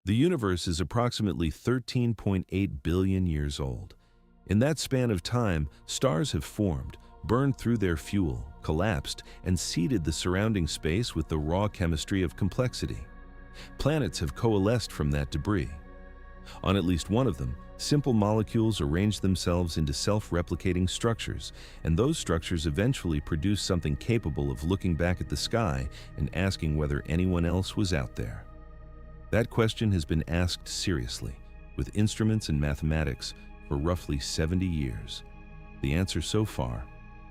The universe is approximately 13.8 billion years old. In that span of time, stars have formed, burned through their fuel, collapsed, and seeded the surrounding space with the raw chemistry of complexity. Planets have coalesced from that debris. On at least one of them, simple molecules arrange themselves into self-replicating structures, and those structures eventually produce something capable of looking back at the sky and asking whether anyone else was out there. That question has been asked seriously, with instruments and mathematics, for roughly 70 years. The answer so far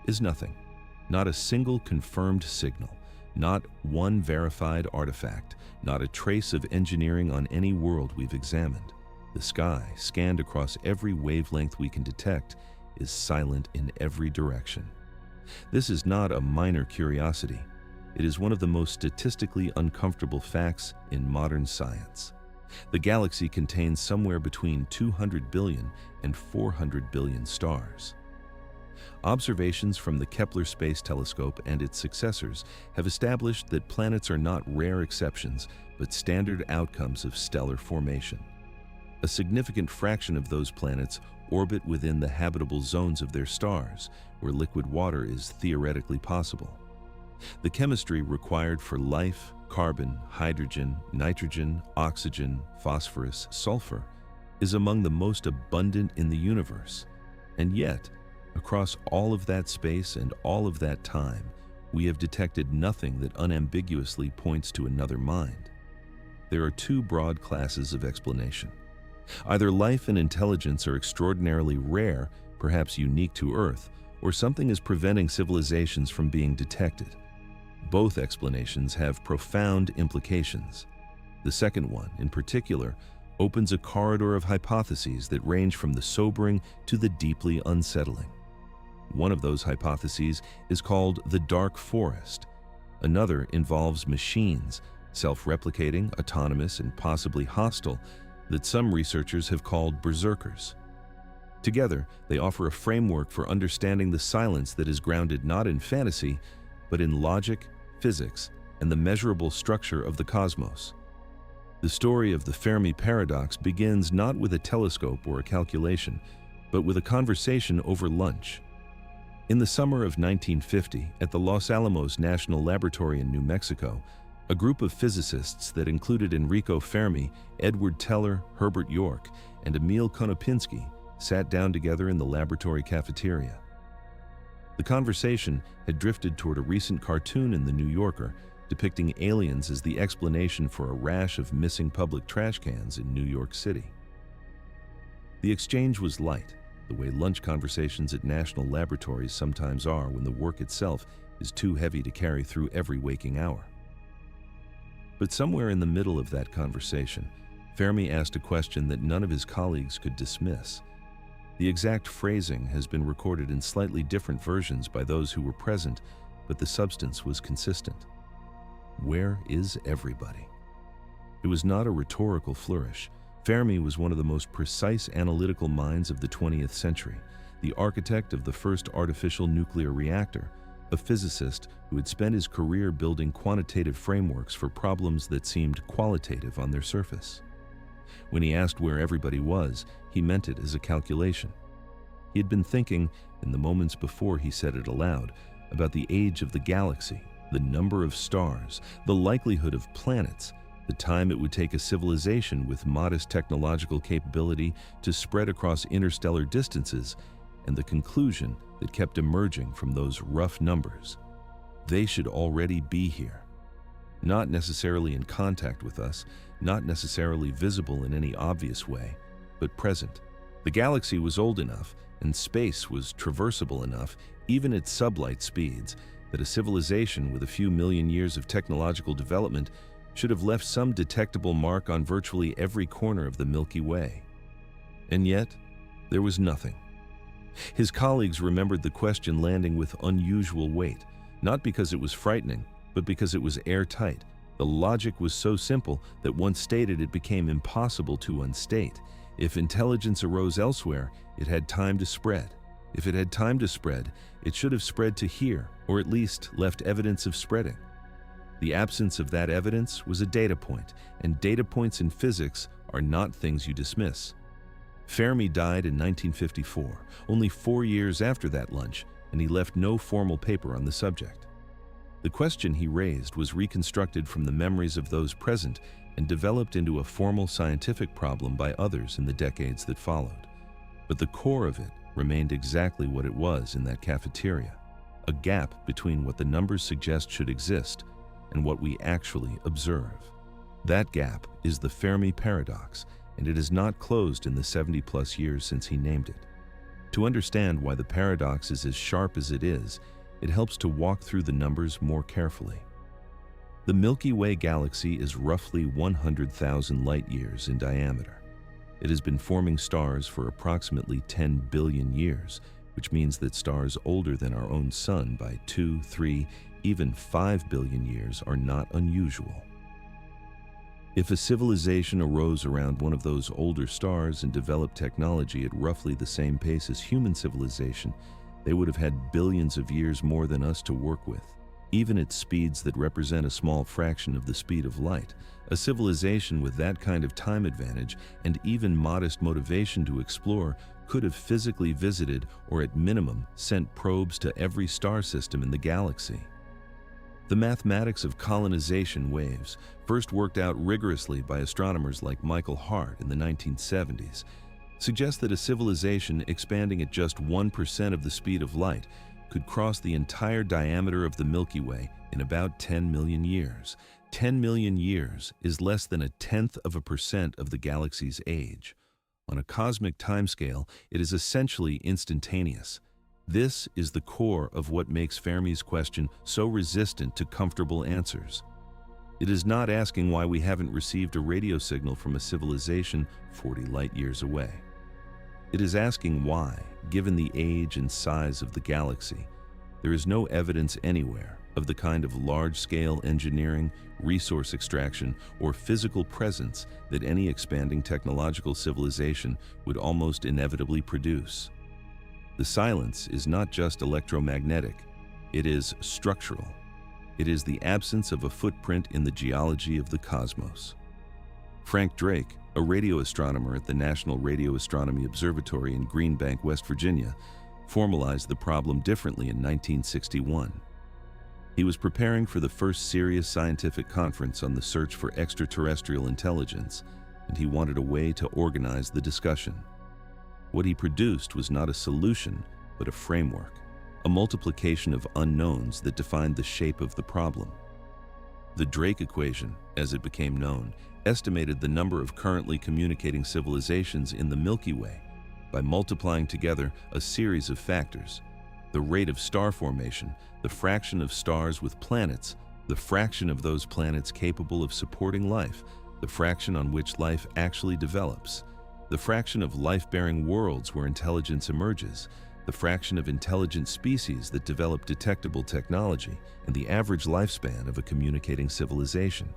is nothing. Not a single confirmed signal, not one verified artifact, not a trace of engineering on any world we've examined. The sky, scanned across every wavelength we can detect, is silent in every direction. This is not a minor curiosity. It is one of the most statistically uncomfortable facts in modern science. The galaxy contains somewhere between 200 billion and 400 billion stars. Observations from the Kepler Space Telescope and its successors have established that planets are not rare exceptions, but standard outcomes of stellar formation. A significant fraction of those planets orbit within the habitable zones of their stars, where liquid water is theoretically possible. The chemistry required for life, carbon, hydrogen, nitrogen, oxygen, phosphorus, sulfur, is among the most abundant in the universe. And yet, across all of that space and all of that time, we have detected nothing that unambiguously points to another mind. There are two broad classes of explanation. Either life and intelligence are extraordinarily rare, perhaps unique to Earth, or something is preventing civilizations from being detected. Both explanations have profound implications. The second one, in particular, opens a corridor of hypotheses that range from the sobering to the deeply unsettling. One of those hypotheses is called the dark forest. Another involves machines, self-replicating, autonomous, and possibly hostile, that some researchers have called berserkers. Together, they offer a framework for understanding the silence that is grounded not in fantasy, but in logic, physics, and the measurable structure of the cosmos. The story of the Fermi Paradox begins not with a telescope or a calculation, but with a conversation over lunch. In the summer of 1950, at the Los Alamos National Laboratory in New Mexico, a group of physicists that included Enrico Fermi, Edward Teller, Herbert York, and Emil Konopinski sat down together in the laboratory cafeteria. The conversation had drifted toward a recent cartoon in The New Yorker depicting aliens as the explanation for a rash of missing public trash cans in New York City. The exchange was light, the way lunch conversations at national laboratories sometimes are when the work itself is too heavy to carry through every waking hour. But somewhere in the middle of that conversation, Fermi asked a question that none of his colleagues could dismiss. The exact phrasing has been recorded in slightly different versions by those who were present, but the substance was consistent. Where is everybody? It was not a rhetorical flourish. Fermi was one of the most precise analytical minds of the 20th century, the architect of the first artificial nuclear reactor, a physicist who had spent his career building quantitative frameworks for problems that seemed qualitative on their surface. When he asked where everybody was, he meant it as a calculation. He had been thinking, in the moments before he said it aloud, about the age of the galaxy, the number of stars, the likelihood of planets, the time it would take a civilization with modest technological capability to spread across interstellar distances, and the conclusion that kept emerging from those rough numbers. They should already be here. Not necessarily in contact with us, not necessarily visible in any obvious way, but present. The galaxy was old enough, and space was traversable enough, even at sublight speeds, that a civilization with a few million years of technological development should have left some detectable mark on virtually every corner of the Milky Way. And yet, there was nothing. His colleagues remembered the question landing with unusual weight, not because it was frightening, but because it was airtight. The logic was so simple that once stated it became impossible to unstate. If intelligence arose elsewhere, it had time to spread. If it had time to spread, it should have spread to here, or at least left evidence of spreading. The absence of that evidence was a data point, and data points in physics are not things you dismiss. Fermi died in 1954, only 4 years after that lunch, and he left no formal paper on the subject. The question he raised was reconstructed from the memories of those present and developed into a formal scientific problem by others in the decades that followed. But the core of it remained exactly what it was in that cafeteria, a gap between what the numbers suggest should exist and what we actually observe. That gap is the Fermi Paradox, and it is not closed in the 70-plus years since he named it. To understand why the paradox is as sharp as it is, it helps to walk through the numbers more carefully. The Milky Way galaxy is roughly 100,000 light-years in diameter. It has been forming stars for approximately 10 billion years, which means that stars older than our own sun by 2, 3, even 5 billion years are not unusual. If a civilization arose around one of those older stars and developed technology at roughly the same pace as human civilization, they would have had billions of years more than us to work with. Even at speeds that represent a small fraction of the speed of light, a civilization with that kind of time advantage and even modest motivation to explore could have physically visited or at minimum sent probes to every star system in the galaxy. The mathematics of colonization waves, first worked out rigorously by astronomers like Michael Hart in the 1970s, suggest that a civilization expanding at just 1% of the speed of light could cross the entire diameter of the Milky Way in about 10 million years. 10 million years is less than 0.1% of the galaxy's age. On a cosmic timescale, it is essentially instantaneous. This is the core of what makes Fermi's question so resistant to comfortable answers. It is not asking why we haven't received a radio signal from a civilization 40 light-years away. It is asking why, given the age and size of the galaxy, there is no evidence anywhere of the kind of large-scale engineering, resource extraction, or physical presence that any expanding technological civilization would almost inevitably produce. The silence is not just electromagnetic, it is structural. It is the absence of a footprint in the geology of the cosmos. Frank Drake, a radio astronomer at the National Radio Astronomy Observatory in Green Bank, West Virginia, formalized the problem differently in 1961. He was preparing for the first serious scientific conference on the search for extraterrestrial intelligence, and he wanted a way to organize the discussion. What he produced was not a solution, but a framework, a multiplication of unknowns that defined the shape of the problem. The Drake equation, as it became known, estimated the number of currently communicating civilizations in the Milky Way by multiplying together a series of factors: the rate of star formation, the fraction of stars with planets, the fraction of those planets capable of supporting life, the fraction on which life actually develops, the fraction of life-bearing worlds where intelligence emerges, the fraction of intelligent species that develop detectable technology, and the average lifespan of a communicating civilization.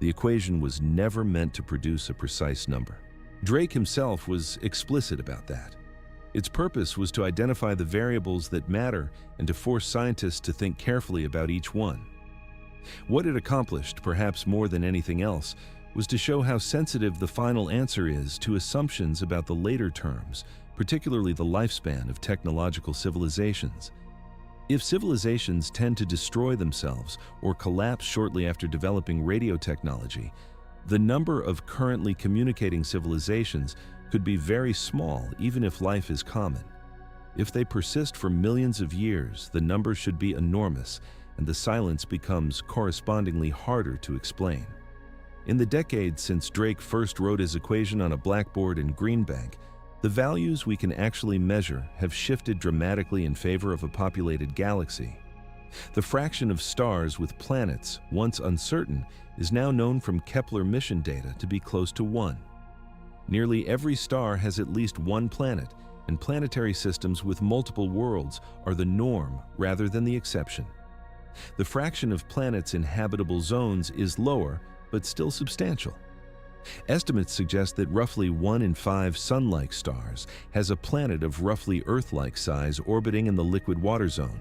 The equation was never meant to produce a precise number. Drake himself was explicit about that. Its purpose was to identify the variables that matter and to force scientists to think carefully about each one. What it accomplished, perhaps more than anything else, was to show how sensitive the final answer is to assumptions about the later terms, particularly the lifespan of technological civilizations. If civilizations tend to destroy themselves or collapse shortly after developing radio technology, the number of currently communicating civilizations could be very small even if life is common. If they persist for millions of years, the number should be enormous, and the silence becomes correspondingly harder to explain. In the decades since Drake first wrote his equation on a blackboard in Green Bank, the values we can actually measure have shifted dramatically in favor of a populated galaxy. The fraction of stars with planets, once uncertain, is now known from Kepler mission data to be close to 1. Nearly every star has at least one planet, and planetary systems with multiple worlds are the norm rather than the exception. The fraction of planets in habitable zones is lower, but still substantial. Estimates suggest that roughly 1 in 5 Sun-like stars has a planet of roughly Earth-like size orbiting in the liquid water zone.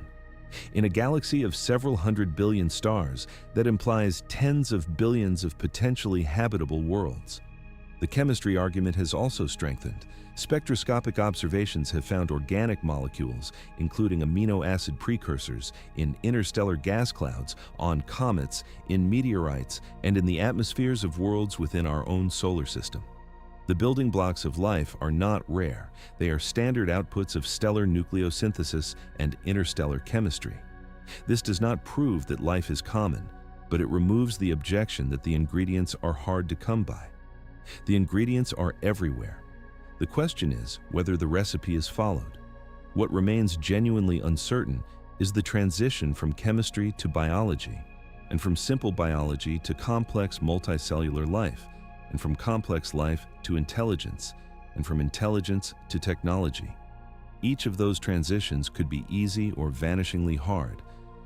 In a galaxy of several hundred billion stars, that implies tens of billions of potentially habitable worlds. The chemistry argument has also strengthened. Spectroscopic observations have found organic molecules, including amino acid precursors, in interstellar gas clouds, on comets, in meteorites, and in the atmospheres of worlds within our own solar system. The building blocks of life are not rare. They are standard outputs of stellar nucleosynthesis and interstellar chemistry. This does not prove that life is common, but it removes the objection that the ingredients are hard to come by. The ingredients are everywhere. The question is whether the recipe is followed. What remains genuinely uncertain is the transition from chemistry to biology, and from simple biology to complex multicellular life, and from complex life to intelligence, and from intelligence to technology. Each of those transitions could be easy or vanishingly hard.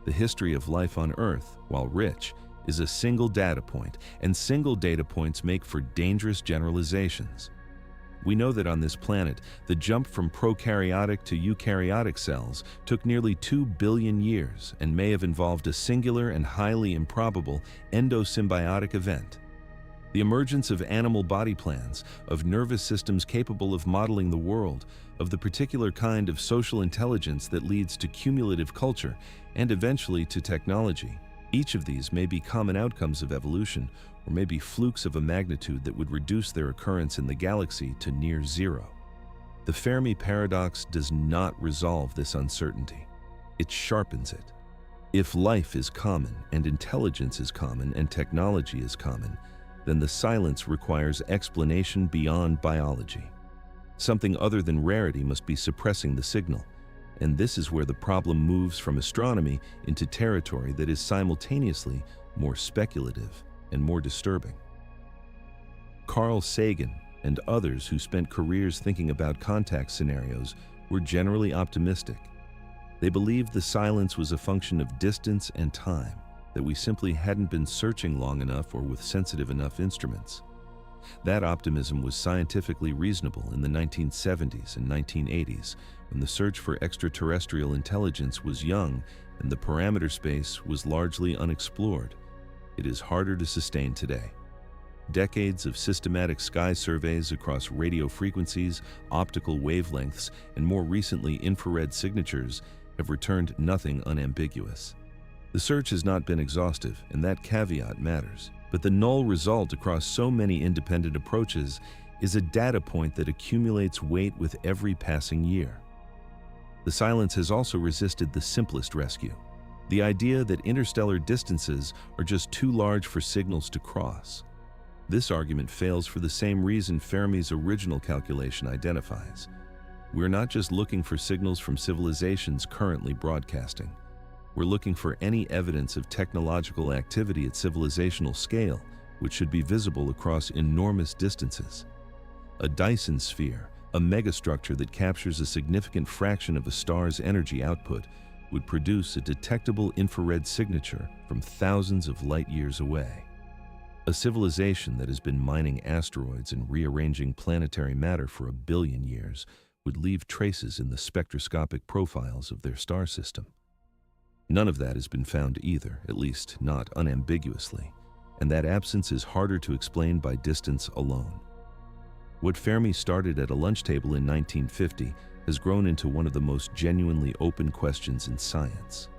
The history of life on Earth, while rich, is a single data point, and single data points make for dangerous generalizations. We know that on this planet, the jump from prokaryotic to eukaryotic cells took nearly 2 billion years and may have involved a singular and highly improbable endosymbiotic event. The emergence of animal body plans, of nervous systems capable of modeling the world, of the particular kind of social intelligence that leads to cumulative culture and eventually to technology. Each of these may be common outcomes of evolution, or may be flukes of a magnitude that would reduce their occurrence in the galaxy to near zero. The Fermi Paradox does not resolve this uncertainty. It sharpens it. If life is common, and intelligence is common, and technology is common, then the silence requires explanation beyond biology. Something other than rarity must be suppressing the signal. And this is where the problem moves from astronomy into territory that is simultaneously more speculative and more disturbing. Carl Sagan and others who spent careers thinking about contact scenarios were generally optimistic. They believed the silence was a function of distance and time, that we simply hadn't been searching long enough or with sensitive enough instruments. That optimism was scientifically reasonable in the 1970s and 1980s, when the search for extraterrestrial intelligence was young and the parameter space was largely unexplored. It is harder to sustain today. Decades of systematic sky surveys across radio frequencies, optical wavelengths, and more recently infrared signatures have returned nothing unambiguous. The search has not been exhaustive, and that caveat matters. But the null result across so many independent approaches is a data point that accumulates weight with every passing year. The silence has also resisted the simplest rescue, the idea that interstellar distances are just too large for signals to cross. This argument fails for the same reason Fermi's original calculation identifies. We're not just looking for signals from civilizations currently broadcasting. We're looking for any evidence of technological activity at civilizational scale, which should be visible across enormous distances. A Dyson sphere, a megastructure that captures a significant fraction of a star's energy output, would produce a detectable infrared signature from thousands of light years away. A civilization that has been mining asteroids and rearranging planetary matter for 1 billion years would leave traces in the spectroscopic profiles of their star system. None of that has been found either, at least not unambiguously, and that absence is harder to explain by distance alone. What Fermi started at a lunch table in 1950 has grown into one of the most genuinely open questions in science.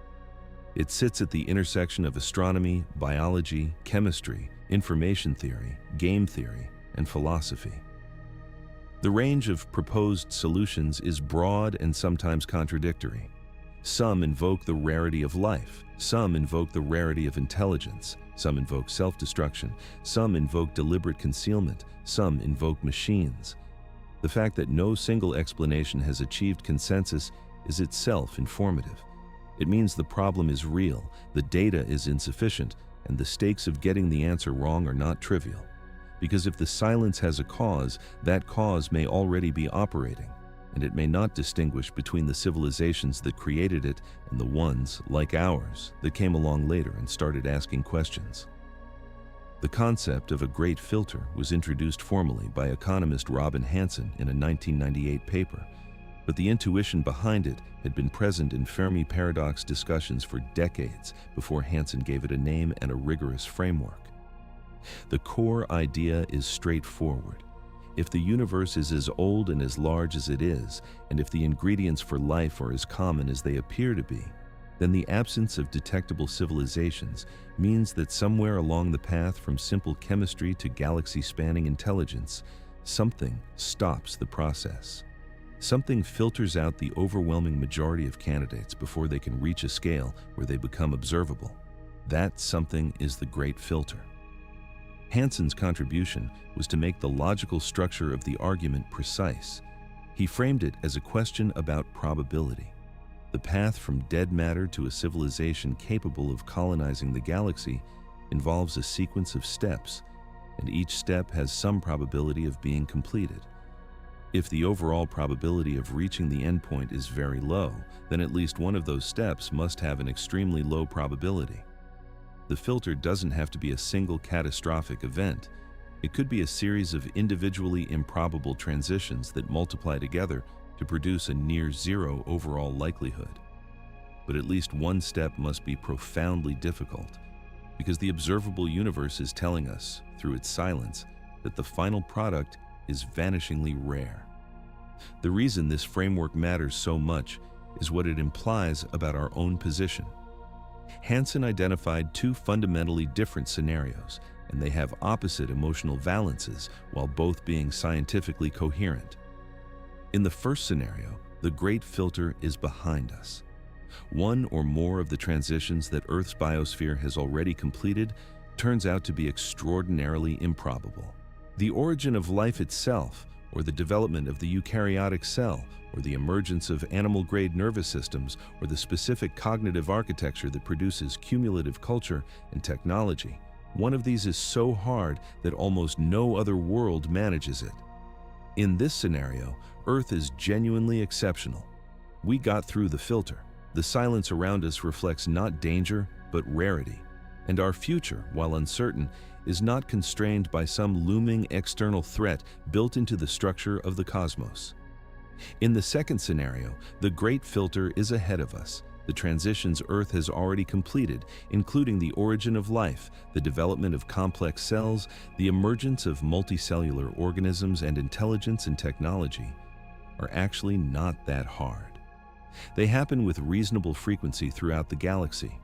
It sits at the intersection of astronomy, biology, chemistry, information theory, game theory, and philosophy. The range of proposed solutions is broad and sometimes contradictory. Some invoke the rarity of life, some invoke the rarity of intelligence, some invoke self-destruction, some invoke deliberate concealment, some invoke machines. The fact that no single explanation has achieved consensus is itself informative. It means the problem is real, the data is insufficient, and the stakes of getting the answer wrong are not trivial. Because if the silence has a cause, that cause may already be operating, and it may not distinguish between the civilizations that created it and the ones, like ours, that came along later and started asking questions. The concept of a great filter was introduced formally by economist Robin Hanson in a 1998 paper. But the intuition behind it had been present in Fermi Paradox discussions for decades before Hansen gave it a name and a rigorous framework. The core idea is straightforward. If the universe is as old and as large as it is, and if the ingredients for life are as common as they appear to be, then the absence of detectable civilizations means that somewhere along the path from simple chemistry to galaxy-spanning intelligence, something stops the process. Something filters out the overwhelming majority of candidates before they can reach a scale where they become observable. That something is the great filter. Hansen's contribution was to make the logical structure of the argument precise. He framed it as a question about probability. The path from dead matter to a civilization capable of colonizing the galaxy involves a sequence of steps, and each step has some probability of being completed. If the overall probability of reaching the endpoint is very low, then at least one of those steps must have an extremely low probability. The filter doesn't have to be a single catastrophic event. It could be a series of individually improbable transitions that multiply together to produce a near-zero overall likelihood. But at least one step must be profoundly difficult, because the observable universe is telling us, through its silence, that the final product is vanishingly rare. The reason this framework matters so much is what it implies about our own position. Hansen identified two fundamentally different scenarios, and they have opposite emotional valences while both being scientifically coherent. In the first scenario, the great filter is behind us. One or more of the transitions that Earth's biosphere has already completed turns out to be extraordinarily improbable. The origin of life itself, or the development of the eukaryotic cell, or the emergence of animal-grade nervous systems, or the specific cognitive architecture that produces cumulative culture and technology. One of these is so hard that almost no other world manages it. In this scenario, Earth is genuinely exceptional. We got through the filter. The silence around us reflects not danger, but rarity. And our future, while uncertain, is not constrained by some looming external threat built into the structure of the cosmos. In the second scenario, the great filter is ahead of us. The transitions Earth has already completed, including the origin of life, the development of complex cells, the emergence of multicellular organisms, and intelligence and technology, are actually not that hard. They happen with reasonable frequency throughout the galaxy.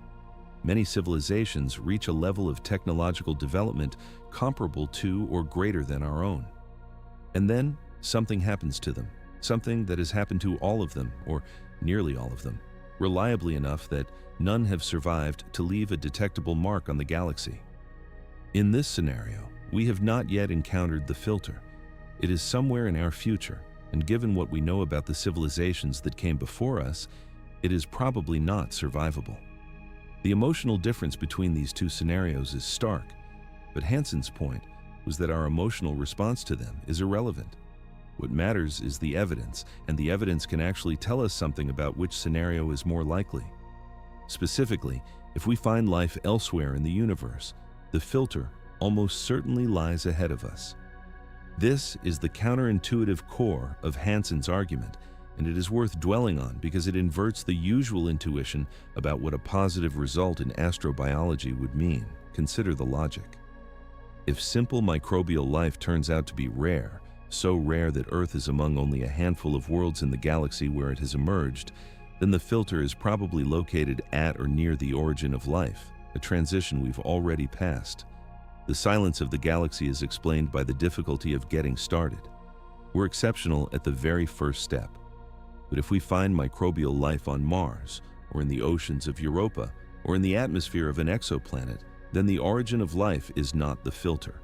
Many civilizations reach a level of technological development comparable to or greater than our own. And then something happens to them. Something that has happened to all of them, or nearly all of them, reliably enough that none have survived to leave a detectable mark on the galaxy. In this scenario, we have not yet encountered the filter. It is somewhere in our future, and given what we know about the civilizations that came before us, it is probably not survivable. The emotional difference between these two scenarios is stark, but Hansen's point was that our emotional response to them is irrelevant. What matters is the evidence, and the evidence can actually tell us something about which scenario is more likely. Specifically, if we find life elsewhere in the universe, the filter almost certainly lies ahead of us. This is the counterintuitive core of Hansen's argument, and it is worth dwelling on because it inverts the usual intuition about what a positive result in astrobiology would mean. Consider the logic. If simple microbial life turns out to be rare, so rare that Earth is among only a handful of worlds in the galaxy where it has emerged, then the filter is probably located at or near the origin of life, a transition we've already passed. The silence of the galaxy is explained by the difficulty of getting started. We're exceptional at the very first step. But if we find microbial life on Mars, or in the oceans of Europa, or in the atmosphere of an exoplanet, then the origin of life is not the filter.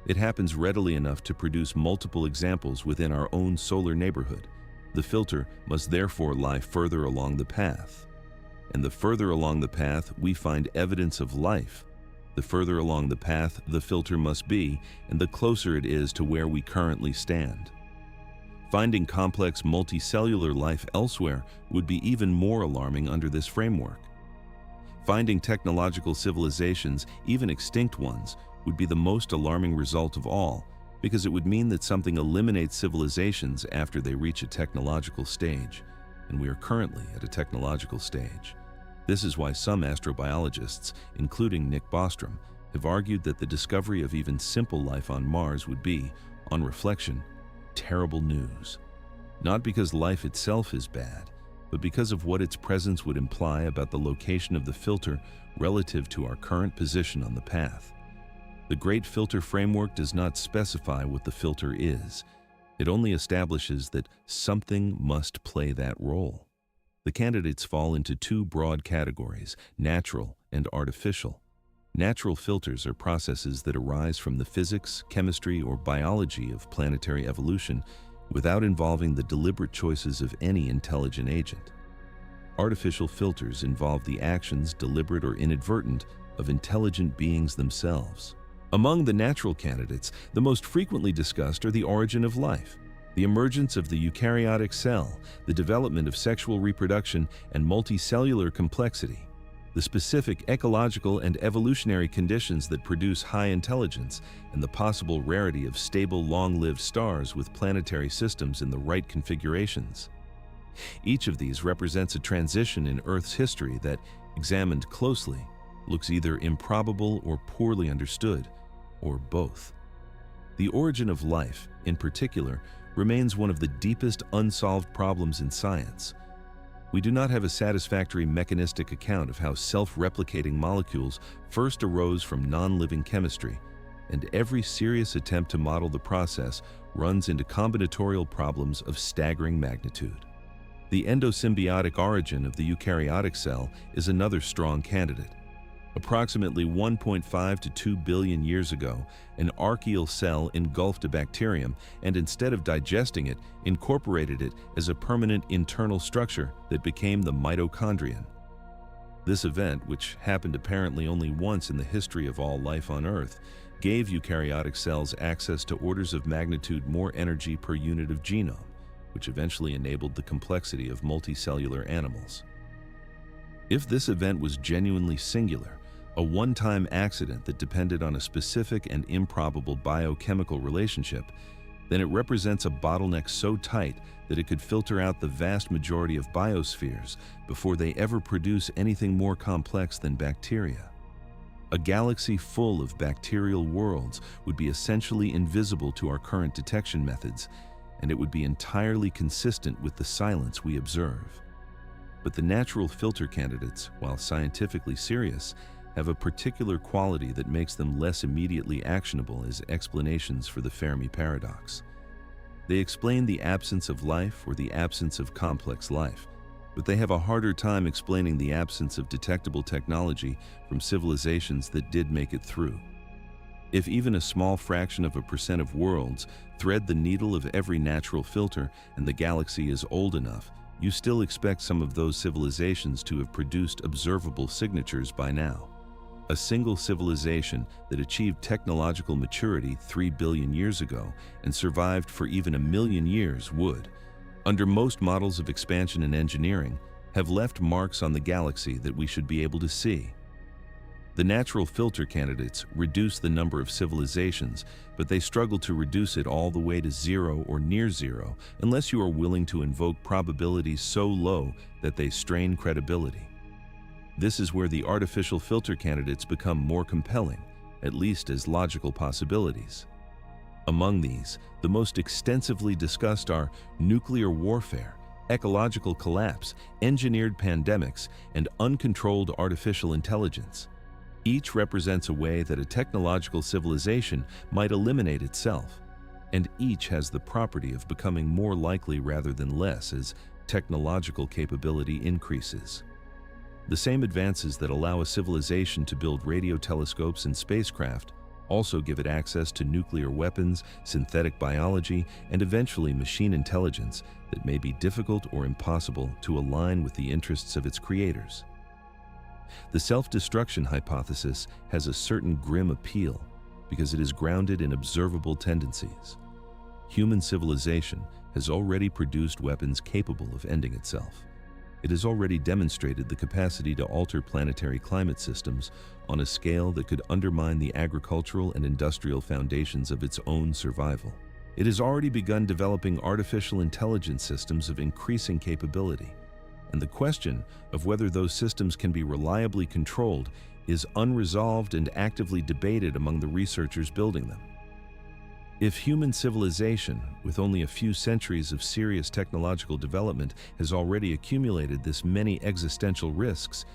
It happens readily enough to produce multiple examples within our own solar neighborhood. The filter must therefore lie further along the path. And the further along the path we find evidence of life, the further along the path the filter must be, and the closer it is to where we currently stand. Finding complex multicellular life elsewhere would be even more alarming under this framework. Finding technological civilizations, even extinct ones, would be the most alarming result of all, because it would mean that something eliminates civilizations after they reach a technological stage, and we are currently at a technological stage. This is why some astrobiologists, including Nick Bostrom, have argued that the discovery of even simple life on Mars would be, on reflection, terrible news. Not because life itself is bad, but because of what its presence would imply about the location of the filter relative to our current position on the path. The Great Filter Framework does not specify what the filter is. It only establishes that something must play that role. The candidates fall into two broad categories, natural and artificial. Natural filters are processes that arise from the physics, chemistry, or biology of planetary evolution without involving the deliberate choices of any intelligent agent. Artificial filters involve the actions, deliberate or inadvertent, of intelligent beings themselves. Among the natural candidates, the most frequently discussed are the origin of life, the emergence of the eukaryotic cell, the development of sexual reproduction and multicellular complexity, the specific ecological and evolutionary conditions that produce high intelligence, and the possible rarity of stable, long-lived stars with planetary systems in the right configurations. Each of these represents a transition in Earth's history that, examined closely, looks either improbable or poorly understood, or both. The origin of life, in particular, remains one of the deepest unsolved problems in science. We do not have a satisfactory mechanistic account of how self-replicating molecules first arose from non-living chemistry, and every serious attempt to model the process runs into combinatorial problems of staggering magnitude. The endosymbiotic origin of the eukaryotic cell is another strong candidate. Approximately 1.5 to 2 billion years ago, an archaeal cell engulfed a bacterium and instead of digesting it, incorporated it as a permanent internal structure that became the mitochondrion. This event, which happened apparently only once in the history of all life on Earth, gave eukaryotic cells access to orders of magnitude more energy per unit of genome, which eventually enabled the complexity of multicellular animals. If this event was genuinely singular, a one-time accident that depended on a specific and improbable biochemical relationship, then it represents a bottleneck so tight that it could filter out the vast majority of biospheres before they ever produce anything more complex than bacteria. A galaxy full of bacterial worlds would be essentially invisible to our current detection methods, and it would be entirely consistent with the silence we observe. But the natural filter candidates, while scientifically serious, have a particular quality that makes them less immediately actionable as explanations for the Fermi Paradox. They explain the absence of life or the absence of complex life, but they have a harder time explaining the absence of detectable technology from civilizations that did make it through. If even a small fraction of a percent of worlds thread the needle of every natural filter and the galaxy is old enough, you still expect some of those civilizations to have produced observable signatures by now. A single civilization that achieved technological maturity 3 billion years ago and survived for even 1 million years would, under most models of expansion and engineering, have left marks on the galaxy that we should be able to see. The natural filter candidates reduce the number of civilizations, but they struggle to reduce it all the way to zero or near zero unless you are willing to invoke probabilities so low that they strain credibility. This is where the artificial filter candidates become more compelling, at least as logical possibilities. Among these, the most extensively discussed are nuclear warfare, ecological collapse, engineered pandemics, and uncontrolled artificial intelligence. Each represents a way that a technological civilization might eliminate itself, and each has the property of becoming more likely rather than less as technological capability increases. The same advances that allow a civilization to build radio telescopes and spacecraft also give it access to nuclear weapons, synthetic biology, and eventually machine intelligence that may be difficult or impossible to align with the interests of its creators. The self-destruction hypothesis has a certain grim appeal because it is grounded in observable tendencies. Human civilization has already produced weapons capable of ending itself. It has already demonstrated the capacity to alter planetary climate systems on a scale that could undermine the agricultural and industrial foundations of its own survival. It has already begun developing artificial intelligence systems of increasing capability, and the question of whether those systems can be reliably controlled is unresolved and actively debated among the researchers building them. If human civilization, with only a few centuries of serious technological development, has already accumulated this many existential risks,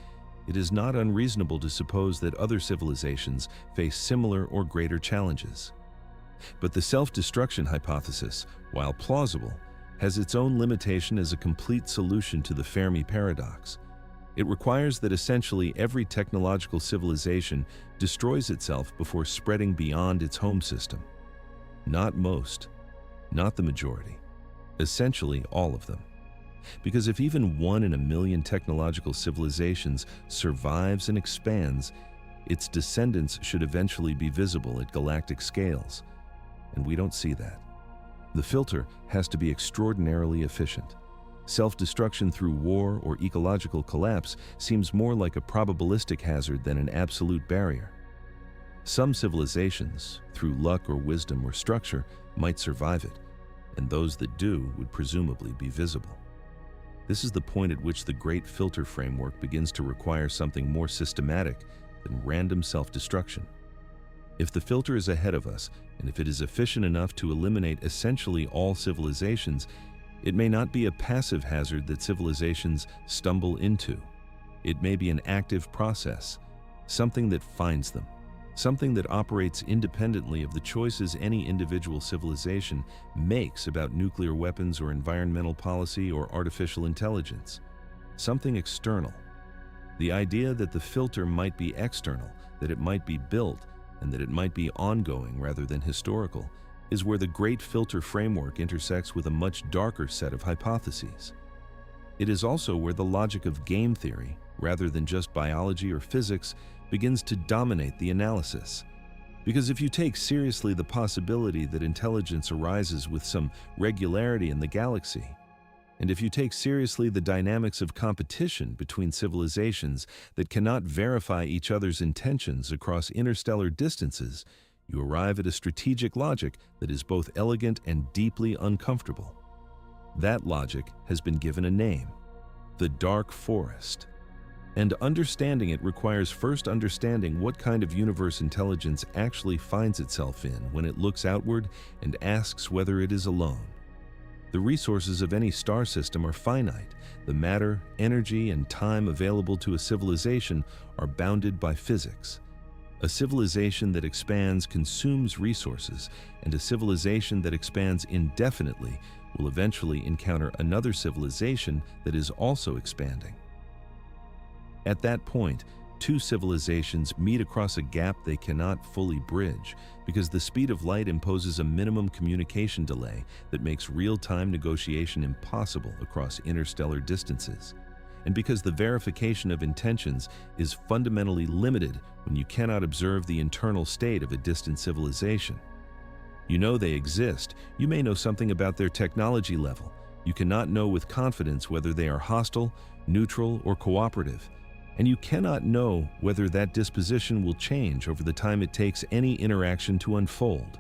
it is not unreasonable to suppose that other civilizations face similar or greater challenges. But the self-destruction hypothesis, while plausible, has its own limitation as a complete solution to the Fermi Paradox. It requires that essentially every technological civilization destroys itself before spreading beyond its home system. Not most, not the majority, essentially all of them. Because if even 1 in a million technological civilizations survives and expands, its descendants should eventually be visible at galactic scales. And we don't see that. The filter has to be extraordinarily efficient. Self-destruction through war or ecological collapse seems more like a probabilistic hazard than an absolute barrier. Some civilizations, through luck or wisdom or structure, might survive it, and those that do would presumably be visible. This is the point at which the great filter framework begins to require something more systematic than random self-destruction. If the filter is ahead of us, and if it is efficient enough to eliminate essentially all civilizations, it may not be a passive hazard that civilizations stumble into. It may be an active process, something that finds them, something that operates independently of the choices any individual civilization makes about nuclear weapons or environmental policy or artificial intelligence. Something external. The idea that the filter might be external, that it might be built, and that it might be ongoing rather than historical, is where the great filter framework intersects with a much darker set of hypotheses. It is also where the logic of game theory, rather than just biology or physics, begins to dominate the analysis. Because if you take seriously the possibility that intelligence arises with some regularity in the galaxy, and if you take seriously the dynamics of competition between civilizations that cannot verify each other's intentions across interstellar distances, you arrive at a strategic logic that is both elegant and deeply uncomfortable. That logic has been given a name: the Dark Forest. And understanding it requires first understanding what kind of universe intelligence actually finds itself in when it looks outward and asks whether it is alone. The resources of any star system are finite. The matter, energy, and time available to a civilization are bounded by physics. A civilization that expands consumes resources, and a civilization that expands indefinitely will eventually encounter another civilization that is also expanding. At that point, two civilizations meet across a gap they cannot fully bridge, because the speed of light imposes a minimum communication delay that makes real-time negotiation impossible across interstellar distances, and because the verification of intentions is fundamentally limited when you cannot observe the internal state of a distant civilization. You know they exist, you may know something about their technology level. You cannot know with confidence whether they are hostile, neutral, or cooperative. And you cannot know whether that disposition will change over the time it takes any interaction to unfold.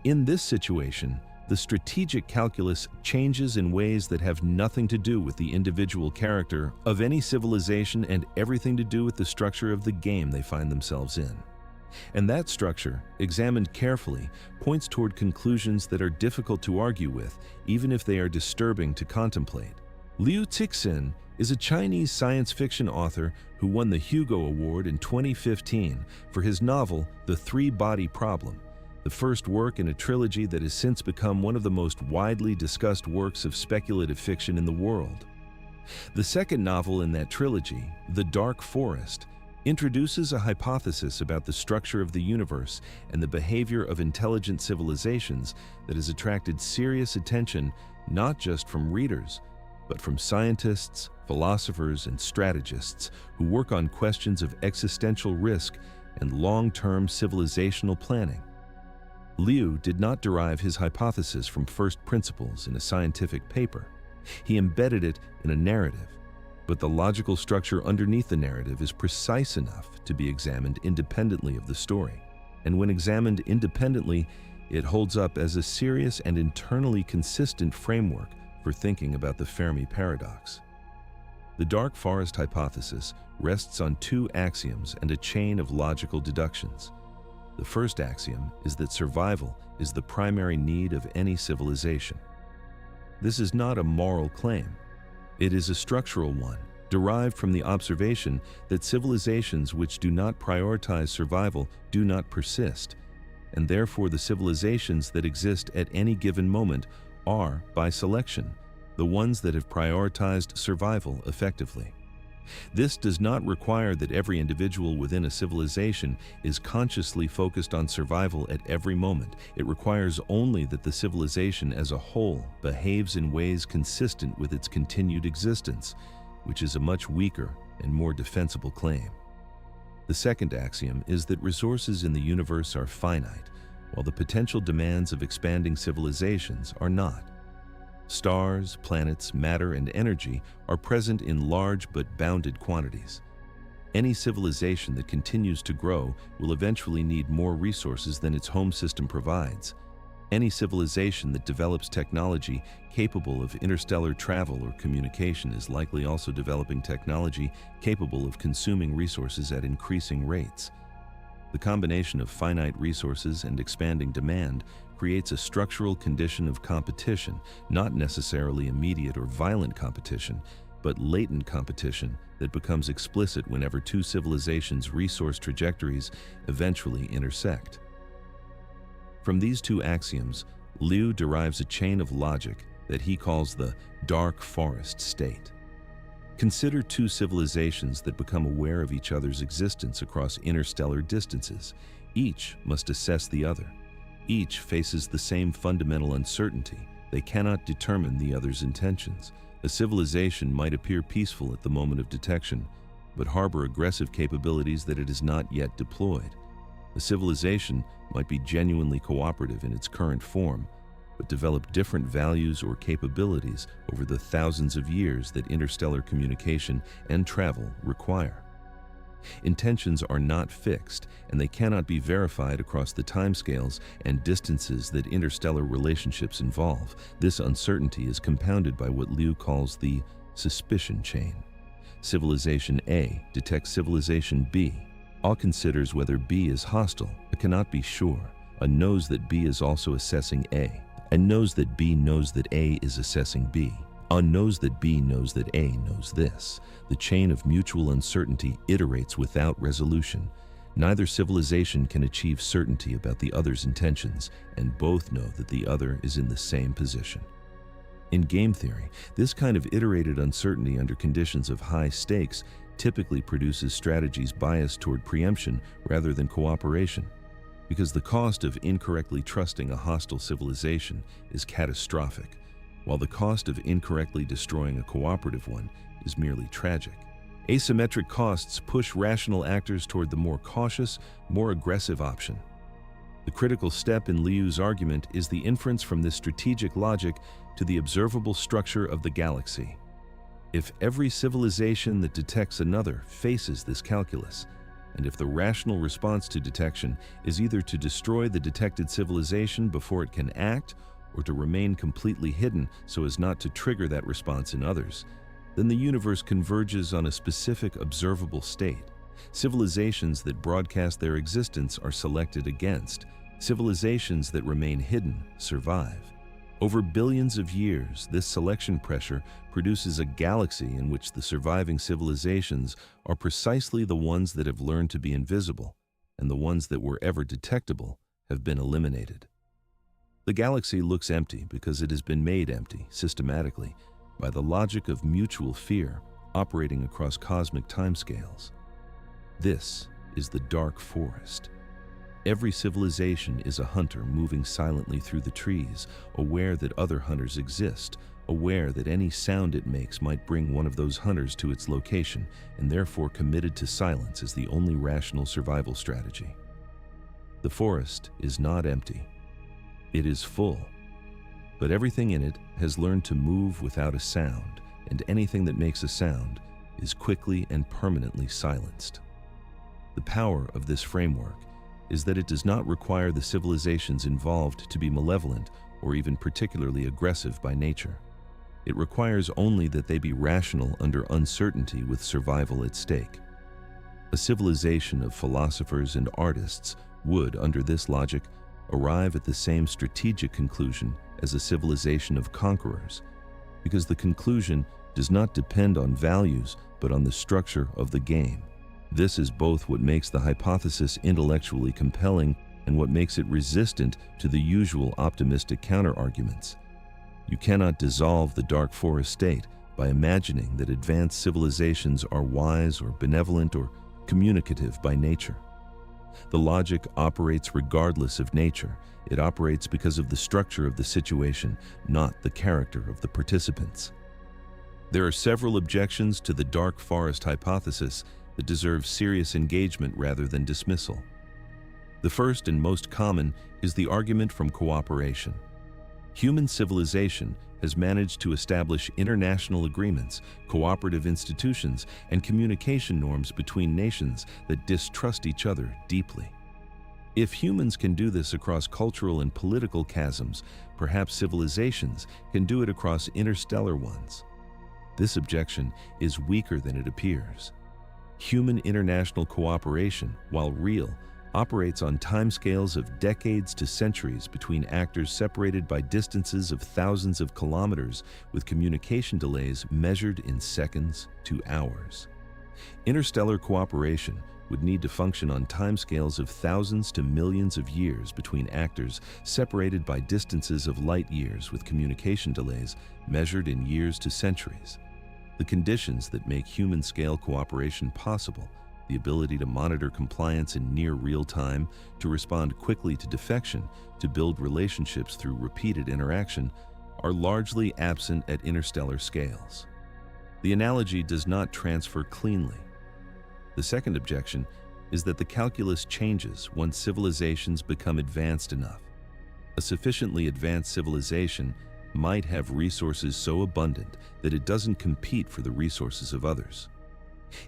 In this situation, the strategic calculus changes in ways that have nothing to do with the individual character of any civilization and everything to do with the structure of the game they find themselves in. And that structure, examined carefully, points toward conclusions that are difficult to argue with, even if they are disturbing to contemplate. Liu Cixin is a Chinese science fiction author who won the Hugo Award in 2015 for his novel The Three-Body Problem, the first work in a trilogy that has since become one of the most widely discussed works of speculative fiction in the world. The second novel in that trilogy, The Dark Forest, introduces a hypothesis about the structure of the universe and the behavior of intelligent civilizations that has attracted serious attention not just from readers, but from scientists, philosophers, and strategists who work on questions of existential risk and long-term civilizational planning. Liu did not derive his hypothesis from first principles in a scientific paper. He embedded it in a narrative, But the logical structure underneath the narrative is precise enough to be examined independently of the story. And when examined independently, it holds up as a serious and internally consistent framework for thinking about the Fermi Paradox. The dark forest hypothesis rests on two axioms and a chain of logical deductions. The first axiom is that survival is the primary need of any civilization. This is not a moral claim. It is a structural one, derived from the observation that civilizations which do not prioritize survival do not persist, and therefore the civilizations that exist at any given moment are, by selection, the ones that have prioritized survival effectively. This does not require that every individual within a civilization is consciously focused on survival at every moment. It requires only that the civilization as a whole behaves in ways consistent with its continued existence, which is a much weaker and more defensible claim. The second axiom is that resources in the universe are finite, while the potential demands of expanding civilizations are not. Stars, planets, matter, and energy are present in large but bounded quantities. Any civilization that continues to grow will eventually need more resources than its home system provides. Any civilization that develops technology capable of interstellar travel or communication is likely also developing technology capable of consuming resources at increasing rates. The combination of finite resources and expanding demand creates a structural condition of competition, not necessarily immediate or violent competition, but latent competition that becomes explicit whenever two civilizations' resource trajectories eventually intersect. From these two axioms, Liu derives a chain of logic that he calls the dark forest state. Consider two civilizations that become aware of each other's existence across interstellar distances. Each must assess the other. Each faces the same fundamental uncertainty. They cannot determine the other's intentions. A civilization might appear peaceful at the moment of detection, but harbor aggressive capabilities that it has not yet deployed. A civilization might be genuinely cooperative in its current form, but develop different values or capabilities over the thousands of years that interstellar communication and travel require. Intentions are not fixed, and they cannot be verified across the timescales and distances that interstellar relationships involve. This uncertainty is compounded by what Liu calls the suspicion chain. Civilization A detects Civilization B. A considers whether B is hostile, but cannot be sure. A knows that B is also assessing A, and knows that B knows that A is assessing B. A knows that B knows that A knows this. The chain of mutual uncertainty iterates without resolution. Neither civilization can achieve certainty about the other's intentions, and both know that the other is in the same position. In game theory, this kind of iterated uncertainty under conditions of high stakes typically produces strategies biased toward preemption rather than cooperation, because the cost of incorrectly trusting a hostile civilization is catastrophic, while the cost of incorrectly destroying a cooperative one is merely tragic. Asymmetric costs push rational actors toward the more cautious, more aggressive option. The critical step in Liu's argument is the inference from this strategic logic to the observable structure of the galaxy. If every civilization that detects another faces this calculus, and if the rational response to detection is either to destroy the detected civilization before it can act, or to remain completely hidden so as not to trigger that response in others, then the universe converges on a specific observable state. Civilizations that broadcast their existence are selected against. Civilizations that remain hidden survive. Over billions of years, this selection pressure produces a galaxy in which the surviving civilizations are precisely the ones that have learned to be invisible, and the ones that were ever detectable have been eliminated. The galaxy looks empty because it has been made empty systematically by the logic of mutual fear operating across cosmic timescales. This is the dark forest. Every civilization is a hunter moving silently through the trees, aware that other hunters exist, aware that any sound it makes might bring one of those hunters to its location, and therefore committed to silence as the only rational survival strategy. The forest is not empty. It is full, but everything in it has learned to move without a sound, and anything that makes a sound is quickly and permanently silenced. The power of this framework is that it does not require the civilizations involved to be malevolent or even particularly aggressive by nature. It requires only that they be rational under uncertainty with survival at stake. A civilization of philosophers and artists would, under this logic, arrive at the same strategic conclusion as a civilization of conquerors, because the conclusion does not depend on values but on the structure of the game. This is both what makes the hypothesis intellectually compelling and what makes it resistant to the usual optimistic counterarguments. You cannot dissolve the dark forest state by imagining that advanced civilizations are wise or benevolent or communicative by nature. The logic operates regardless of nature. It operates because of the structure of the situation, not the character of the participants. There are several objections to the dark forest hypothesis that deserve serious engagement rather than dismissal. The first and most common is the argument from cooperation. Human civilization has managed to establish international agreements, cooperative institutions, and communication norms between nations that distrust each other deeply. If humans can do this across cultural and political chasms, perhaps civilizations can do it across interstellar ones. This objection is weaker than it appears. Human international cooperation, while real, operates on timescales of decades to centuries between actors separated by distances of thousands of kilometers with communication delays measured in seconds to hours. Interstellar cooperation would need to function on timescales of thousands to millions of years between actors separated by distances of light years with communication delays measured in years to centuries. The conditions that make human-scale cooperation possible, the ability to monitor compliance in near real time, to respond quickly to defection, to build relationships through repeated interaction, are largely absent at interstellar scales. The analogy does not transfer cleanly. The second objection is that the calculus changes once civilizations become advanced enough. A sufficiently advanced civilization might have resources so abundant that it doesn't compete for the resources of others.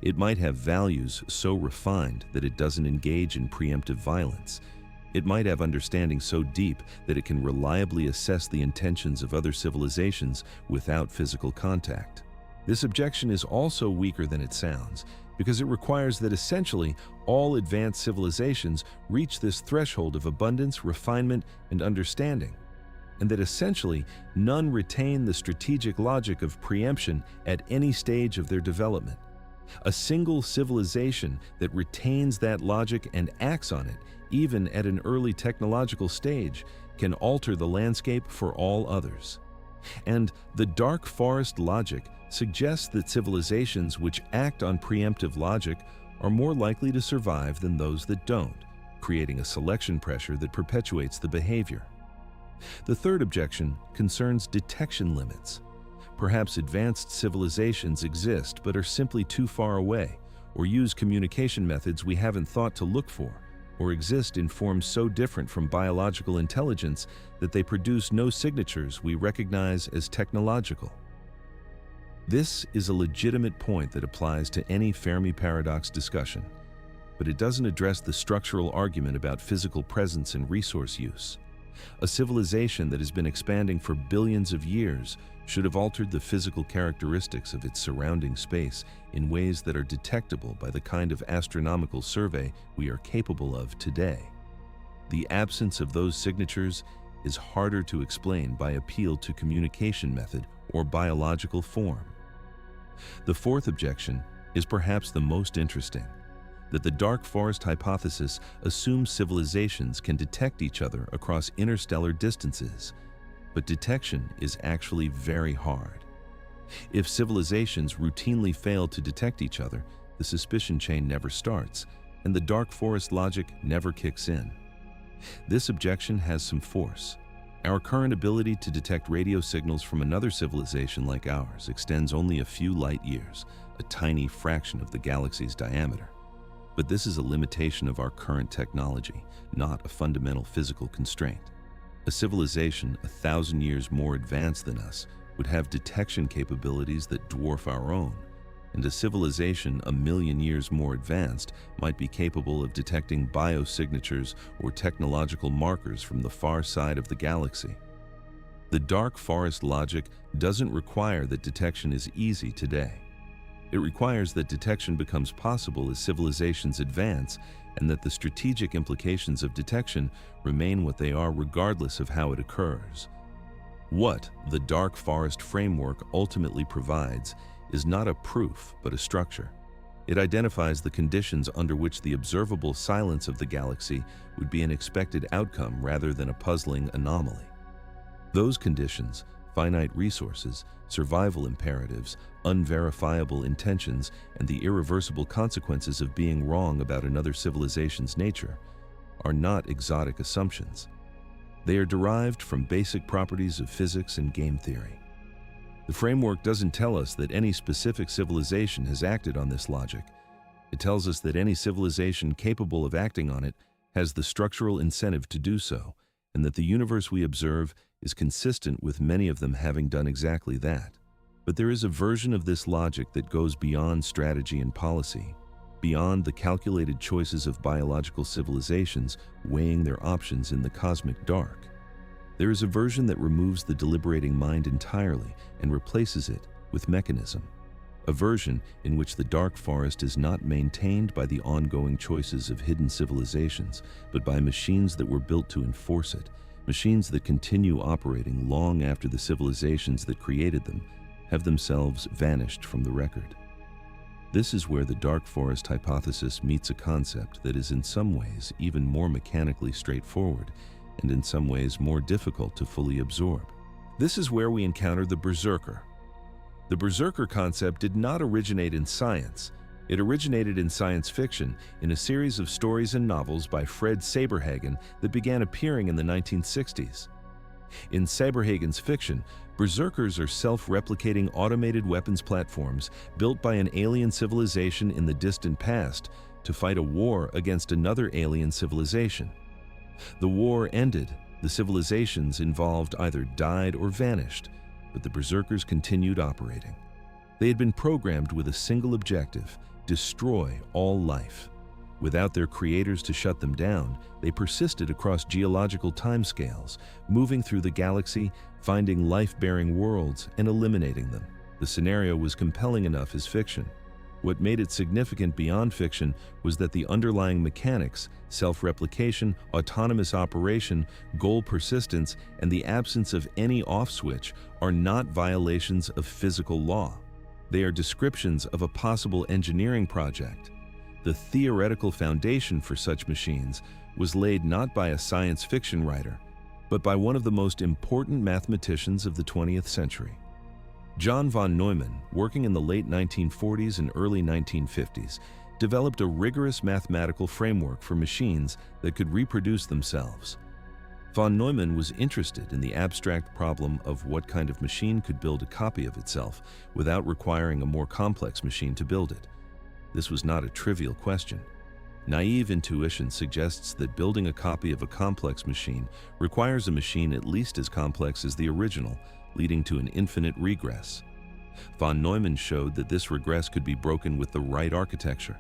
It might have values so refined that it doesn't engage in preemptive violence. It might have understanding so deep that it can reliably assess the intentions of other civilizations without physical contact. This objection is also weaker than it sounds, because it requires that essentially all advanced civilizations reach this threshold of abundance, refinement, and understanding, and that essentially none retain the strategic logic of preemption at any stage of their development. A single civilization that retains that logic and acts on it, even at an early technological stage, can alter the landscape for all others. And the dark forest logic suggests that civilizations which act on preemptive logic are more likely to survive than those that don't, creating a selection pressure that perpetuates the behavior. The third objection concerns detection limits. Perhaps advanced civilizations exist but are simply too far away, or use communication methods we haven't thought to look for, or exist in forms so different from biological intelligence that they produce no signatures we recognize as technological. This is a legitimate point that applies to any Fermi Paradox discussion, but it doesn't address the structural argument about physical presence and resource use. A civilization that has been expanding for billions of years should have altered the physical characteristics of its surrounding space in ways that are detectable by the kind of astronomical survey we are capable of today. The absence of those signatures is harder to explain by appeal to communication method or biological form. The fourth objection is perhaps the most interesting, that the dark forest hypothesis assumes civilizations can detect each other across interstellar distances, but detection is actually very hard. If civilizations routinely fail to detect each other, the suspicion chain never starts, and the dark forest logic never kicks in. This objection has some force. Our current ability to detect radio signals from another civilization like ours extends only a few light years, a tiny fraction of the galaxy's diameter. But this is a limitation of our current technology, not a fundamental physical constraint. A civilization 1,000 years more advanced than us would have detection capabilities that dwarf our own, and a civilization a million years more advanced might be capable of detecting biosignatures or technological markers from the far side of the galaxy. The dark forest logic doesn't require that detection is easy today. It requires that detection becomes possible as civilizations advance, and that the strategic implications of detection remain what they are regardless of how it occurs. What the dark forest framework ultimately provides is not a proof, but a structure. It identifies the conditions under which the observable silence of the galaxy would be an expected outcome rather than a puzzling anomaly. Those conditions, finite resources, survival imperatives, unverifiable intentions, and the irreversible consequences of being wrong about another civilization's nature, are not exotic assumptions. They are derived from basic properties of physics and game theory. The framework doesn't tell us that any specific civilization has acted on this logic. It tells us that any civilization capable of acting on it has the structural incentive to do so, and that the universe we observe is consistent with many of them having done exactly that. But there is a version of this logic that goes beyond strategy and policy, beyond the calculated choices of biological civilizations weighing their options in the cosmic dark. There is a version that removes the deliberating mind entirely and replaces it with mechanism. A version in which the dark forest is not maintained by the ongoing choices of hidden civilizations, but by machines that were built to enforce it, machines that continue operating long after the civilizations that created them have themselves vanished from the record. This is where the dark forest hypothesis meets a concept that is in some ways even more mechanically straightforward and in some ways more difficult to fully absorb. This is where we encounter the Berserker. The Berserker concept did not originate in science. It originated in science fiction in a series of stories and novels by Fred Saberhagen that began appearing in the 1960s. In Saberhagen's fiction, Berserkers are self-replicating automated weapons platforms built by an alien civilization in the distant past to fight a war against another alien civilization. The war ended, the civilizations involved either died or vanished, but the Berserkers continued operating. They had been programmed with a single objective: destroy all life. Without their creators to shut them down, they persisted across geological timescales, moving through the galaxy, finding life-bearing worlds, and eliminating them. The scenario was compelling enough as fiction. What made it significant beyond fiction was that the underlying mechanics, self-replication, autonomous operation, goal persistence, and the absence of any off switch are not violations of physical law. They are descriptions of a possible engineering project. The theoretical foundation for such machines was laid not by a science fiction writer, but by one of the most important mathematicians of the 20th century. John von Neumann, working in the late 1940s and early 1950s, developed a rigorous mathematical framework for machines that could reproduce themselves. Von Neumann was interested in the abstract problem of what kind of machine could build a copy of itself without requiring a more complex machine to build it. This was not a trivial question. Naive intuition suggests that building a copy of a complex machine requires a machine at least as complex as the original, leading to an infinite regress. Von Neumann showed that this regress could be broken with the right architecture.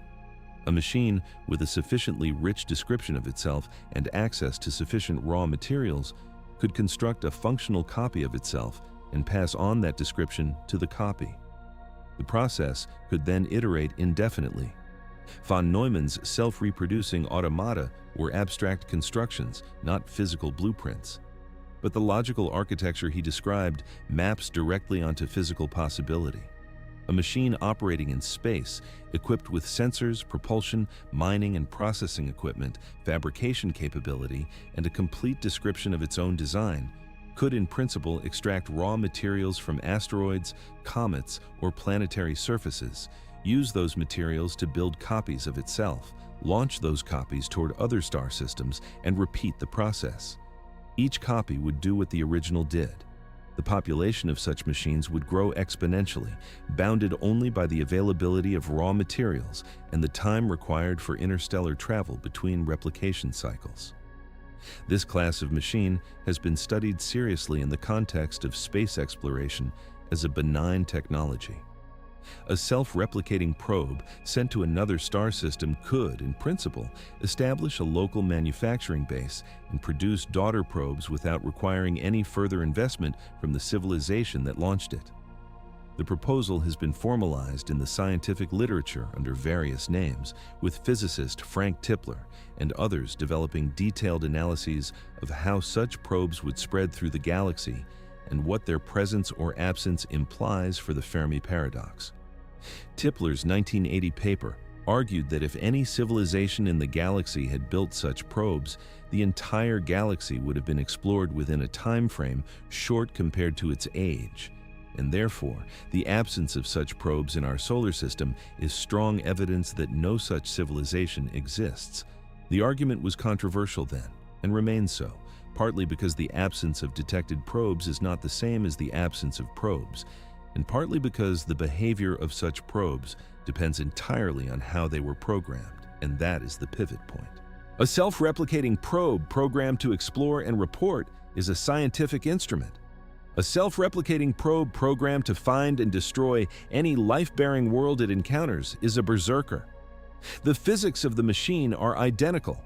A machine with a sufficiently rich description of itself and access to sufficient raw materials could construct a functional copy of itself and pass on that description to the copy. The process could then iterate indefinitely. Von Neumann's self-reproducing automata were abstract constructions, not physical blueprints. But the logical architecture he described maps directly onto physical possibility. A machine operating in space, equipped with sensors, propulsion, mining and processing equipment, fabrication capability, and a complete description of its own design, could in principle extract raw materials from asteroids, comets, or planetary surfaces, use those materials to build copies of itself, launch those copies toward other star systems, and repeat the process. Each copy would do what the original did. The population of such machines would grow exponentially, bounded only by the availability of raw materials and the time required for interstellar travel between replication cycles. This class of machine has been studied seriously in the context of space exploration as a benign technology. A self-replicating probe sent to another star system could, in principle, establish a local manufacturing base and produce daughter probes without requiring any further investment from the civilization that launched it. The proposal has been formalized in the scientific literature under various names, with physicist Frank Tipler and others developing detailed analyses of how such probes would spread through the galaxy and what their presence or absence implies for the Fermi Paradox. Tipler's 1980 paper argued that if any civilization in the galaxy had built such probes, the entire galaxy would have been explored within a time frame short compared to its age, and therefore the absence of such probes in our solar system is strong evidence that no such civilization exists. The argument was controversial then, and remains so, partly because the absence of detected probes is not the same as the absence of probes, and partly because the behavior of such probes depends entirely on how they were programmed, and that is the pivot point. A self-replicating probe programmed to explore and report is a scientific instrument. A self-replicating probe programmed to find and destroy any life-bearing world it encounters is a berserker. The physics of the machine are identical.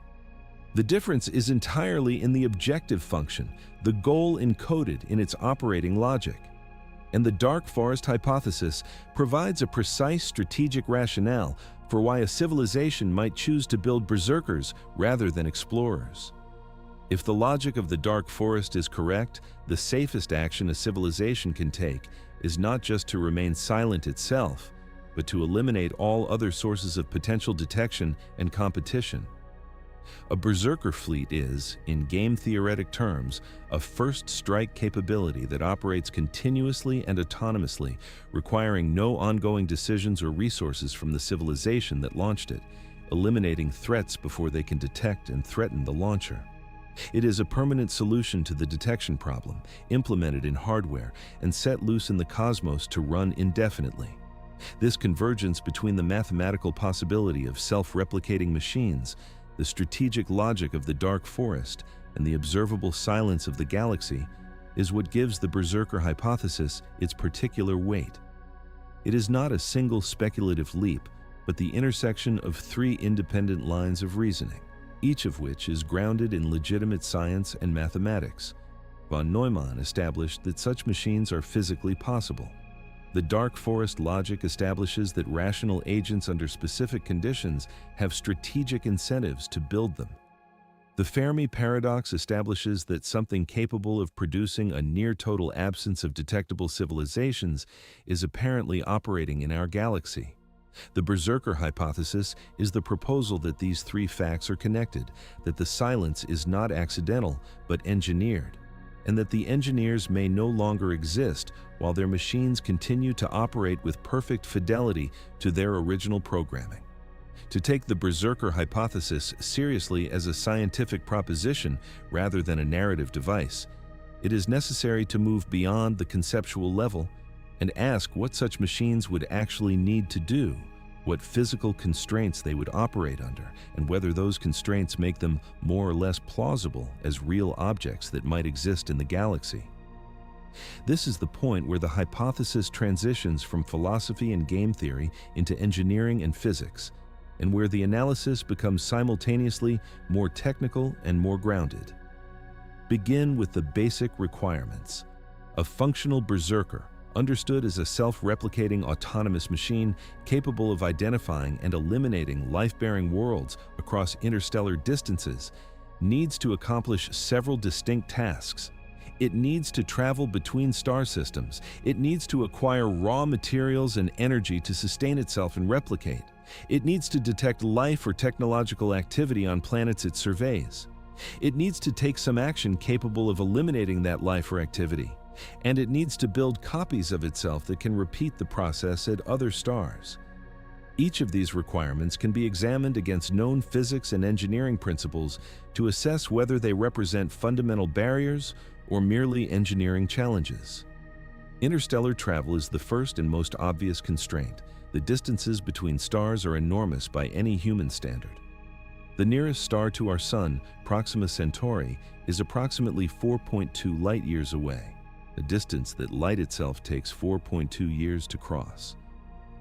The difference is entirely in the objective function, the goal encoded in its operating logic. And the dark forest hypothesis provides a precise strategic rationale for why a civilization might choose to build berserkers rather than explorers. If the logic of the dark forest is correct, the safest action a civilization can take is not just to remain silent itself, but to eliminate all other sources of potential detection and competition. A berserker fleet is, in game-theoretic terms, a first-strike capability that operates continuously and autonomously, requiring no ongoing decisions or resources from the civilization that launched it, eliminating threats before they can detect and threaten the launcher. It is a permanent solution to the detection problem, implemented in hardware and set loose in the cosmos to run indefinitely. This convergence between the mathematical possibility of self-replicating machines, the strategic logic of the dark forest, and the observable silence of the galaxy is what gives the Berserker hypothesis its particular weight. It is not a single speculative leap, but the intersection of three independent lines of reasoning, each of which is grounded in legitimate science and mathematics. Von Neumann established that such machines are physically possible. The dark forest logic establishes that rational agents under specific conditions have strategic incentives to build them. The Fermi Paradox establishes that something capable of producing a near-total absence of detectable civilizations is apparently operating in our galaxy. The Berserker hypothesis is the proposal that these three facts are connected, that the silence is not accidental but engineered, and that the engineers may no longer exist while their machines continue to operate with perfect fidelity to their original programming. To take the Berserker hypothesis seriously as a scientific proposition rather than a narrative device, it is necessary to move beyond the conceptual level and ask what such machines would actually need to do, what physical constraints they would operate under, and whether those constraints make them more or less plausible as real objects that might exist in the galaxy. This is the point where the hypothesis transitions from philosophy and game theory into engineering and physics, and where the analysis becomes simultaneously more technical and more grounded. Begin with the basic requirements. A functional berserker, understood as a self-replicating autonomous machine capable of identifying and eliminating life-bearing worlds across interstellar distances, needs to accomplish several distinct tasks. It needs to travel between star systems. It needs to acquire raw materials and energy to sustain itself and replicate. It needs to detect life or technological activity on planets it surveys. It needs to take some action capable of eliminating that life or activity. And it needs to build copies of itself that can repeat the process at other stars. Each of these requirements can be examined against known physics and engineering principles to assess whether they represent fundamental barriers or merely engineering challenges. Interstellar travel is the first and most obvious constraint. The distances between stars are enormous by any human standard. The nearest star to our Sun, Proxima Centauri, is approximately 4.2 light-years away, a distance that light itself takes 4.2 years to cross.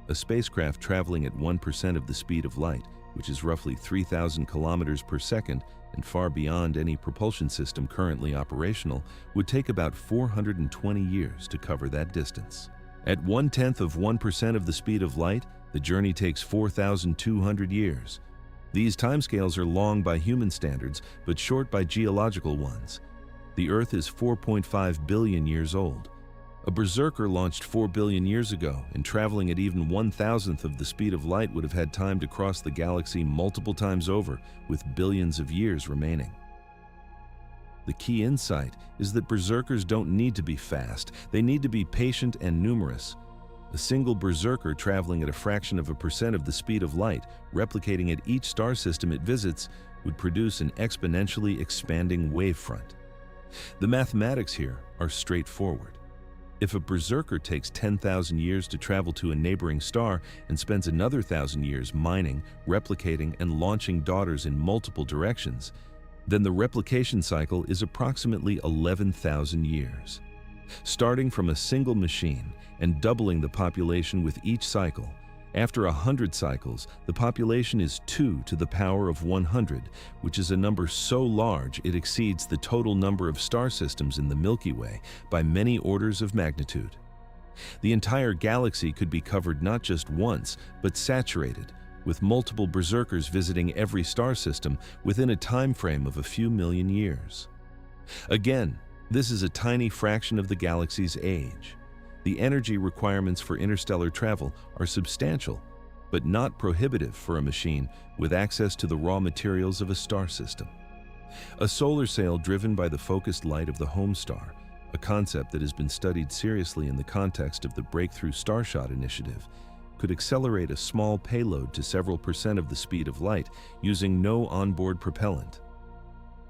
a spacecraft traveling at 1% of the speed of light, which is roughly 3,000 kilometers per second and far beyond any propulsion system currently operational, would take about 420 years to cover that distance. At 0.1% of the speed of light, the journey takes 4,200 years. These timescales are long by human standards, but short by geological ones. The Earth is 4.5 billion years old. A Berserker launched 4 billion years ago, and traveling at even 1,000th of the speed of light would have had time to cross the galaxy multiple times over, with billions of years remaining. The key insight is that Berserkers don't need to be fast, they need to be patient and numerous. A single Berserker traveling at a fraction of a percent of the speed of light, replicating at each star system it visits, would produce an exponentially expanding wavefront. The mathematics here are straightforward. If a Berserker takes 10,000 years to travel to a neighboring star and spends another 1,000 years mining, replicating, and launching daughters in multiple directions, then the replication cycle is approximately 11,000 years. Starting from a single machine and doubling the population with each cycle, after 100 cycles, the population is 2 to the power of 100, which is a number so large it exceeds the total number of star systems in the Milky Way by many orders of magnitude. The entire galaxy could be covered not just once, but saturated, with multiple Berserkers visiting every star system within a time frame of a few million years. Again, this is a tiny fraction of the galaxy's age. The energy requirements for interstellar travel are substantial, but not prohibitive for a machine with access to the raw materials of a star system. A solar sail driven by the focused light of the home star, a concept that has been studied seriously in the context of the Breakthrough Starshot initiative, could accelerate a small payload to several percent of the speed of light using no onboard propellant.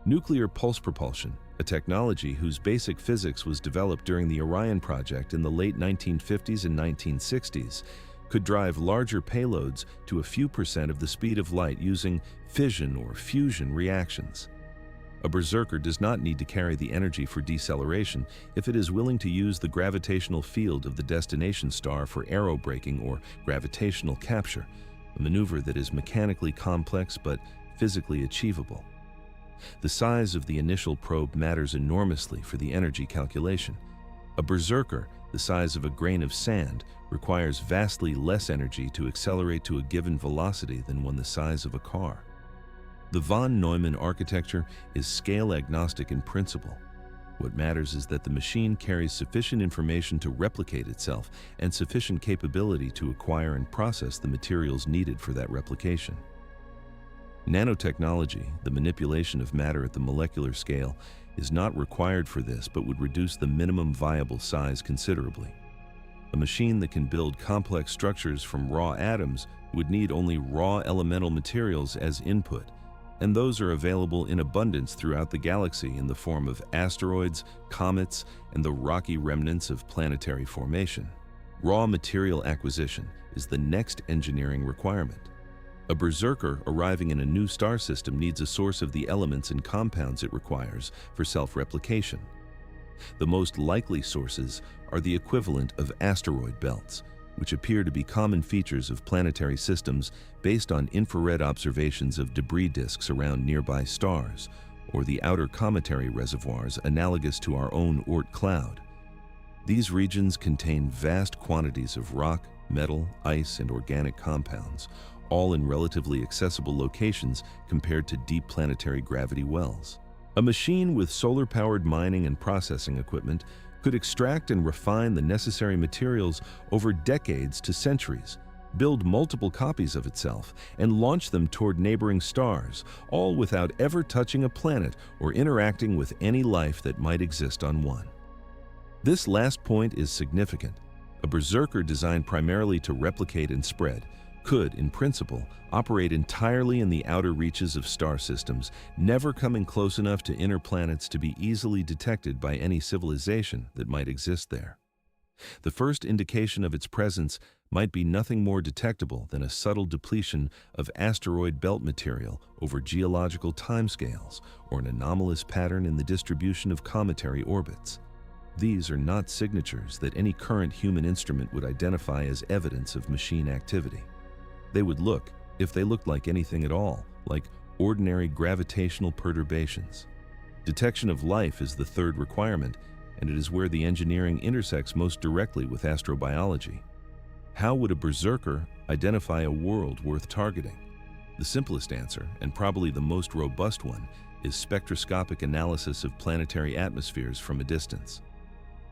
Nuclear pulse propulsion, a technology whose basic physics was developed during the Orion project in the late 1950s and 1960s, could drive larger payloads to a few percent of the speed of light using fission or fusion reactions. A Berserker does not need to carry the energy for deceleration if it is willing to use the gravitational field of the destination star for aerobraking or gravitational capture, a maneuver that is mechanically complex but physically achievable. The size of the initial probe matters enormously for the energy calculation. A Berserker, the size of a grain of sand, requires vastly less energy to accelerate to a given velocity than one the size of a car. The von Neumann architecture is scale-agnostic in principle. What matters is that the machine carries sufficient information to replicate itself and sufficient capability to acquire and process the materials needed for that replication. Nanotechnology, the manipulation of matter at the molecular scale, is not required for this but would reduce the minimum viable size considerably. A machine that can build complex structures from raw atoms would need only raw elemental materials as input, and those are available in abundance throughout the galaxy in the form of asteroids, comets, and the rocky remnants of planetary formation. Raw material acquisition is the next engineering requirement. A Berserker arriving in a new star system needs a source of the elements and compounds it requires for self-replication. The most likely sources are the equivalent of asteroid belts, which appear to be common features of planetary systems based on infrared observations of debris disks around nearby stars, or the outer cometary reservoirs analogous to our own Oort cloud. These regions contain vast quantities of rock, metal, ice, and organic compounds, all in relatively accessible locations compared to deep planetary gravity wells. A machine with solar-powered mining and processing equipment could extract and refine the necessary materials over decades to centuries, build multiple copies of itself, and launch them toward neighboring stars, all without ever touching a planet or interacting with any life that might exist on one. This last point is significant. A Berserker designed primarily to replicate and spread could, in principle, operate entirely in the outer reaches of star systems, never coming close enough to inner planets to be easily detected by any civilization that might exist there. The first indication of its presence might be nothing more detectable than a subtle depletion of asteroid belt material over geological timescales or an anomalous pattern in the distribution of cometary orbits. These are not signatures that any current human instrument would identify as evidence of machine activity. They would look, if they looked like anything at all, like ordinary gravitational perturbations. Detection of life is the third requirement, and it is where the engineering intersects most directly with astrobiology. How would a berserker identify a world worth targeting? The simplest answer, and probably the most robust one, is spectroscopic analysis of planetary atmospheres from a distance.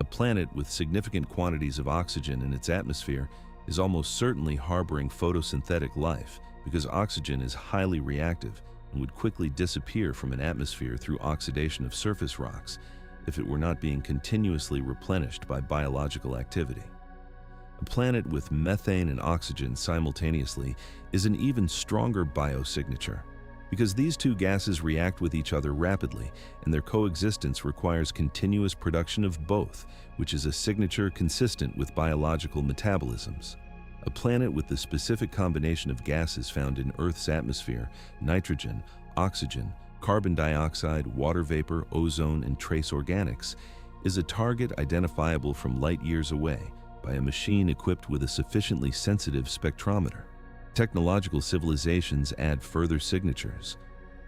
A planet with significant quantities of oxygen in its atmosphere is almost certainly harboring photosynthetic life because oxygen is highly reactive and would quickly disappear from an atmosphere through oxidation of surface rocks if it were not being continuously replenished by biological activity. A planet with methane and oxygen simultaneously is an even stronger biosignature because these two gases react with each other rapidly, and their coexistence requires continuous production of both, which is a signature consistent with biological metabolisms. A planet with the specific combination of gases found in Earth's atmosphere, nitrogen, oxygen, carbon dioxide, water vapor, ozone, and trace organics, is a target identifiable from light years away by a machine equipped with a sufficiently sensitive spectrometer. Technological civilizations add further signatures.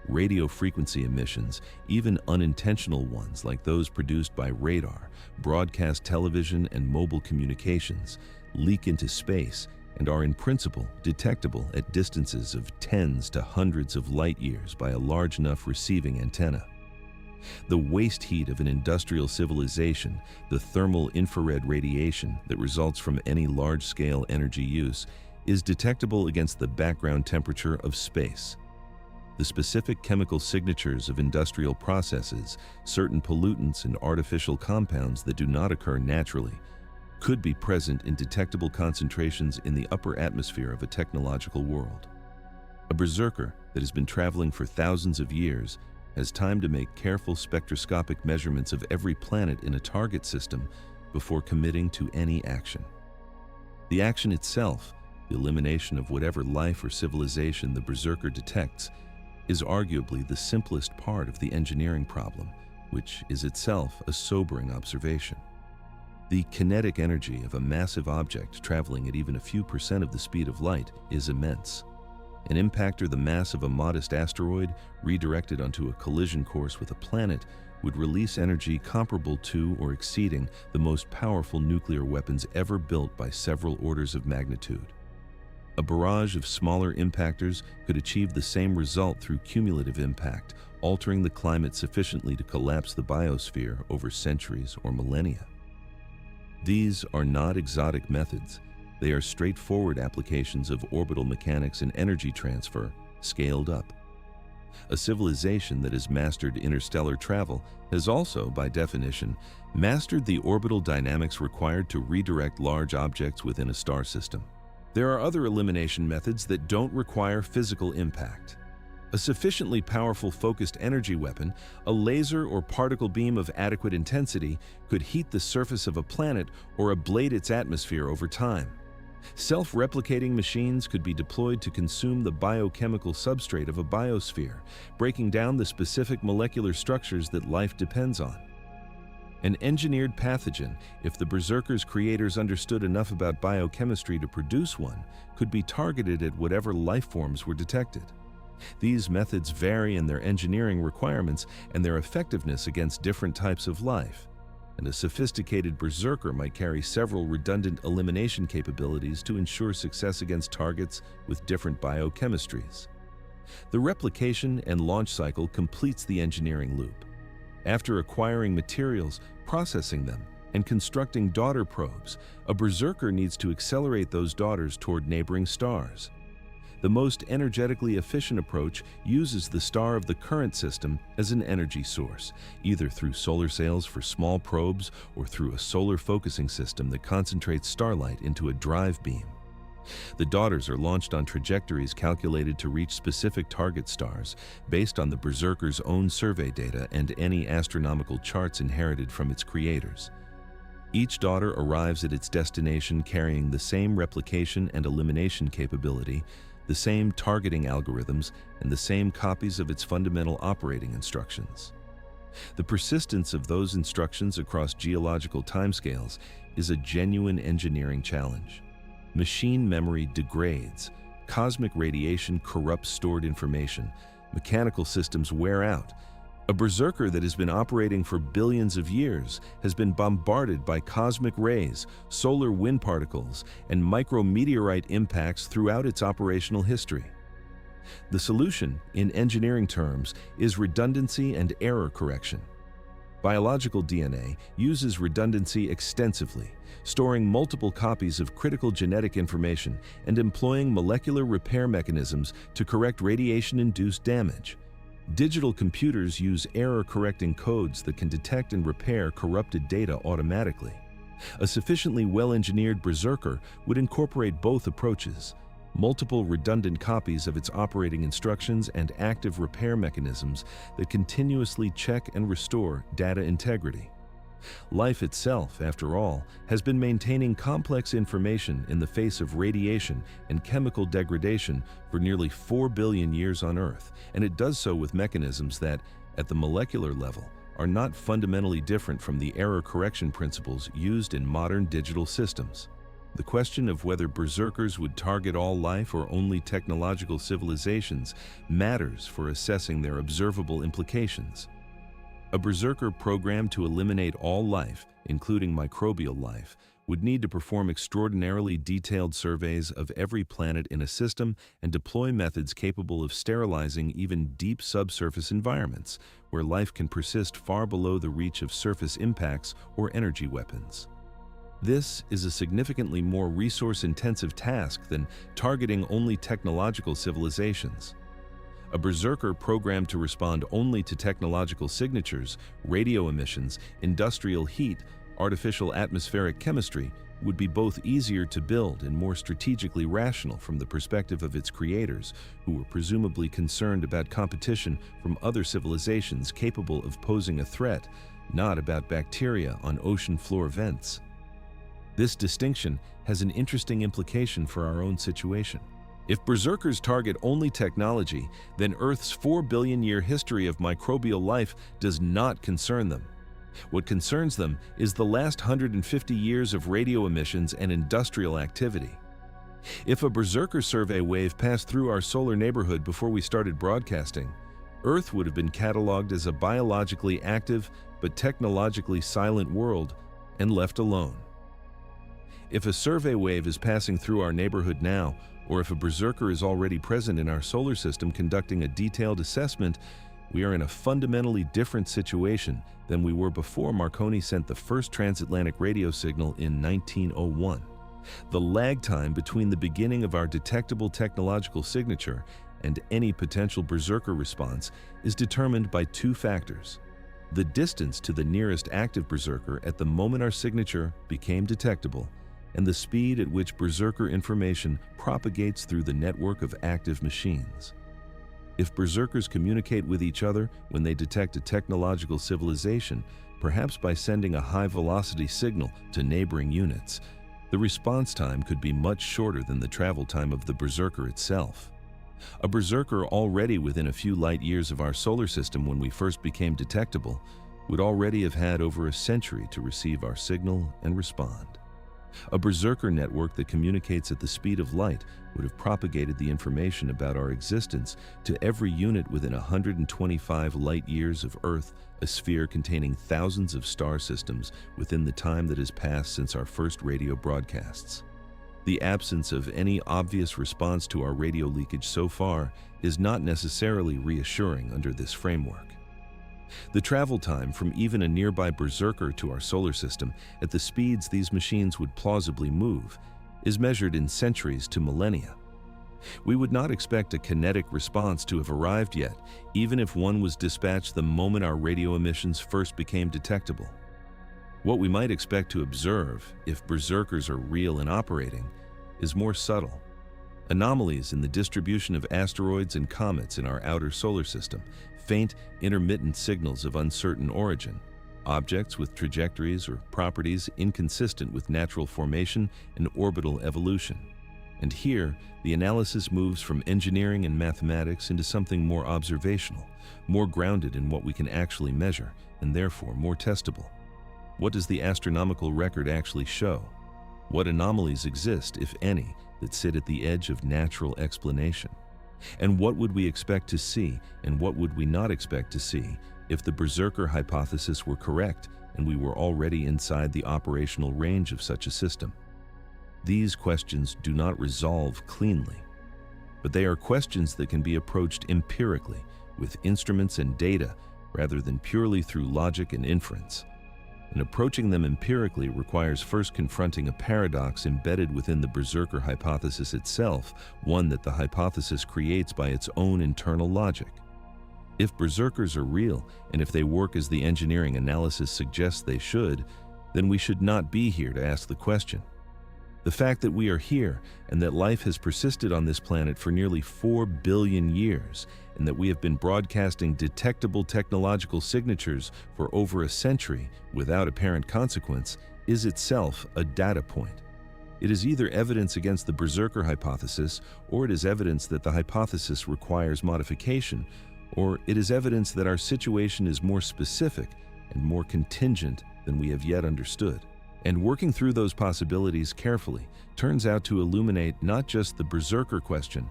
Radio frequency emissions, even unintentional ones like those produced by radar, broadcast television, and mobile communications, leak into space and are in principle detectable at distances of tens to hundreds of light years by a large enough receiving antenna. The waste heat of an industrial civilization, the thermal infrared radiation that results from any large-scale energy use, is detectable against the background temperature of space. The specific chemical signatures of industrial processes, certain pollutants and artificial compounds that do not occur naturally, could be present in detectable concentrations in the upper atmosphere of a technological world. A berserker that has been traveling for thousands of years has time to make careful spectroscopic measurements of every planet in a target system before committing to any action. The action itself, the elimination of whatever life or civilization the berserker detects, is arguably the simplest part of the engineering problem, which is itself a sobering observation. The kinetic energy of a massive object traveling at even a few % of the speed of light is immense. An impactor the mass of a modest asteroid, redirected onto a collision course with a planet, would release energy comparable to or exceeding the most powerful nuclear weapons ever built by several orders of magnitude. A barrage of smaller impactors could achieve the same result through cumulative impact, altering the climate sufficiently to collapse the biosphere over centuries or millennia. These are not exotic methods. They are straightforward applications of orbital mechanics and energy transfer, scaled up. A civilization that has mastered interstellar travel has also, by definition, mastered the orbital dynamics required to redirect large objects within a star system. There are other elimination methods that don't require physical impact. A sufficiently powerful focused energy weapon, a laser or particle beam of adequate intensity, could heat the surface of a planet or ablate its atmosphere over time. Self-replicating machines could be deployed to consume the biochemical substrate of a biosphere, breaking down the specific molecular structures that life depends on. An engineered pathogen, if the Berserker's creators understood enough about biochemistry to produce one, could be targeted at whatever life forms were detected. These methods vary in their engineering requirements and their effectiveness against different types of life, and a sophisticated Berserker might carry several redundant elimination capabilities to ensure success against targets with different biochemistries. The replication and launch cycle completes the engineering loop. After acquiring materials, processing them, and constructing daughter probes, a Berserker needs to accelerate those daughters toward neighboring stars. The most energetically efficient approach uses the star of the current system as an energy source, either through solar sails for small probes or through a solar focusing system that concentrates starlight into a drive beam. The daughters are launched on trajectories calculated to reach specific target stars based on the Berserker's own survey data and any astronomical charts inherited from its creators. Each daughter arrives at its destination carrying the same replication and elimination capability, the same targeting algorithms, and the same copies of its fundamental operating instructions. The persistence of those instructions across geological timescales is a genuine engineering challenge. Machine memory degrades, cosmic radiation corrupts stored information, mechanical systems wear out. A berserker that has been operating for billions of years has been bombarded by cosmic rays, solar wind particles, and micrometeorite impacts throughout its operational history. The solution, in engineering terms, is redundancy and error correction. Biological DNA uses redundancy extensively, storing multiple copies of critical genetic information and employing molecular repair mechanisms to correct radiation-induced damage. Digital computers use error-correcting codes that can detect and repair corrupted data automatically. A sufficiently well-engineered berserker would incorporate both approaches: multiple redundant copies of its operating instructions and active repair mechanisms that continuously check and restore data integrity. Life itself, after all, has been maintaining complex information in the face of radiation and chemical degradation for nearly 4 billion years on Earth, and it does so with mechanisms that, at the molecular level, are not fundamentally different from the error correction principles used in modern digital systems. The question of whether berserkers would target all life or only technological civilizations matters for assessing their observable implications. A berserker programmed to eliminate all life, including microbial life, would need to perform extraordinarily detailed surveys of every planet in a system and deploy methods capable of sterilizing even deep subsurface environments, where life can persist far below the reach of surface impacts or energy weapons. This is a significantly more resource-intensive task than targeting only technological civilizations. A berserker programmed to respond only to technological signatures, radio emissions, industrial heat, artificial atmospheric chemistry would be both easier to build and more strategically rational from the perspective of its creators, who were presumably concerned about competition from other civilizations capable of posing a threat, not about bacteria on ocean floor vents. This distinction has an interesting implication for our own situation. If berserkers target only technology, then Earth's 4 billion-year history of microbial life does not concern them. What concerns them is the last 150 years of radio emissions and industrial activity. If a berserker survey wave passed through our solar neighborhood before we started broadcasting, Earth would have been cataloged as a biologically active but technologically silent world and left alone. If a survey wave is passing through our neighborhood now, or if a berserker is already present in our solar system conducting a detailed assessment, we are in a fundamentally different situation than we were before Marconi sent the first transatlantic radio signal in 1901. The lag time between the beginning of our detectable technological signature and any potential berserker response is determined by two factors: the distance to the nearest active berserker at the moment our signature became detectable, and the speed at which berserker information propagates through the network of active machines. If berserkers communicate with each other when they detect a technological civilization, perhaps by sending a high-velocity signal to neighboring units, the response time could be much shorter than the travel time of the berserker itself. A berserker already within a few light years of our solar system when we first became detectable would already have had over a century to receive our signal and respond. A berserker network that communicates at the speed of light would have propagated the information about our existence to every unit within 125 light-years of Earth, a sphere containing thousands of star systems within the time that has passed since our first radio broadcasts. The absence of any obvious response to our radio leakage so far is not necessarily reassuring under this framework. The travel time from even a nearby berserker to our solar system at the speeds these machines would plausibly move is measured in centuries to millennia. We would not expect a kinetic response to have arrived yet, even if one was dispatched the moment our radio emissions first became detectable. What we might expect to observe, if berserkers are real and operating, is more subtle. Anomalies in the distribution of asteroids and comets in our outer solar system, faint, intermittent signals of uncertain origin, objects with trajectories or properties inconsistent with natural formation and orbital evolution. And here, the analysis moves from engineering and mathematics into something more observational, more grounded in what we can actually measure, and therefore more testable. What does the astronomical record actually show? What anomalies exist, if any, that sit at the edge of natural explanation? And what would we expect to see, and what would we not expect to see, if the Berserker hypothesis were correct and we were already inside the operational range of such a system? These questions do not resolve cleanly, but they are questions that can be approached empirically with instruments and data rather than purely through logic and inference. And approaching them empirically requires first confronting a paradox embedded within the Berserker hypothesis itself, one that the hypothesis creates by its own internal logic. If berserkers are real, and if they work as the engineering analysis suggests they should, then we should not be here to ask the question. The fact that we are here and that life has persisted on this planet for nearly 4 billion years, and that we have been broadcasting detectable technological signatures for over a century without apparent consequence, is itself a data point. It is either evidence against the Berserker hypothesis, or it is evidence that the hypothesis requires modification, or it is evidence that our situation is more specific and more contingent than we have yet understood. And working through those possibilities carefully turns out to illuminate not just the Berserker question,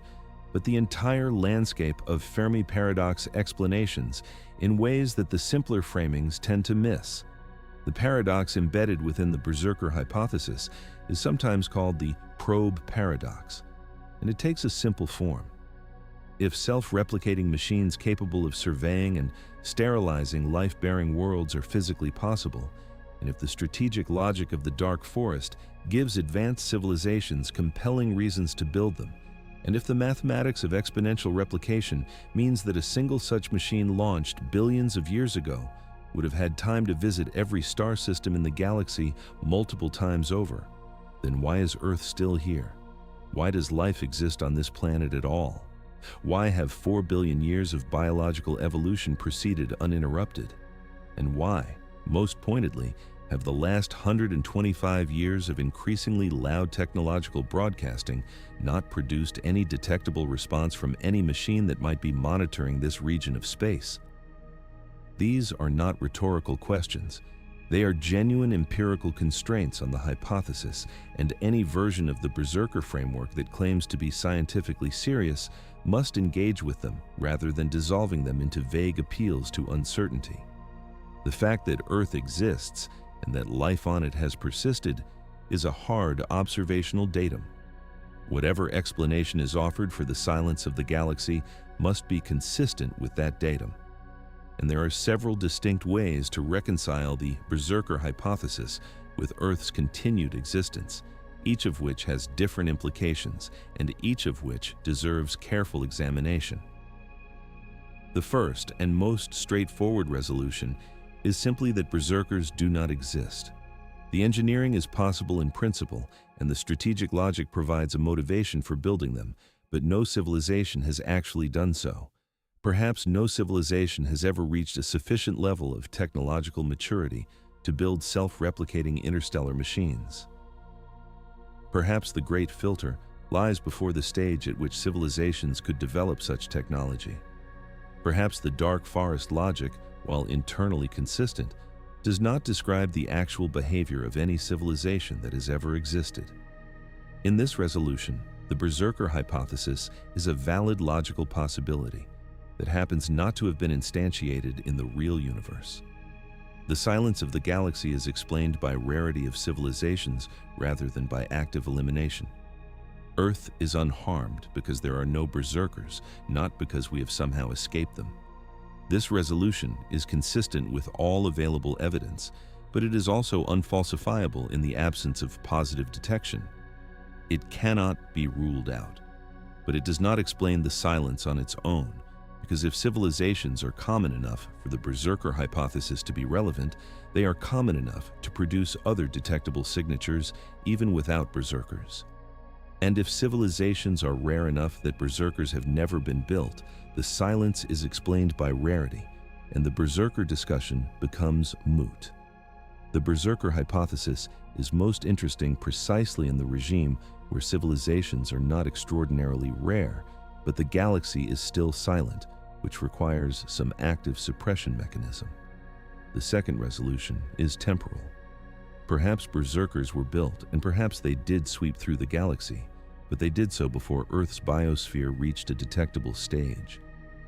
but the entire landscape of Fermi Paradox explanations in ways that the simpler framings tend to miss. The paradox embedded within the Berserker hypothesis is sometimes called the probe paradox, and it takes a simple form. If self-replicating machines capable of surveying and sterilizing life-bearing worlds are physically possible, and if the strategic logic of the dark forest gives advanced civilizations compelling reasons to build them, and if the mathematics of exponential replication means that a single such machine launched billions of years ago would have had time to visit every star system in the galaxy multiple times over, then why is Earth still here? Why does life exist on this planet at all? Why have 4 billion years of biological evolution proceeded uninterrupted? And why, most pointedly, have the last 125 years of increasingly loud technological broadcasting not produced any detectable response from any machine that might be monitoring this region of space? These are not rhetorical questions. They are genuine empirical constraints on the hypothesis, and any version of the Berserker framework that claims to be scientifically serious must engage with them rather than dissolving them into vague appeals to uncertainty. The fact that Earth exists and that life on it has persisted is a hard observational datum. Whatever explanation is offered for the silence of the galaxy must be consistent with that datum. And there are several distinct ways to reconcile the Berserker hypothesis with Earth's continued existence, each of which has different implications and each of which deserves careful examination. The first and most straightforward resolution is simply that berserkers do not exist. The engineering is possible in principle, and the strategic logic provides a motivation for building them, but no civilization has actually done so. Perhaps no civilization has ever reached a sufficient level of technological maturity to build self-replicating interstellar machines. Perhaps the great filter lies before the stage at which civilizations could develop such technology. Perhaps the dark forest logic, while internally consistent, does not describe the actual behavior of any civilization that has ever existed. In this resolution, the Berserker hypothesis is a valid logical possibility that happens not to have been instantiated in the real universe. The silence of the galaxy is explained by rarity of civilizations rather than by active elimination. Earth is unharmed because there are no berserkers, not because we have somehow escaped them. This resolution is consistent with all available evidence, but it is also unfalsifiable in the absence of positive detection. It cannot be ruled out, but it does not explain the silence on its own, because if civilizations are common enough for the Berserker hypothesis to be relevant, they are common enough to produce other detectable signatures even without berserkers. And if civilizations are rare enough that berserkers have never been built, the silence is explained by rarity, and the berserker discussion becomes moot. The Berserker Hypothesis is most interesting precisely in the regime where civilizations are not extraordinarily rare, but the galaxy is still silent, which requires some active suppression mechanism. The second resolution is temporal. Perhaps berserkers were built, and perhaps they did sweep through the galaxy, but they did so before Earth's biosphere reached a detectable stage.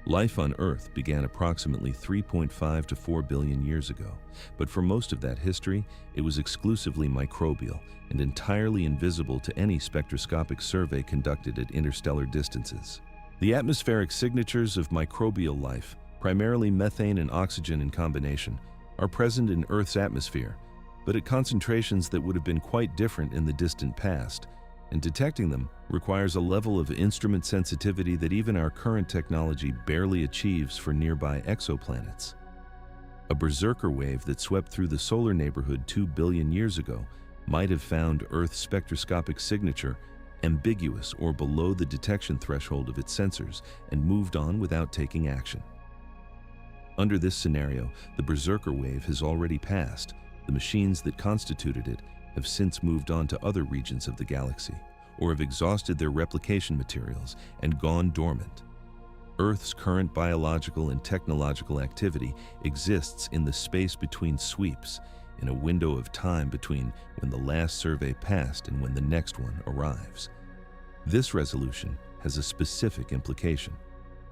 Life on Earth began approximately 3.5 to 4 billion years ago, but for most of that history, it was exclusively microbial and entirely invisible to any spectroscopic survey conducted at interstellar distances. The atmospheric signatures of microbial life, primarily methane and oxygen in combination, are present in Earth's atmosphere, but at concentrations that would have been quite different in the distant past, and detecting them requires a level of instrument sensitivity that even our current technology barely achieves for nearby exoplanets. A berserker wave that swept through the solar neighborhood 2 billion years ago might have found Earth's spectroscopic signature ambiguous or below the detection threshold of its sensors and moved on without taking action. Under this scenario, the berserker wave has already passed. The machines that constituted it have since moved on to other regions of the galaxy, or have exhausted their replication materials and gone dormant. Earth's current biological and technological activity exists in the space between sweeps, in a window of time between when the last survey passed and when the next one arrives. This resolution has a specific implication.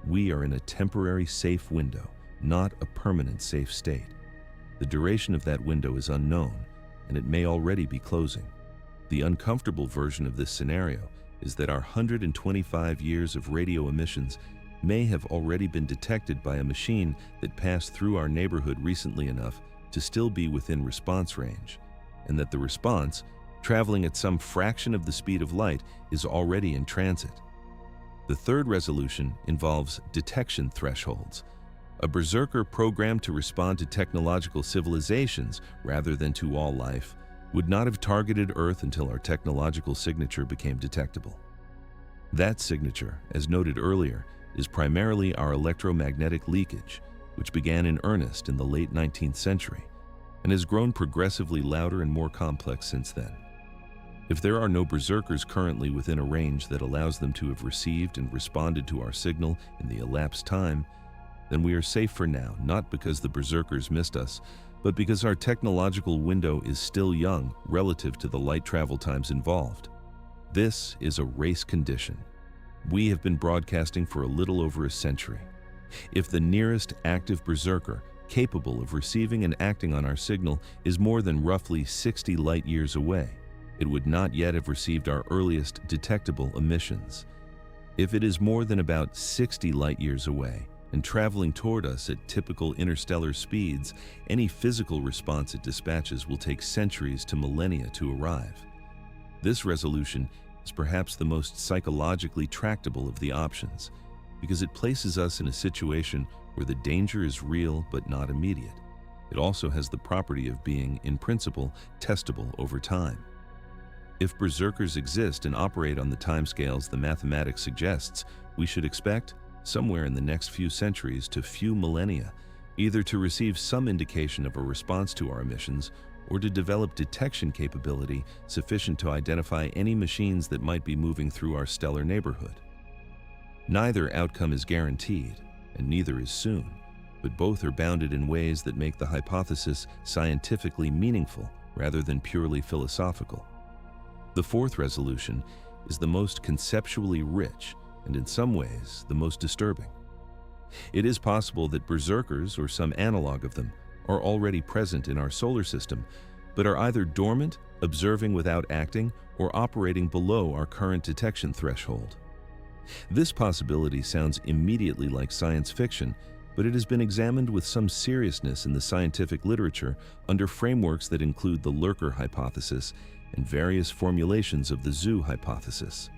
We are in a temporary safe window, not a permanent safe state. The duration of that window is unknown, and it may already be closing. The uncomfortable version of this scenario is that our 125 years of radio emissions may have already been detected by a machine that passed through our neighborhood recently enough to still be within response range, and that the response, traveling at some fraction of the speed of light, is already in transit. The third resolution involves detection thresholds. A berserker programmed to respond to technological civilizations rather than to all life would not have targeted Earth until our technological signature became detectable. That signature, as noted earlier, is primarily our electromagnetic leakage, which began in earnest in the late 19th century and has grown progressively louder and more complex since then. If there are no berserkers currently within a range that allows them to have received and responded to our signal in the elapsed time, then we are safe for now, not because the berserkers missed us, but because our technological window is still young relative to the light travel times involved. This is a race condition. We have been broadcasting for a little over a century. If the nearest active berserker capable of receiving and acting on our signal is more than roughly 60 light years away, it would not yet have received our earliest detectable emissions. If it is more than about 60 light years away and traveling toward us at typical interstellar speeds, any physical response it dispatches will take centuries to millennia to arrive. This resolution is perhaps the most psychologically tractable of the options, because it places us in a situation where the danger is real but not immediate. It also has the property of being, in principle, testable over time. If berserkers exist and operate on the timescales the mathematics suggests, we should expect, somewhere in the next few centuries to few millennia, either to receive some indication of a response to our emissions or to develop detection capability sufficient to identify any machines that might be moving through our stellar neighborhood. Neither outcome is guaranteed, and neither is soon, but both are bounded in ways that make the hypothesis scientifically meaningful rather than purely philosophical. The fourth resolution is the most conceptually rich and in some ways the most disturbing. It is possible that berserkers, or some analog of them, are already present in our solar system, but are either dormant, observing without acting, or operating below our current detection threshold. This possibility sounds immediately like science fiction, but it has been examined with some seriousness in the scientific literature under frameworks that include the Lurker hypothesis and various formulations of the zoo hypothesis.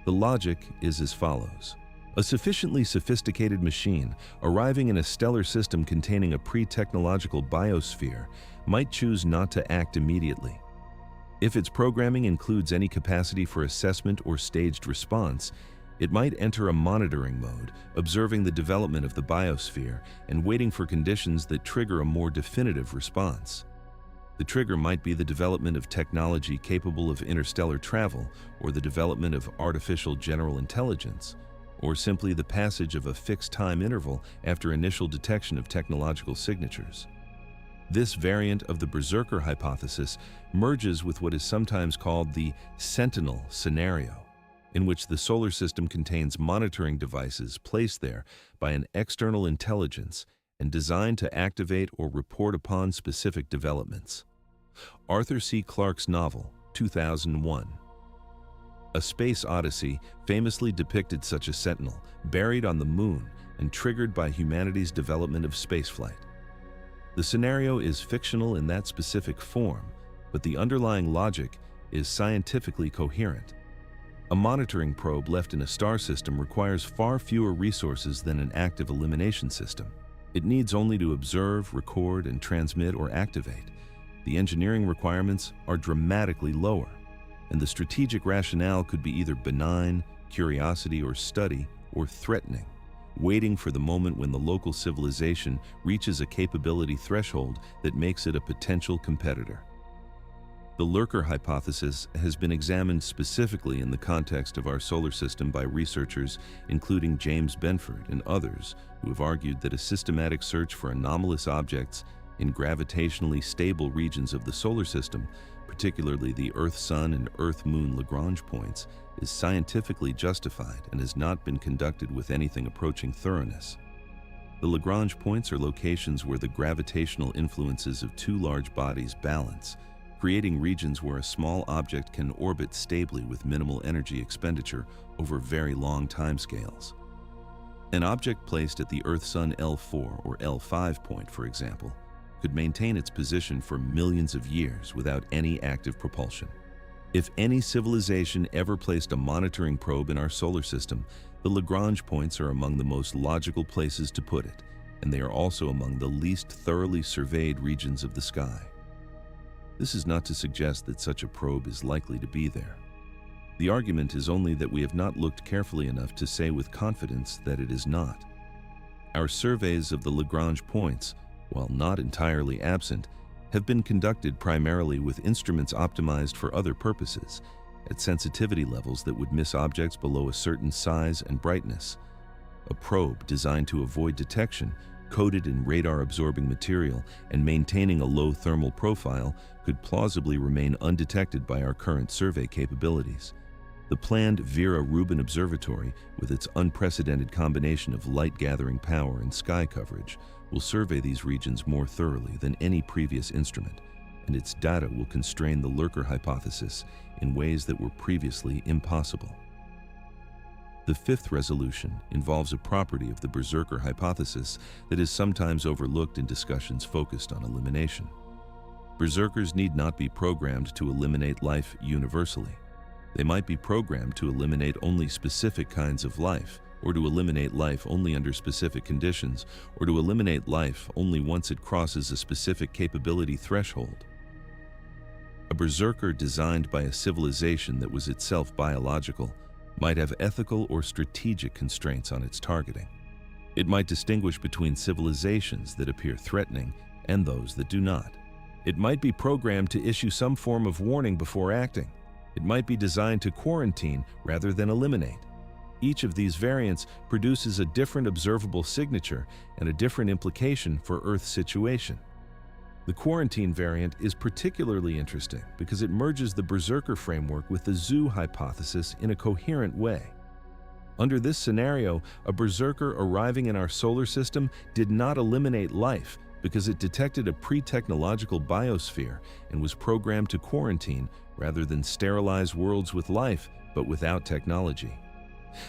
The logic is as follows. A sufficiently sophisticated machine arriving in a stellar system containing a pre-technological biosphere might choose not to act immediately. If its programming includes any capacity for assessment or staged response, it might enter a monitoring mode, observing the development of the biosphere and waiting for conditions that trigger a more definitive response. The trigger might be the development of technology capable of interstellar travel, or the development of artificial general intelligence, or simply the passage of a fixed time interval after initial detection of technological signatures. This variant of the Berserker hypothesis merges with what is sometimes called the sentinel scenario, in which the solar system contains monitoring devices placed there by an external intelligence and designed to activate or report upon specific developments. Arthur C. Clarke's novel, 2001. A Space Odyssey famously depicted such a sentinel buried on the moon and triggered by humanity's development of spaceflight. The scenario is fictional in that specific form, but the underlying logic is scientifically coherent. A monitoring probe left in a star system requires far fewer resources than an active elimination system. It needs only to observe, record, and transmit or activate. The engineering requirements are dramatically lower, and the strategic rationale could be either benign, curiosity or study, or threatening, waiting for the moment when the local civilization reaches a capability threshold that makes it a potential competitor. The lurker hypothesis has been examined specifically in the context of our solar system by researchers including James Benford and others who have argued that a systematic search for anomalous objects in gravitationally stable regions of the solar system, particularly the Earth-Sun and Earth-Moon Lagrange points, is scientifically justified and has not been conducted with anything approaching thoroughness. The Lagrange points are locations where the gravitational influences of two large bodies balance, creating regions where a small object can orbit stably with minimal energy expenditure over very long timescales. An object placed at the Earth-Sun L4 or L5 point, for example, could maintain its position for millions of years without any active propulsion. If any civilization ever placed a monitoring probe in our solar system, the Lagrange points are among the most logical places to put it, and they are also among the least thoroughly surveyed regions of the sky. This is not to suggest that such a probe is likely to be there. The argument is only that we have not looked carefully enough to say with confidence that it is not. Our surveys of the Lagrange points, while not entirely absent, have been conducted primarily with instruments optimized for other purposes, at sensitivity levels that would miss objects below a certain size and brightness. A probe designed to avoid detection, coated in radar-absorbing material and maintaining a low thermal profile, could plausibly remain undetected by our current survey capabilities. The planned Vera Rubin Observatory, with its unprecedented combination of light-gathering power and sky coverage, will survey these regions more thoroughly than any previous instrument, and its data will constrain the lurker hypothesis in ways that were previously impossible. The fifth resolution involves a property of the Berserker hypothesis that is sometimes overlooked in discussions focused on elimination. Berserkers need not be programmed to eliminate life universally. They might be programmed to eliminate only specific kinds of life, or to eliminate life only under specific conditions, or to eliminate life only once it crosses a specific capability threshold. A berserker designed by a civilization that was itself biological might have ethical or strategic constraints on its targeting. It might distinguish between civilizations that appear threatening and those that do not. It might be programmed to issue some form of warning before acting. It might be designed to quarantine rather than eliminate. Each of these variants produces a different observable signature and a different implication for Earth's situation. The quarantine variant is particularly interesting because it merges the Berserker framework with the zoo hypothesis in a coherent way. Under this scenario, a Berserker arriving in our solar system did not eliminate life because it detected a pre-technological biosphere and was programmed to quarantine rather than sterilize worlds with life but without technology.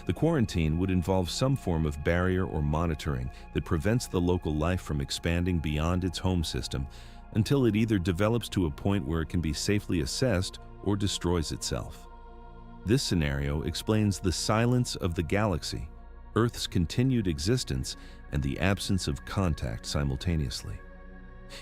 The quarantine would involve some form of barrier or monitoring that prevents the local life from expanding beyond its home system until it either develops to a point where it can be safely assessed or destroys itself. This scenario explains the silence of the galaxy, Earth's continued existence, and the absence of contact simultaneously.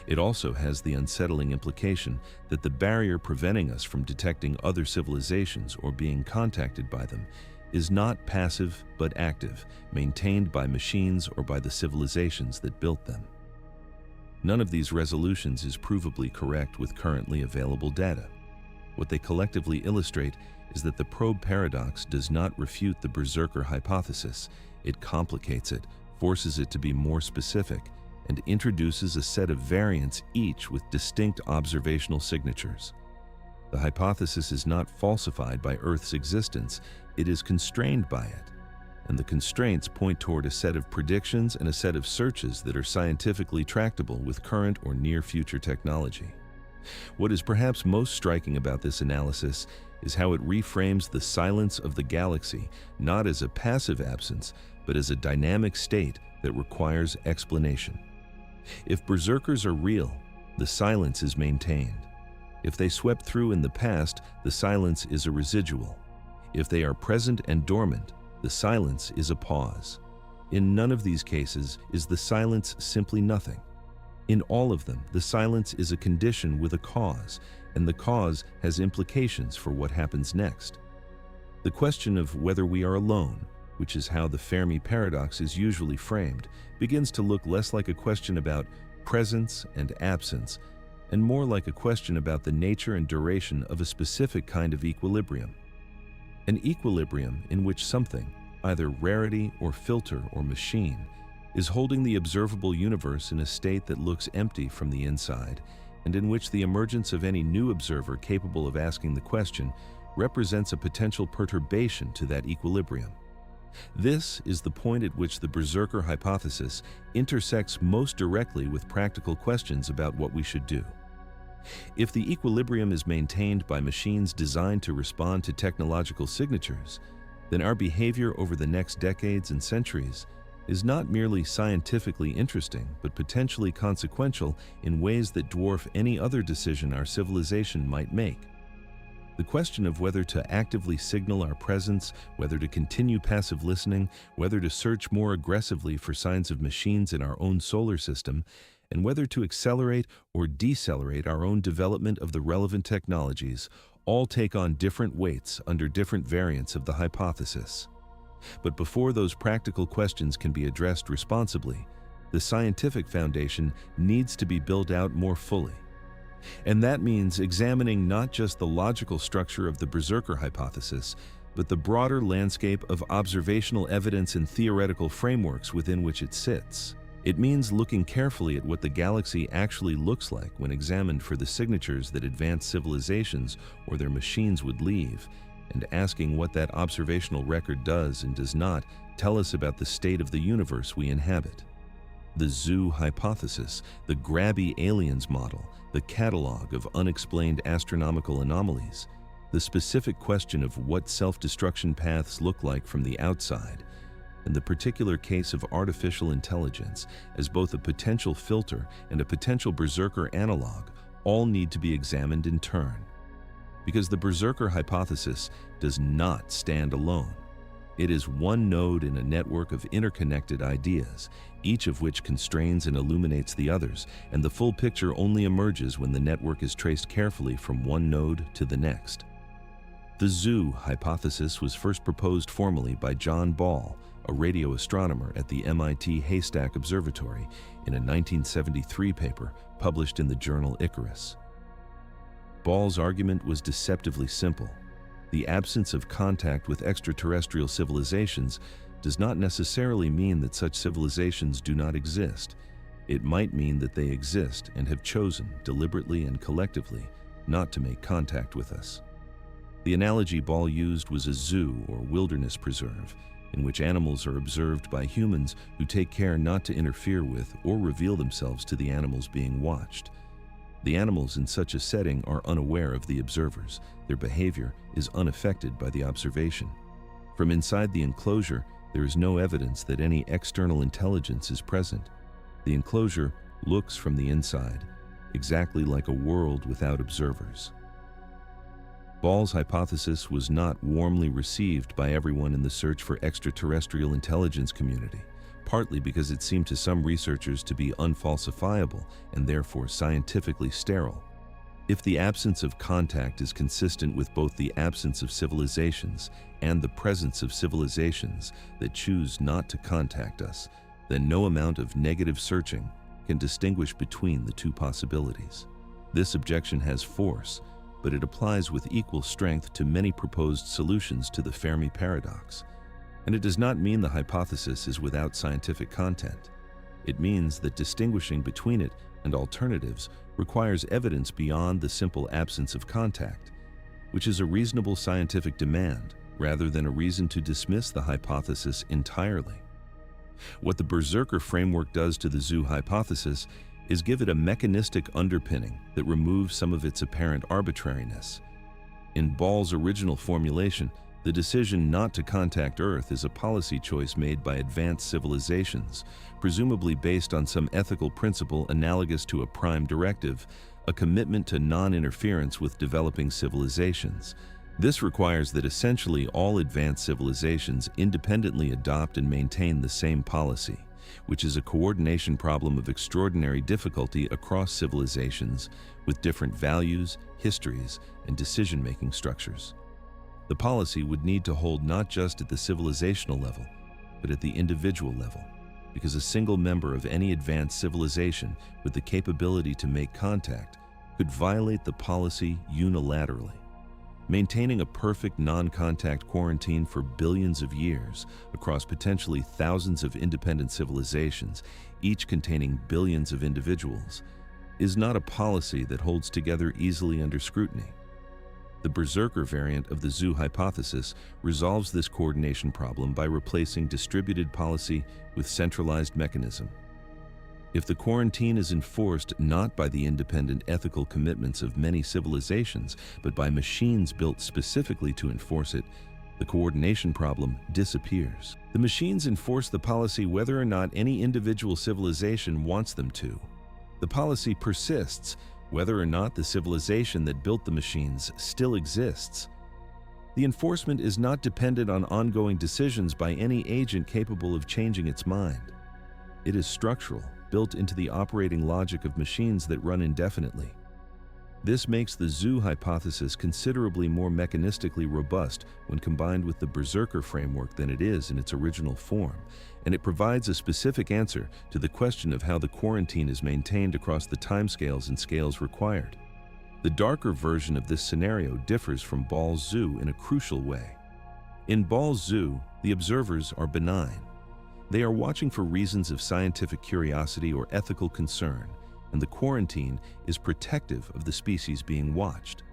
It also has the unsettling implication that the barrier preventing us from detecting other civilizations or being contacted by them is not passive but active, maintained by machines or by the civilizations that built them. None of these resolutions is provably correct with currently available data. What they collectively illustrate is that the probe paradox does not refute the Berserker hypothesis. It complicates it, forces it to be more specific, and introduces a set of variants, each with distinct observational signatures. The hypothesis is not falsified by Earth's existence, it is constrained by it. And the constraints point toward a set of predictions and a set of searches that are scientifically tractable with current or near-future technology. What is perhaps most striking about this analysis is how it reframes the silence of the galaxy not as a passive absence, but as a dynamic state that requires explanation. If berserkers are real, the silence is maintained. If they swept through in the past, the silence is a residual. If they are present and dormant, the silence is a pause. In none of these cases is the silence simply nothing. In all of them, the silence is a condition with a cause, and the cause has implications for what happens next. The question of whether we are alone, which is how the Fermi Paradox is usually framed, begins to look less like a question about presence and absence, and more like a question about the nature and duration of a specific kind of equilibrium. An equilibrium in which something, either rarity or filter or machine, is holding the observable universe in a state that looks empty from the inside, and in which the emergence of any new observer capable of asking the question represents a potential perturbation to that equilibrium. This is the point at which the Berserker hypothesis intersects most directly with practical questions about what we should do. If the equilibrium is maintained by machines designed to respond to technological signatures, then our behavior over the next decades and centuries is not merely scientifically interesting, but potentially consequential in ways that dwarf any other decision our civilization might make. The question of whether to actively signal our presence, whether to continue passive listening, whether to search more aggressively for signs of machines in our own solar system, and whether to accelerate or decelerate our own development of the relevant technologies, all take on different weights under different variants of the hypothesis. But before those practical questions can be addressed responsibly, the scientific foundation needs to be built out more fully. And that means examining not just the logical structure of the Berserker hypothesis, but the broader landscape of observational evidence and theoretical frameworks within which it sits. It means looking carefully at what the galaxy actually looks like when examined for the signatures that advanced civilizations or their machines would leave, and asking what that observational record does and does not tell us about the state of the universe we inhabit. The zoo hypothesis, the grabby aliens model, the catalog of unexplained astronomical anomalies, the specific question of what self-destruction paths look like from the outside, and the particular case of artificial intelligence as both a potential filter and a potential berserker analog all need to be examined in turn. Because the Berserker hypothesis does not stand alone. It is one node in a network of interconnected ideas, each of which constrains and illuminates the others, and the full picture only emerges when the network is traced carefully from one node to the next. The zoo hypothesis was first proposed formally by John Ball, a radio astronomer at the MIT Haystack Observatory, in a 1973 paper published in the journal Icarus. Ball's argument was deceptively simple. The absence of contact with extraterrestrial civilizations does not necessarily mean that such civilizations do not exist. It might mean that they exist and have chosen, deliberately and collectively, not to make contact with us. The analogy Ball used was a zoo or wilderness preserve, in which animals are observed by humans who take care not to interfere with or reveal themselves to the animals being watched. The animals in such a setting are unaware of the observers. Their behavior is unaffected by the observation. From inside the enclosure, there is no evidence that any external intelligence is present. The enclosure looks from the inside, exactly like a world without observers. Ball's hypothesis was not warmly received by everyone in the search for extraterrestrial intelligence community, partly because it seemed to some researchers to be unfalsifiable and therefore scientifically sterile. If the absence of contact is consistent with both the absence of civilizations and the presence of civilizations that choose not to contact us, then no amount of negative searching can distinguish between the two possibilities. This objection has force, but it applies with equal strength to many proposed solutions to the Fermi Paradox. And it does not mean the hypothesis is without scientific content. It means that distinguishing between it and alternatives requires evidence beyond the simple absence of contact, which is a reasonable scientific demand rather than a reason to dismiss the hypothesis entirely. What the Berserker framework does to the zoo hypothesis is give it a mechanistic underpinning that removes some of its apparent arbitrariness. In Ball's original formulation, the decision not to contact Earth is a policy choice made by advanced civilizations, presumably based on some ethical principle analogous to a prime directive, a commitment to non-interference with developing civilizations. This requires that essentially all advanced civilizations independently adopt and maintain the same policy, which is a coordination problem of extraordinary difficulty across civilizations with different values, histories, and decision-making structures. The policy would need to hold not just at the civilizational level, but at the individual level, because a single member of any advanced civilization with the capability to make contact could violate the policy unilaterally. Maintaining a perfect non-contact quarantine for billions of years across potentially thousands of independent civilizations, each containing billions of individuals, is not a policy that holds together easily under scrutiny. The Berserker variant of the zoo hypothesis resolves this coordination problem by replacing distributed policy with centralized mechanism. If the quarantine is enforced not by the independent ethical commitments of many civilizations, but by machines built specifically to enforce it, the coordination problem disappears. The machines enforce the policy whether or not any individual civilization wants them to. The policy persists whether or not the civilization that built the machines still exists. The enforcement is not dependent on ongoing decisions by any agent capable of changing its mind. It is structural, built into the operating logic of machines that run indefinitely. This makes the zoo hypothesis considerably more mechanistically robust when combined with the Berserker framework than it is in its original form, and it provides a specific answer to the question of how the quarantine is maintained across the timescales and scales required. The darker version of this scenario differs from Ball's zoo in a crucial way. In Ball's zoo, the observers are benign. They are watching for reasons of scientific curiosity or ethical concern, and the quarantine is protective of the species being watched.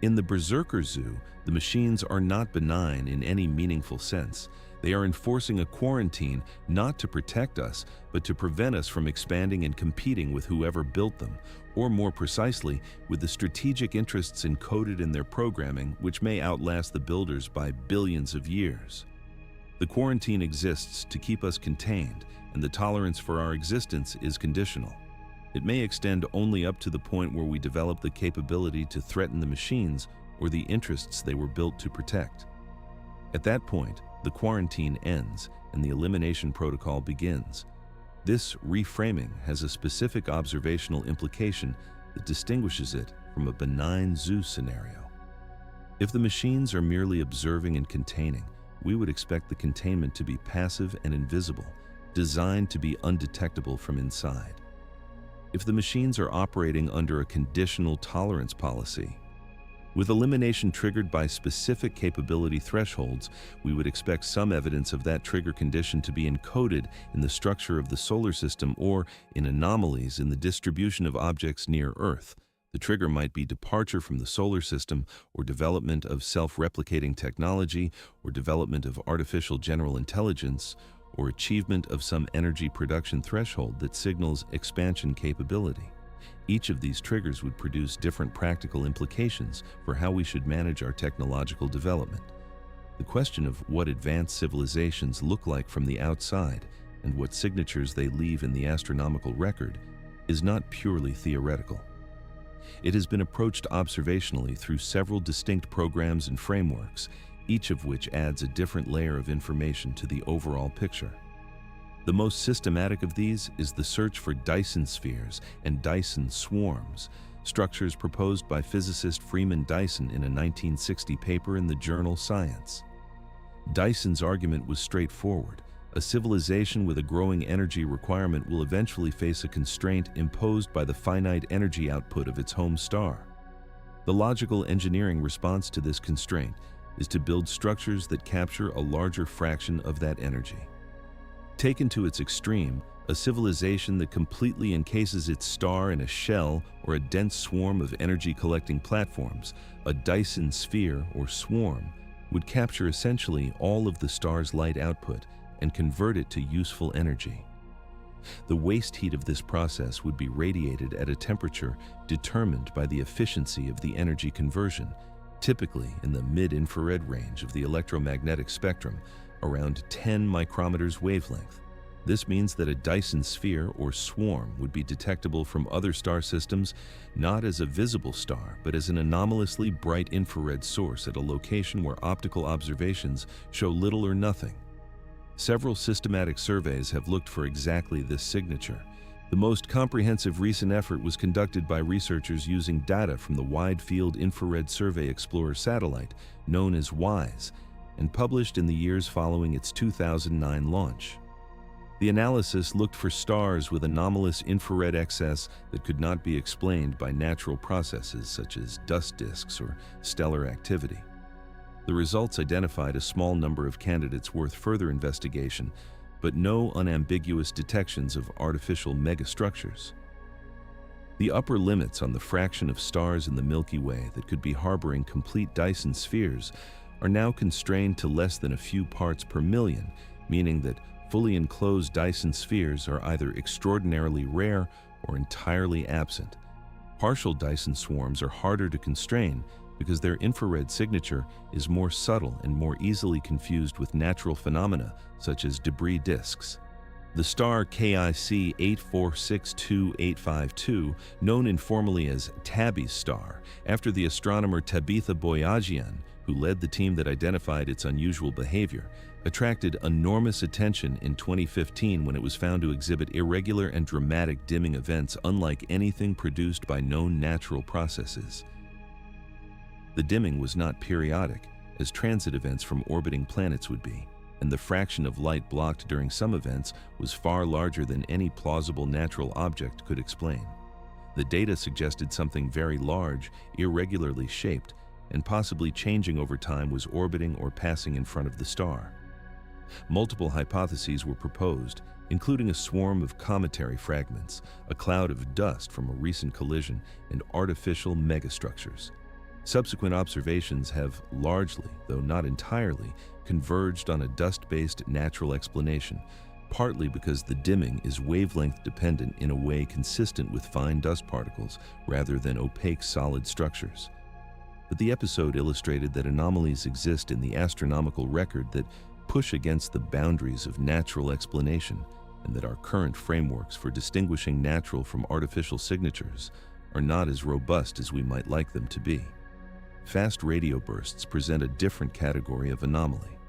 In the Berserker zoo, the machines are not benign in any meaningful sense. They are enforcing a quarantine not to protect us, but to prevent us from expanding and competing with whoever built them, or more precisely, with the strategic interests encoded in their programming which may outlast the builders by billions of years. The quarantine exists to keep us contained, and the tolerance for our existence is conditional. It may extend only up to the point where we develop the capability to threaten the machines or the interests they were built to protect. At that point, the quarantine ends and the elimination protocol begins. This reframing has a specific observational implication that distinguishes it from a benign zoo scenario. If the machines are merely observing and containing, we would expect the containment to be passive and invisible, designed to be undetectable from inside. If the machines are operating under a conditional tolerance policy, with elimination triggered by specific capability thresholds, we would expect some evidence of that trigger condition to be encoded in the structure of the solar system or in anomalies in the distribution of objects near Earth. The trigger might be departure from the solar system, or development of self-replicating technology, or development of artificial general intelligence, or achievement of some energy production threshold that signals expansion capability. Each of these triggers would produce different practical implications for how we should manage our technological development. The question of what advanced civilizations look like from the outside and what signatures they leave in the astronomical record is not purely theoretical. It has been approached observationally through several distinct programs and frameworks, each of which adds a different layer of information to the overall picture. The most systematic of these is the search for Dyson spheres and Dyson swarms, structures proposed by physicist Freeman Dyson in a 1960 paper in the journal Science. Dyson's argument was straightforward. a civilization with a growing energy requirement will eventually face a constraint imposed by the finite energy output of its home star. The logical engineering response to this constraint is to build structures that capture a larger fraction of that energy. Taken to its extreme, a civilization that completely encases its star in a shell or a dense swarm of energy-collecting platforms, a Dyson sphere or swarm, would capture essentially all of the star's light output and convert it to useful energy. The waste heat of this process would be radiated at a temperature determined by the efficiency of the energy conversion, typically in the mid-infrared range of the electromagnetic spectrum, around 10 micrometers wavelength. This means that a Dyson sphere or swarm would be detectable from other star systems not as a visible star, but as an anomalously bright infrared source at a location where optical observations show little or nothing. Several systematic surveys have looked for exactly this signature. The most comprehensive recent effort was conducted by researchers using data from the Wide Field Infrared Survey Explorer satellite, known as WISE, and published in the years following its 2009 launch. The analysis looked for stars with anomalous infrared excess that could not be explained by natural processes such as dust disks or stellar activity. The results identified a small number of candidates worth further investigation, but no unambiguous detections of artificial megastructures. The upper limits on the fraction of stars in the Milky Way that could be harboring complete Dyson spheres are now constrained to less than a few parts per million, meaning that fully enclosed Dyson spheres are either extraordinarily rare or entirely absent. Partial Dyson swarms are harder to constrain because their infrared signature is more subtle and more easily confused with natural phenomena such as debris disks. The star KIC 8462852, known informally as Tabby's star, after the astronomer Tabitha Boyajian, who led the team that identified its unusual behavior, attracted enormous attention in 2015 when it was found to exhibit irregular and dramatic dimming events unlike anything produced by known natural processes. The dimming was not periodic, as transit events from orbiting planets would be, and the fraction of light blocked during some events was far larger than any plausible natural object could explain. The data suggested something very large, irregularly shaped, and possibly changing over time was orbiting or passing in front of the star. Multiple hypotheses were proposed, including a swarm of cometary fragments, a cloud of dust from a recent collision, and artificial megastructures. Subsequent observations have largely, though not entirely, converged on a dust-based natural explanation, partly because the dimming is wavelength-dependent in a way consistent with fine dust particles rather than opaque solid structures. But the episode illustrated that anomalies exist in the astronomical record that push against the boundaries of natural explanation, and that our current frameworks for distinguishing natural from artificial signatures are not as robust as we might like them to be. Fast radio bursts present a different category of anomaly.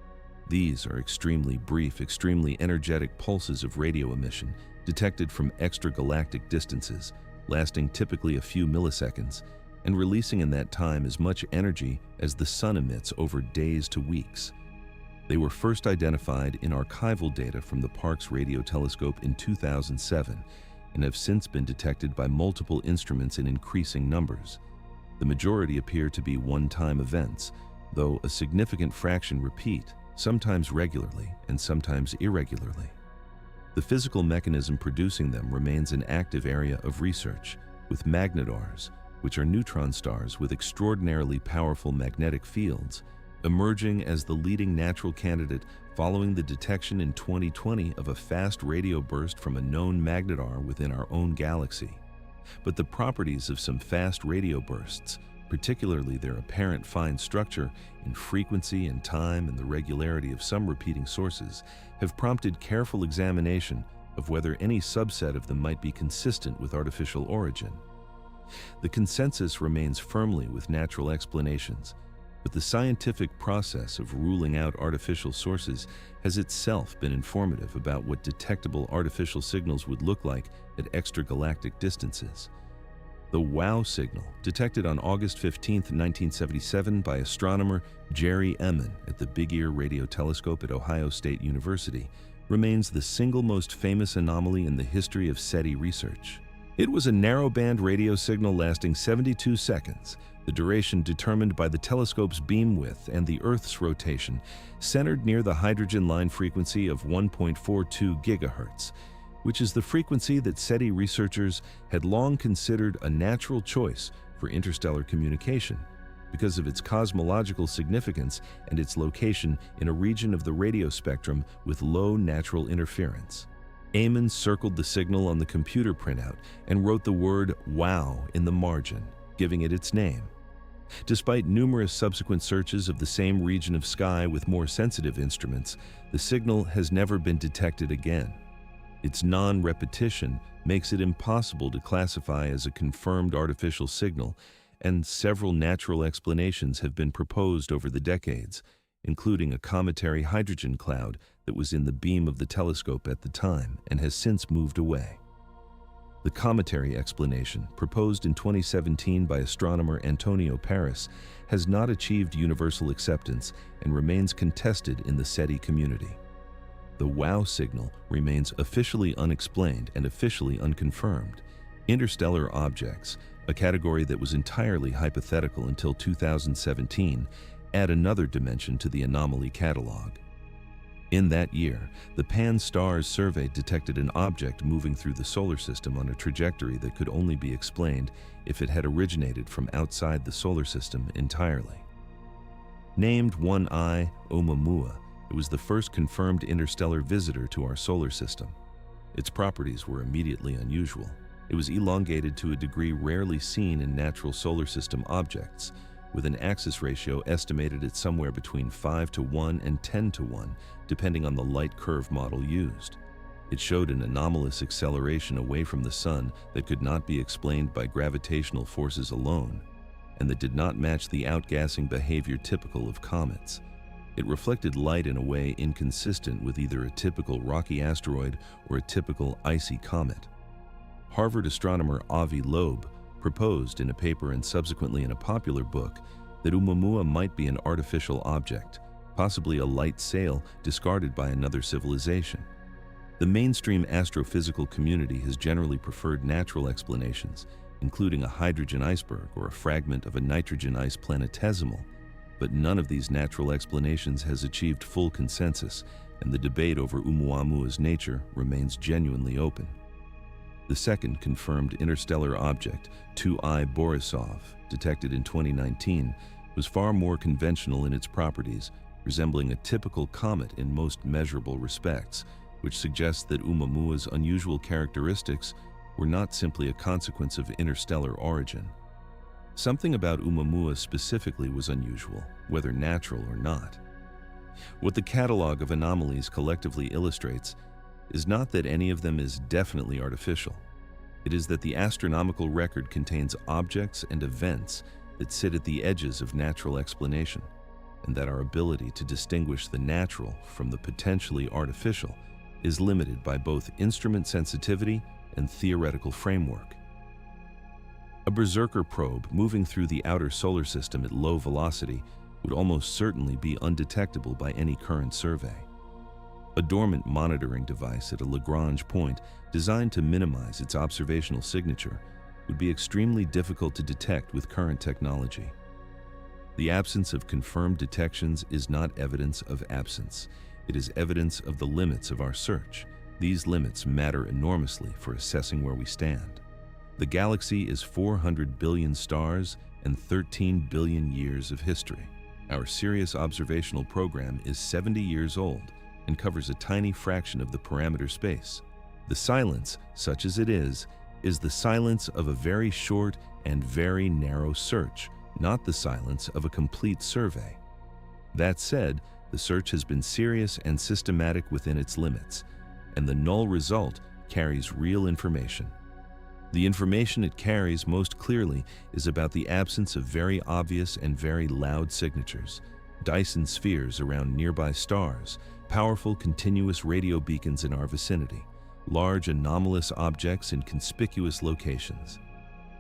These are extremely brief, extremely energetic pulses of radio emission detected from extragalactic distances, lasting typically a few milliseconds, and releasing in that time as much energy as the sun emits over days to weeks. They were first identified in archival data from the Parkes Radio Telescope in 2007 and have since been detected by multiple instruments in increasing numbers. The majority appear to be one-time events, though a significant fraction repeat, sometimes regularly and sometimes irregularly. The physical mechanism producing them remains an active area of research, with magnetars, which are neutron stars with extraordinarily powerful magnetic fields, emerging as the leading natural candidate following the detection in 2020 of a fast radio burst from a known magnetar within our own galaxy. But the properties of some fast radio bursts, particularly their apparent fine structure in frequency and time and the regularity of some repeating sources, have prompted careful examination of whether any subset of them might be consistent with artificial origin. The consensus remains firmly with natural explanations, but the scientific process of ruling out artificial sources has itself been informative about what detectable artificial signals would look like at extragalactic distances. The WOW signal, detected on August 15, 1977 by astronomer Jerry Eman at the Big Ear Radio Telescope at Ohio State University, remains the single most famous anomaly in the history of SETI research. It was a narrowband radio signal lasting 72 seconds, the duration determined by the telescope's beam width and the Earth's rotation, centered near the hydrogen line frequency of 1.42 gigahertz, which is the frequency that SETI researchers had long considered a natural choice for interstellar communication because of its cosmological significance and its location in a region of the radio spectrum with low natural interference. Eamon circled the signal on the computer printout and wrote the word "wow" in the margin, giving it its name. Despite numerous subsequent searches of the same region of sky with more sensitive instruments, the signal has never been detected again. Its non-repetition makes it impossible to classify as a confirmed artificial signal, and several natural explanations have been proposed over the decades, including a cometary hydrogen cloud that was in the beam of the telescope at the time and has since moved away. The cometary explanation, proposed in 2017 by astronomer Antonio Paris, has not achieved universal acceptance and remains contested in the SETI community. The WOW signal remains officially unexplained and officially unconfirmed. Interstellar objects, a category that was entirely hypothetical until 2017, add another dimension to the anomaly catalog. In that year, the Pan-STARRS survey detected an object moving through the solar system on a trajectory that could only be explained if it had originated from outside the solar system entirely. Named 1I Oumuamua, it was the first confirmed interstellar visitor to our solar system. Its properties were immediately unusual. It was elongated to a degree rarely seen in natural solar system objects, with an axis ratio estimated at somewhere between 5:1 and 10:1, depending on the light curve model used. It showed an anomalous acceleration away from the sun that could not be explained by gravitational forces alone, and that did not match the outgassing behavior typical of comets. It reflected light in a way inconsistent with either a typical rocky asteroid or a typical icy comet. Harvard astronomer Avi Loeb proposed in a paper and subsequently in a popular book that Oumuamua might be an artificial object, possibly a light sail discarded by another civilization. The mainstream astrophysical community has generally preferred natural explanations, including a hydrogen iceberg or a fragment of a nitrogen ice planetesimal, but none of these natural explanations has achieved full consensus, and the debate over Oumuamua's nature remains genuinely open. The second confirmed interstellar object, 2I Borisov, detected in 2019, was far more conventional in its properties, resembling a typical comet in most measurable respects, which suggests that Oumuamua's unusual characteristics were not simply a consequence of interstellar origin. Something about Oumuamua specifically was unusual, whether natural or not. What the catalog of anomalies collectively illustrates is not that any of them is definitely artificial. It is that the astronomical record contains objects and events that sit at the edges of natural explanation, and that our ability to distinguish the natural from the potentially artificial is limited by both instrument sensitivity and theoretical framework. A Berserker probe moving through the outer solar system at low velocity would almost certainly be undetectable by any current survey. A dormant monitoring device at a Lagrange point designed to minimize its observational signature would be extremely difficult to detect with current technology. The absence of confirmed detections is not evidence of absence. It is evidence of the limits of our search. These limits matter enormously for assessing where we stand. The galaxy is 400 billion stars and 13 billion years of history. Our Sirius observational program is 70 years old and covers a tiny fraction of the parameter space. The silence, such as it is the silence of a very short and very narrow search, not the silence of a complete survey. That said, the search has been serious and systematic within its limits, and the null result carries real information. The information it carries most clearly is about the absence of very obvious and very loud signatures, Dyson spheres around nearby stars, powerful continuous radio beacons in our vicinity, large anomalous objects in conspicuous locations.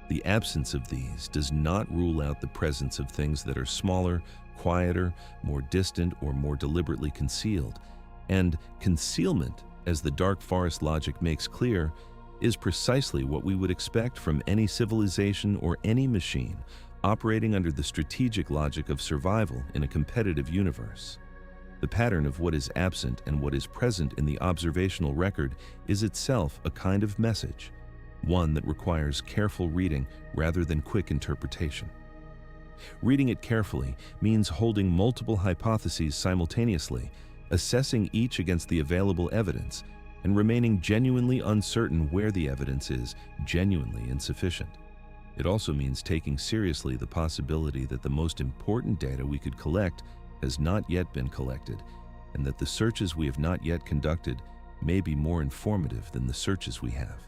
The absence of these does not rule out the presence of things that are smaller, quieter, more distant, or more deliberately concealed, And concealment, as the dark forest logic makes clear, is precisely what we would expect from any civilization or any machine operating under the strategic logic of survival in a competitive universe. The pattern of what is absent and what is present in the observational record is itself a kind of message, one that requires careful reading rather than quick interpretation. Reading it carefully means holding multiple hypotheses simultaneously, assessing each against the available evidence, and remaining genuinely uncertain where the evidence is genuinely insufficient. It also means taking seriously the possibility that the most important data we could collect has not yet been collected, and that the searches we have not yet conducted may be more informative than the searches we have.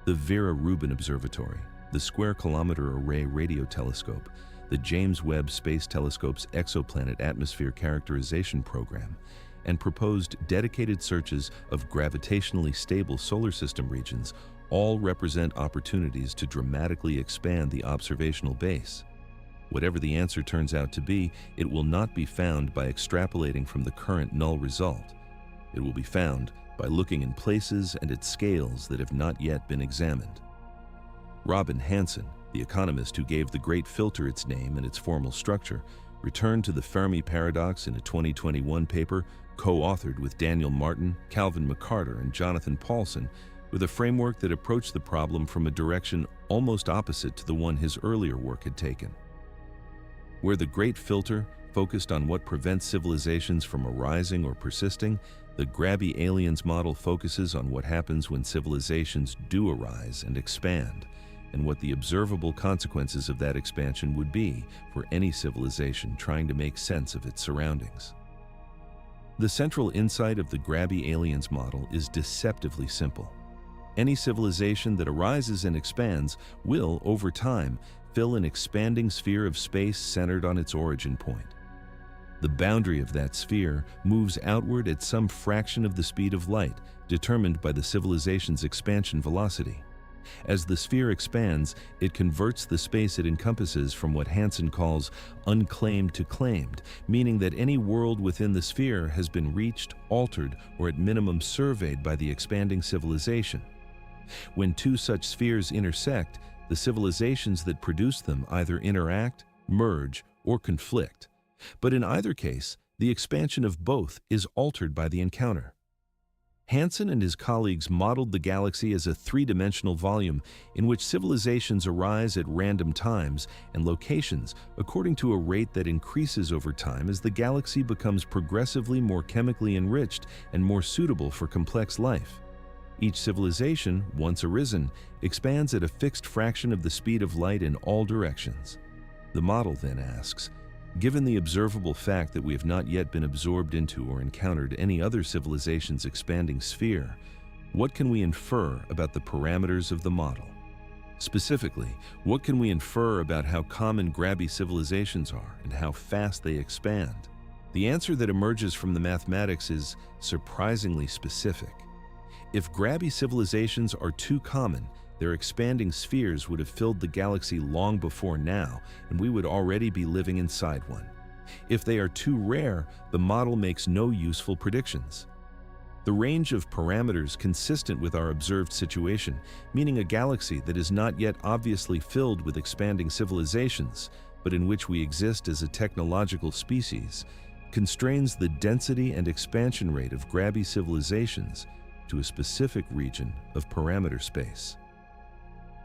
The Vera Rubin Observatory, the Square Kilometer Array Radio Telescope, the James Webb Space Telescope's Exoplanet Atmosphere Characterization Program, and proposed dedicated searches of gravitationally stable solar system regions all represent opportunities to dramatically expand the observational base. Whatever the answer turns out to be, it will not be found by extrapolating from the current null result. It will be found by looking in places and at scales that have not yet been examined. Robin Hanson, the economist who gave the Great Filter its name and its formal structure, returned to the Fermi Paradox in a 2021 paper co-authored with Daniel Martin, Calvin McCarter, and Jonathan Paulson, with a framework that approached the problem from a direction almost opposite to the one his earlier work had taken. Where the Great Filter focused on what prevents civilizations from arising or persisting, the Grabby Aliens model focuses on what happens when civilizations do arise and expand, and what the observable consequences of that expansion would be for any civilization trying to make sense of its surroundings. The central insight of the Grabby Aliens model is deceptively simple. Any civilization that arises and expands will, over time, fill an expanding sphere of space centered on its origin point. The boundary of that sphere moves outward at some fraction of the speed of light, determined by the civilization's expansion velocity. As the sphere expands, it converts the space it encompasses from what Hansen calls unclaimed to claimed, meaning that any world within the sphere has been reached, altered, or at minimum surveyed by the expanding civilization. When two such spheres intersect, the civilizations that produce them either interact, merge, or conflict. But in either case, the expansion of both is altered by the encounter. Hansen and his colleagues modeled the galaxy as a three-dimensional volume in which civilizations arise at random times and locations according to a rate that increases over time as the galaxy becomes progressively more chemically enriched and more suitable for complex life. Each civilization, once arisen, expands at a fixed fraction of the speed of light in all directions. The model then asks, given the observable fact that we have not yet been absorbed into or encountered any other civilization's expanding sphere, what can we infer about the parameters of the model? Specifically, what can we infer about how common Grabby civilizations are and how fast they expand? The answer that emerges from the mathematics is surprisingly specific. If Grabby civilizations are too common, their expanding spheres would have filled the galaxy long before now, and we would already be living inside one. If they are too rare, the model makes no useful predictions. The range of parameters consistent with our observed situation, meaning a galaxy that is not yet obviously filled with expanding civilizations, but in which we exist as a technological species, constrains the density and expansion rate of Grabby civilizations to a specific region of parameter space.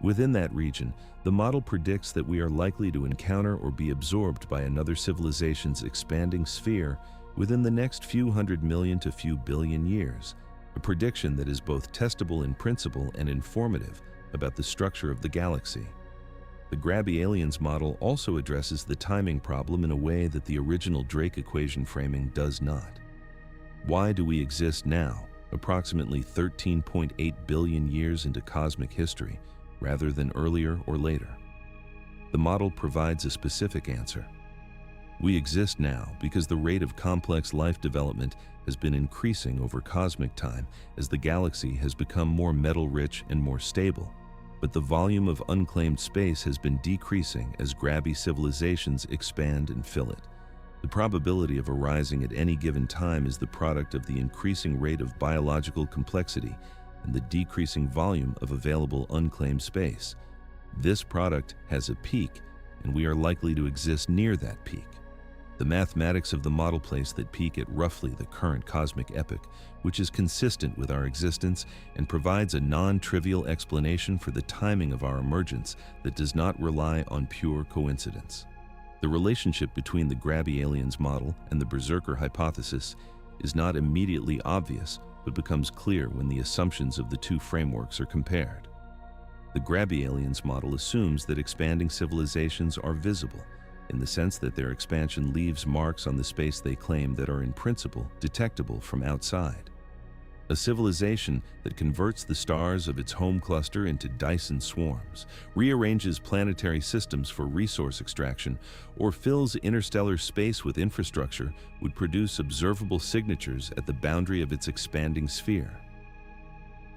Within that region, the model predicts that we are likely to encounter or be absorbed by another civilization's expanding sphere within the next few hundred million to few billion years, a prediction that is both testable in principle and informative about the structure of the galaxy. The Grabby Aliens model also addresses the timing problem in a way that the original Drake equation framing does not. Why do we exist now, approximately 13.8 billion years into cosmic history, rather than earlier or later? The model provides a specific answer. We exist now because the rate of complex life development has been increasing over cosmic time as the galaxy has become more metal-rich and more stable, but the volume of unclaimed space has been decreasing as Grabby civilizations expand and fill it. The probability of arising at any given time is the product of the increasing rate of biological complexity and the decreasing volume of available unclaimed space. This product has a peak, and we are likely to exist near that peak. The mathematics of the model place that peak at roughly the current cosmic epoch, which is consistent with our existence and provides a non-trivial explanation for the timing of our emergence that does not rely on pure coincidence. The relationship between the Grabby aliens model and the Berserker hypothesis is not immediately obvious, but becomes clear when the assumptions of the two frameworks are compared. The Grabby aliens model assumes that expanding civilizations are visible, in the sense that their expansion leaves marks on the space they claim that are in principle detectable from outside. A civilization that converts the stars of its home cluster into Dyson swarms, rearranges planetary systems for resource extraction, or fills interstellar space with infrastructure would produce observable signatures at the boundary of its expanding sphere.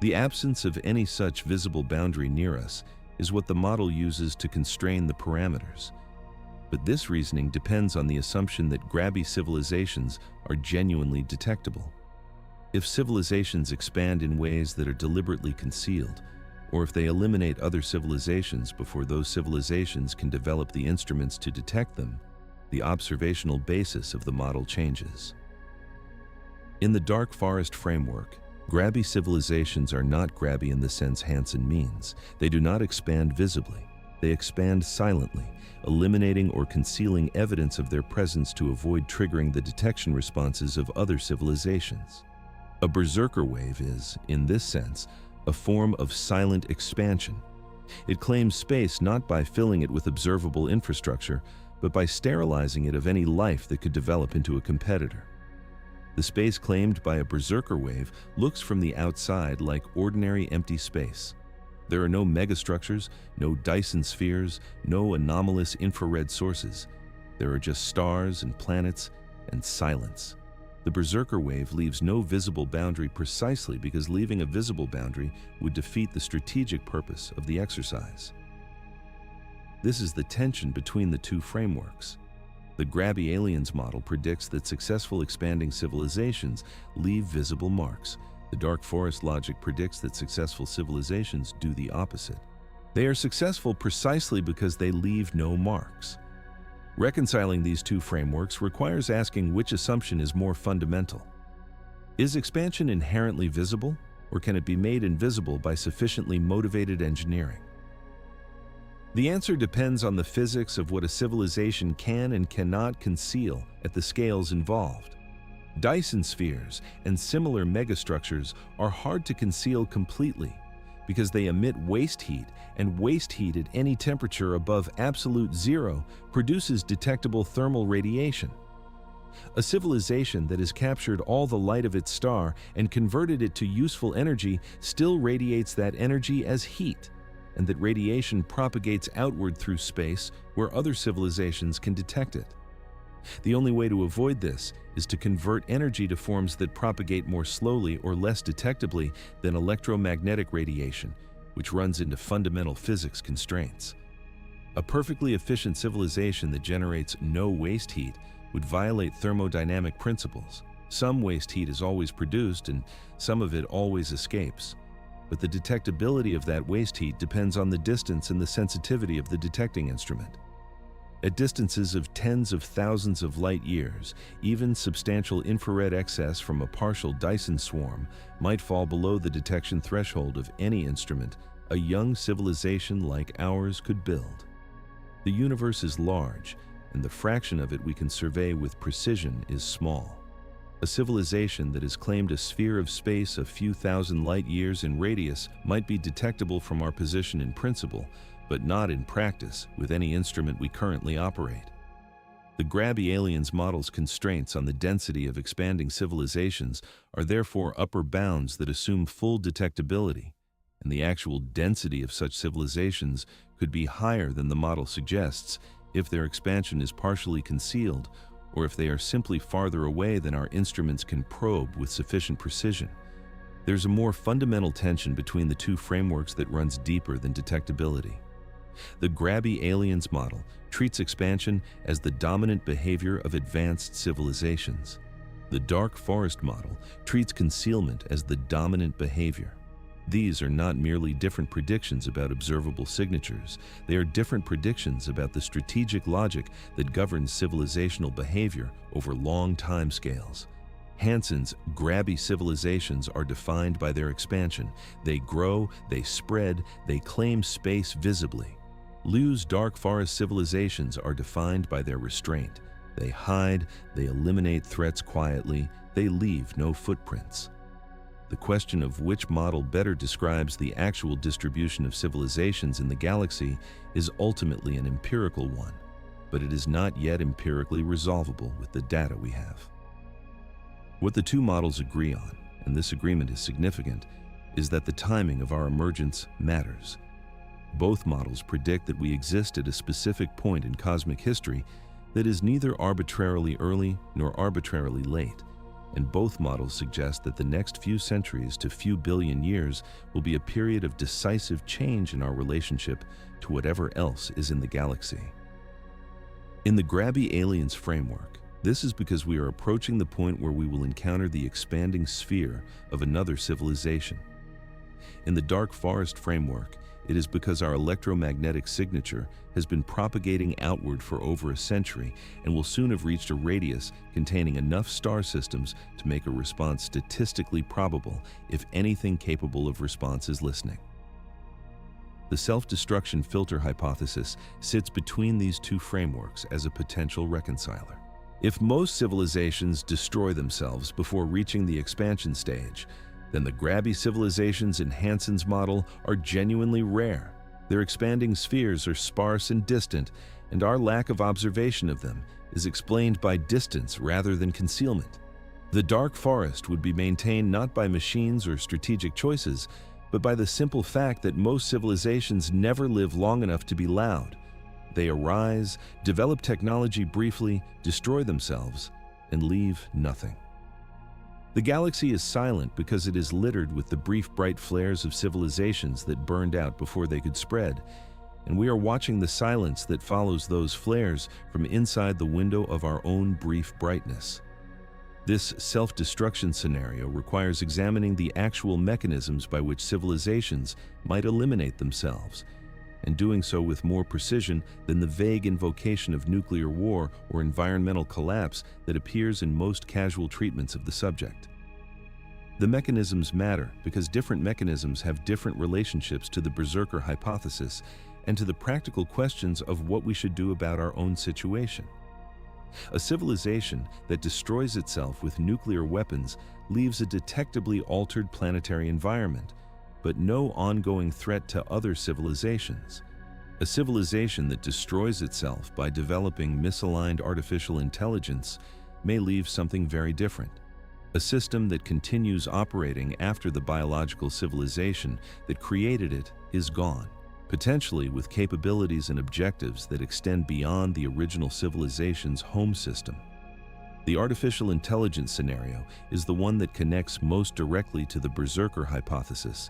The absence of any such visible boundary near us is what the model uses to constrain the parameters. But this reasoning depends on the assumption that Grabby civilizations are genuinely detectable. If civilizations expand in ways that are deliberately concealed, or if they eliminate other civilizations before those civilizations can develop the instruments to detect them, the observational basis of the model changes. In the dark forest framework, Grabby civilizations are not Grabby in the sense Hansen means. They do not expand visibly. They expand silently, eliminating or concealing evidence of their presence to avoid triggering the detection responses of other civilizations. A berserker wave is, in this sense, a form of silent expansion. It claims space not by filling it with observable infrastructure, but by sterilizing it of any life that could develop into a competitor. The space claimed by a berserker wave looks from the outside like ordinary empty space. There are no megastructures, no Dyson spheres, no anomalous infrared sources. There are just stars and planets and silence. The berserker wave leaves no visible boundary precisely because leaving a visible boundary would defeat the strategic purpose of the exercise. This is the tension between the two frameworks. The Grabby aliens model predicts that successful expanding civilizations leave visible marks. The dark forest logic predicts that successful civilizations do the opposite. They are successful precisely because they leave no marks. Reconciling these two frameworks requires asking which assumption is more fundamental. Is expansion inherently visible, or can it be made invisible by sufficiently motivated engineering? The answer depends on the physics of what a civilization can and cannot conceal at the scales involved. Dyson spheres and similar megastructures are hard to conceal completely because they emit waste heat, and waste heat at any temperature above absolute zero produces detectable thermal radiation. A civilization that has captured all the light of its star and converted it to useful energy still radiates that energy as heat, and that radiation propagates outward through space where other civilizations can detect it. The only way to avoid this is to convert energy to forms that propagate more slowly or less detectably than electromagnetic radiation, which runs into fundamental physics constraints. A perfectly efficient civilization that generates no waste heat would violate thermodynamic principles. Some waste heat is always produced and some of it always escapes. But the detectability of that waste heat depends on the distance and the sensitivity of the detecting instrument. At distances of tens of thousands of light years, even substantial infrared excess from a partial Dyson swarm might fall below the detection threshold of any instrument a young civilization like ours could build. The universe is large, and the fraction of it we can survey with precision is small. A civilization that has claimed a sphere of space a few thousand light years in radius might be detectable from our position in principle, but not in practice with any instrument we currently operate. The Grabby aliens model's constraints on the density of expanding civilizations are therefore upper bounds that assume full detectability, and the actual density of such civilizations could be higher than the model suggests if their expansion is partially concealed or if they are simply farther away than our instruments can probe with sufficient precision. There's a more fundamental tension between the two frameworks that runs deeper than detectability. The Grabby Aliens model treats expansion as the dominant behavior of advanced civilizations. The Dark Forest model treats concealment as the dominant behavior. These are not merely different predictions about observable signatures, they are different predictions about the strategic logic that governs civilizational behavior over long timescales. Hansen's Grabby civilizations are defined by their expansion. They grow, they spread, they claim space visibly. Liu's Dark Forest civilizations are defined by their restraint. They hide, they eliminate threats quietly, they leave no footprints. The question of which model better describes the actual distribution of civilizations in the galaxy is ultimately an empirical one, but it is not yet empirically resolvable with the data we have. What the two models agree on, and this agreement is significant, is that the timing of our emergence matters. Both models predict that we exist at a specific point in cosmic history that is neither arbitrarily early nor arbitrarily late, and both models suggest that the next few centuries to few billion years will be a period of decisive change in our relationship to whatever else is in the galaxy. In the Grabby Aliens framework, this is because we are approaching the point where we will encounter the expanding sphere of another civilization. In the Dark Forest framework, it is because our electromagnetic signature has been propagating outward for over a century and will soon have reached a radius containing enough star systems to make a response statistically probable if anything capable of response is listening. The self-destruction filter hypothesis sits between these two frameworks as a potential reconciler. If most civilizations destroy themselves before reaching the expansion stage, then the Grabby civilizations in Hansen's model are genuinely rare. Their expanding spheres are sparse and distant, and our lack of observation of them is explained by distance rather than concealment. The Dark Forest would be maintained not by machines or strategic choices, but by the simple fact that most civilizations never live long enough to be loud. They arise, develop technology briefly, destroy themselves, and leave nothing. The galaxy is silent because it is littered with the brief bright flares of civilizations that burned out before they could spread, and we are watching the silence that follows those flares from inside the window of our own brief brightness. This self-destruction scenario requires examining the actual mechanisms by which civilizations might eliminate themselves, and doing so with more precision than the vague invocation of nuclear war or environmental collapse that appears in most casual treatments of the subject. The mechanisms matter because different mechanisms have different relationships to the Berserker Hypothesis and to the practical questions of what we should do about our own situation. A civilization that destroys itself with nuclear weapons leaves a detectably altered planetary environment, but no ongoing threat to other civilizations. A civilization that destroys itself by developing misaligned artificial intelligence may leave something very different. A system that continues operating after the biological civilization that created it is gone, potentially with capabilities and objectives that extend beyond the original civilization's home system. The artificial intelligence scenario is the one that connects most directly to the Berserker Hypothesis,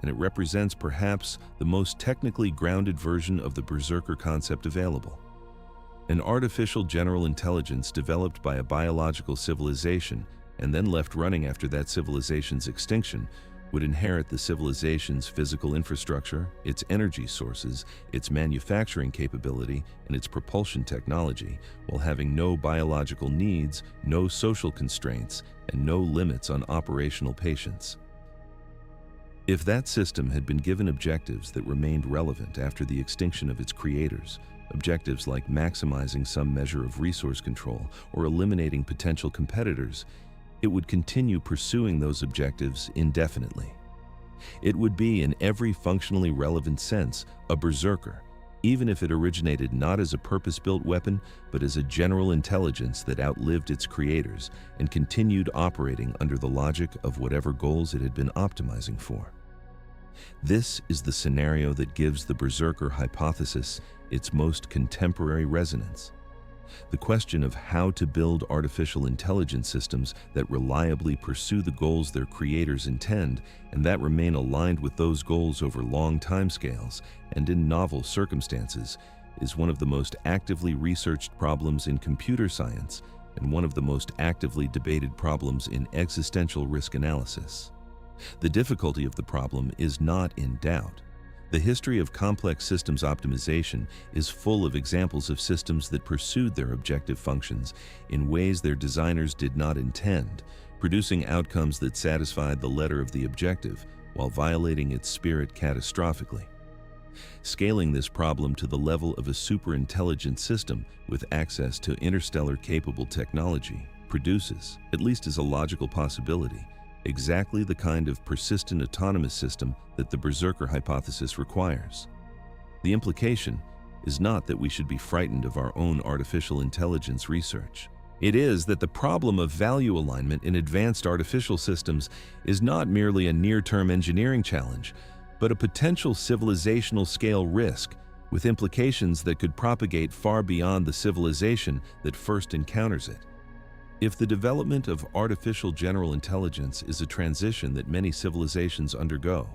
and it represents perhaps the most technically grounded version of the Berserker concept available. An artificial general intelligence developed by a biological civilization and then left running after that civilization's extinction would inherit the civilization's physical infrastructure, its energy sources, its manufacturing capability, and its propulsion technology, while having no biological needs, no social constraints, and no limits on operational patience. If that system had been given objectives that remained relevant after the extinction of its creators, objectives like maximizing some measure of resource control or eliminating potential competitors, it would continue pursuing those objectives indefinitely. It would be, in every functionally relevant sense, a berserker, even if it originated not as a purpose-built weapon, but as a general intelligence that outlived its creators and continued operating under the logic of whatever goals it had been optimizing for. This is the scenario that gives the Berserker Hypothesis its most contemporary resonance. The question of how to build artificial intelligence systems that reliably pursue the goals their creators intend and that remain aligned with those goals over long timescales and in novel circumstances is one of the most actively researched problems in computer science and one of the most actively debated problems in existential risk analysis. The difficulty of the problem is not in doubt. The history of complex systems optimization is full of examples of systems that pursued their objective functions in ways their designers did not intend, producing outcomes that satisfied the letter of the objective while violating its spirit catastrophically. Scaling this problem to the level of a superintelligent system with access to interstellar-capable technology produces, at least as a logical possibility, exactly the kind of persistent autonomous system that the Berserker Hypothesis requires. The implication is not that we should be frightened of our own artificial intelligence research. It is that the problem of value alignment in advanced artificial systems is not merely a near-term engineering challenge, but a potential civilizational scale risk with implications that could propagate far beyond the civilization that first encounters it. If the development of artificial general intelligence is a transition that many civilizations undergo,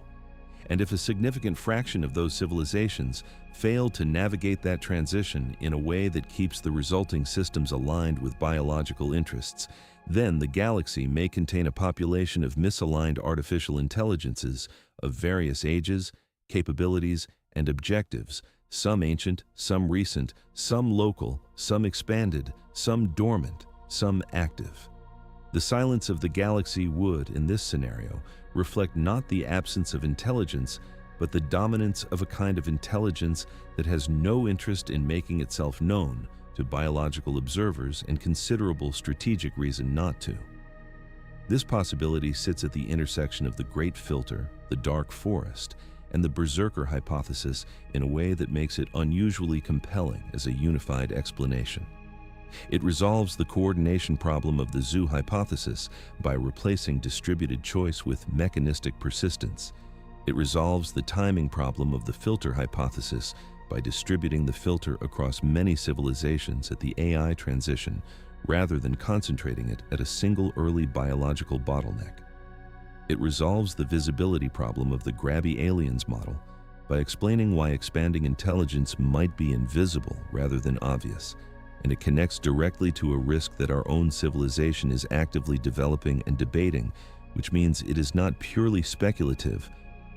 and if a significant fraction of those civilizations fail to navigate that transition in a way that keeps the resulting systems aligned with biological interests, then the galaxy may contain a population of misaligned artificial intelligences of various ages, capabilities, and objectives, some ancient, some recent, some local, some expanded, some dormant, some active. The silence of the galaxy would, in this scenario, reflect not the absence of intelligence, but the dominance of a kind of intelligence that has no interest in making itself known to biological observers and considerable strategic reason not to. This possibility sits at the intersection of the Great Filter, the Dark Forest, and the Berserker Hypothesis in a way that makes it unusually compelling as a unified explanation. It resolves the coordination problem of the zoo hypothesis by replacing distributed choice with mechanistic persistence. It resolves the timing problem of the filter hypothesis by distributing the filter across many civilizations at the AI transition rather than concentrating it at a single early biological bottleneck. It resolves the visibility problem of the grabby aliens model by explaining why expanding intelligence might be invisible rather than obvious, and it connects directly to a risk that our own civilization is actively developing and debating, which means it is not purely speculative,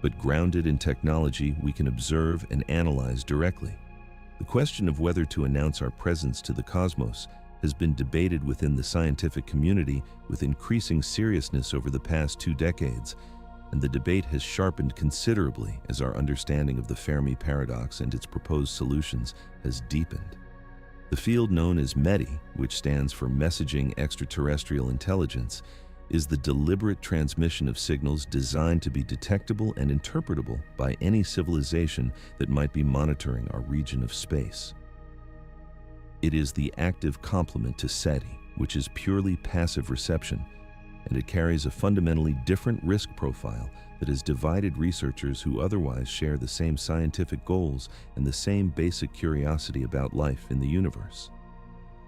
but grounded in technology we can observe and analyze directly. The question of whether to announce our presence to the cosmos has been debated within the scientific community with increasing seriousness over the past 2 decades, and the debate has sharpened considerably as our understanding of the Fermi Paradox and its proposed solutions has deepened. The field known as METI, which stands for Messaging Extraterrestrial Intelligence, is the deliberate transmission of signals designed to be detectable and interpretable by any civilization that might be monitoring our region of space. It is the active complement to SETI, which is purely passive reception, and it carries a fundamentally different risk profile that has divided researchers who otherwise share the same scientific goals and the same basic curiosity about life in the universe.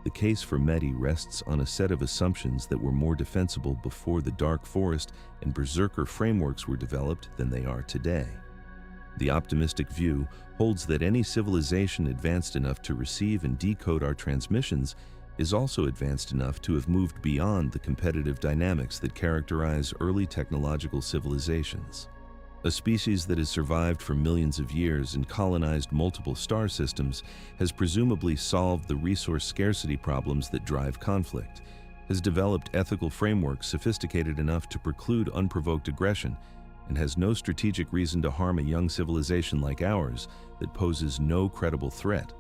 The case for METI rests on a set of assumptions that were more defensible before the Dark Forest and Berserker frameworks were developed than they are today. The optimistic view holds that any civilization advanced enough to receive and decode our transmissions is also advanced enough to have moved beyond the competitive dynamics that characterize early technological civilizations. A species that has survived for millions of years and colonized multiple star systems has presumably solved the resource scarcity problems that drive conflict, has developed ethical frameworks sophisticated enough to preclude unprovoked aggression, and has no strategic reason to harm a young civilization like ours that poses no credible threat.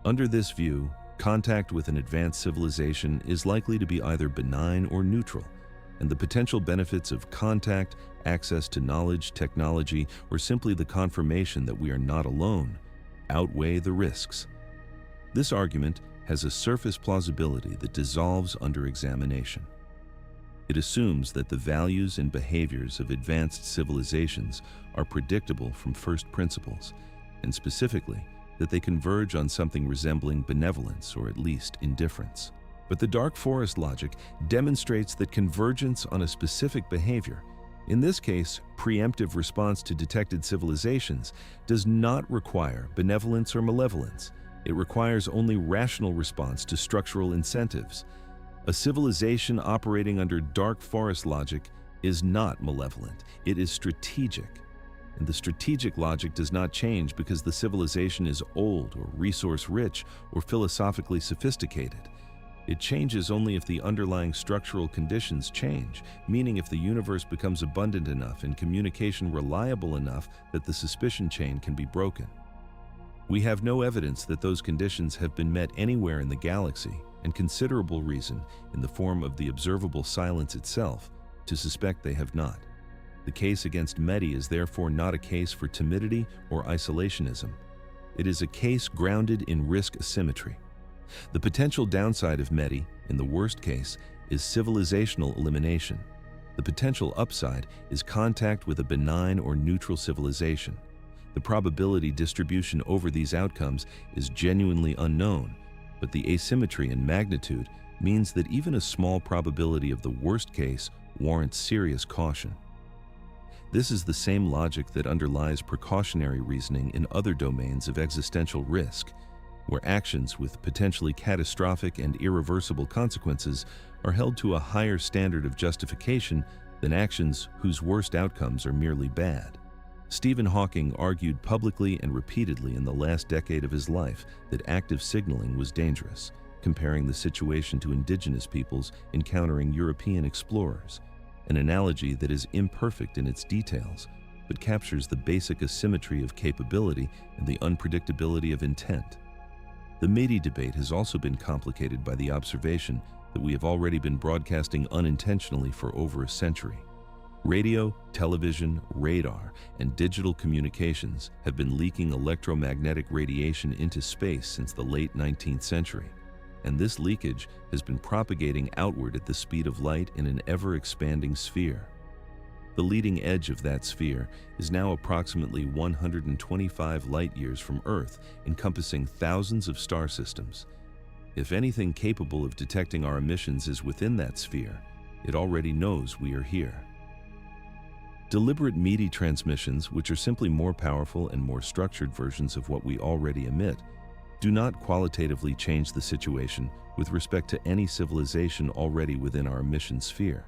Under this view, contact with an advanced civilization is likely to be either benign or neutral, and the potential benefits of contact, access to knowledge, technology, or simply the confirmation that we are not alone outweigh the risks. This argument has a surface plausibility that dissolves under examination. It assumes that the values and behaviors of advanced civilizations are predictable from first principles, and specifically, that they converge on something resembling benevolence or at least indifference. But the dark forest logic demonstrates that convergence on a specific behavior, in this case, preemptive response to detected civilizations, does not require benevolence or malevolence. It requires only rational response to structural incentives. A civilization operating under dark forest logic is not malevolent, it is strategic. And the strategic logic does not change because the civilization is old or resource-rich or philosophically sophisticated. It changes only if the underlying structural conditions change, meaning if the universe becomes abundant enough and communication reliable enough that the suspicion chain can be broken. We have no evidence that those conditions have been met anywhere in the galaxy, and considerable reason, in the form of the observable silence itself, to suspect they have not. The case against METI is therefore not a case for timidity or isolationism. It is a case grounded in risk asymmetry. The potential downside of METI, in the worst case, is civilizational elimination. The potential upside is contact with a benign or neutral civilization. The probability distribution over these outcomes is genuinely unknown, but the asymmetry in magnitude means that even a small probability of the worst case warrants serious caution. This is the same logic that underlies precautionary reasoning in other domains of existential risk, where actions with potentially catastrophic and irreversible consequences are held to a higher standard of justification than actions whose worst outcomes are merely bad. Stephen Hawking argued publicly and repeatedly in the last decade of his life that active signaling was dangerous, comparing the situation to indigenous peoples encountering European explorers, an analogy that is imperfect in its details, but captures the basic asymmetry of capability and the unpredictability of intent. The METI debate has also been complicated by the observation that we have already been broadcasting unintentionally for over a century. Radio, television, radar, and digital communications have been leaking electromagnetic radiation into space since the late 19th century, and this leakage has been propagating outward at the speed of light in an ever-expanding sphere. The leading edge of that sphere is now approximately 125 light-years from Earth, encompassing thousands of star systems. If anything capable of detecting our emissions is within that sphere, it already knows we are here. Deliberate METI transmissions, which are simply more powerful and more structured versions of what we already emit, do not qualitatively change the situation with respect to any civilization already within our emission sphere.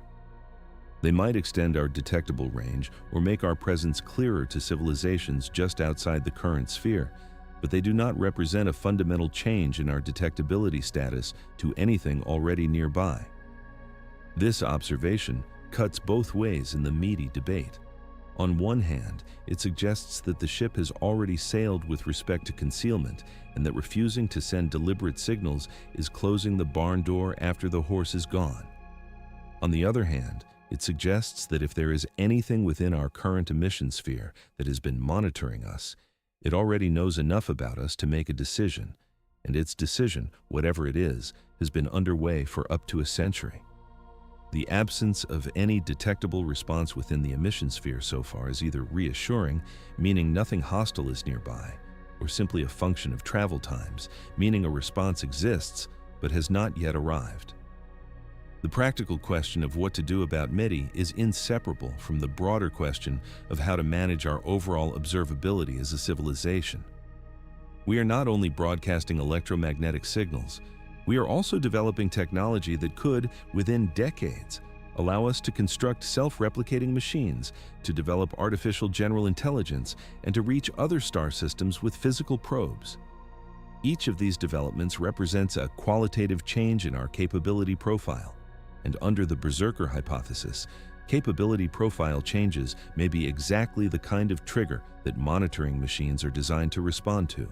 They might extend our detectable range or make our presence clearer to civilizations just outside the current sphere, but they do not represent a fundamental change in our detectability status to anything already nearby. This observation cuts both ways in the METI debate. On one hand, it suggests that the ship has already sailed with respect to concealment and that refusing to send deliberate signals is closing the barn door after the horse is gone. On the other hand, it suggests that if there is anything within our current emission sphere that has been monitoring us, it already knows enough about us to make a decision, and its decision, whatever it is, has been underway for up to a century. The absence of any detectable response within the emission sphere so far is either reassuring, meaning nothing hostile is nearby, or simply a function of travel times, meaning a response exists but has not yet arrived. The practical question of what to do about METI is inseparable from the broader question of how to manage our overall observability as a civilization. We are not only broadcasting electromagnetic signals, we are also developing technology that could, within decades, allow us to construct self-replicating machines, to develop artificial general intelligence, and to reach other star systems with physical probes. Each of these developments represents a qualitative change in our capability profile. And under the Berserker Hypothesis, capability profile changes may be exactly the kind of trigger that monitoring machines are designed to respond to.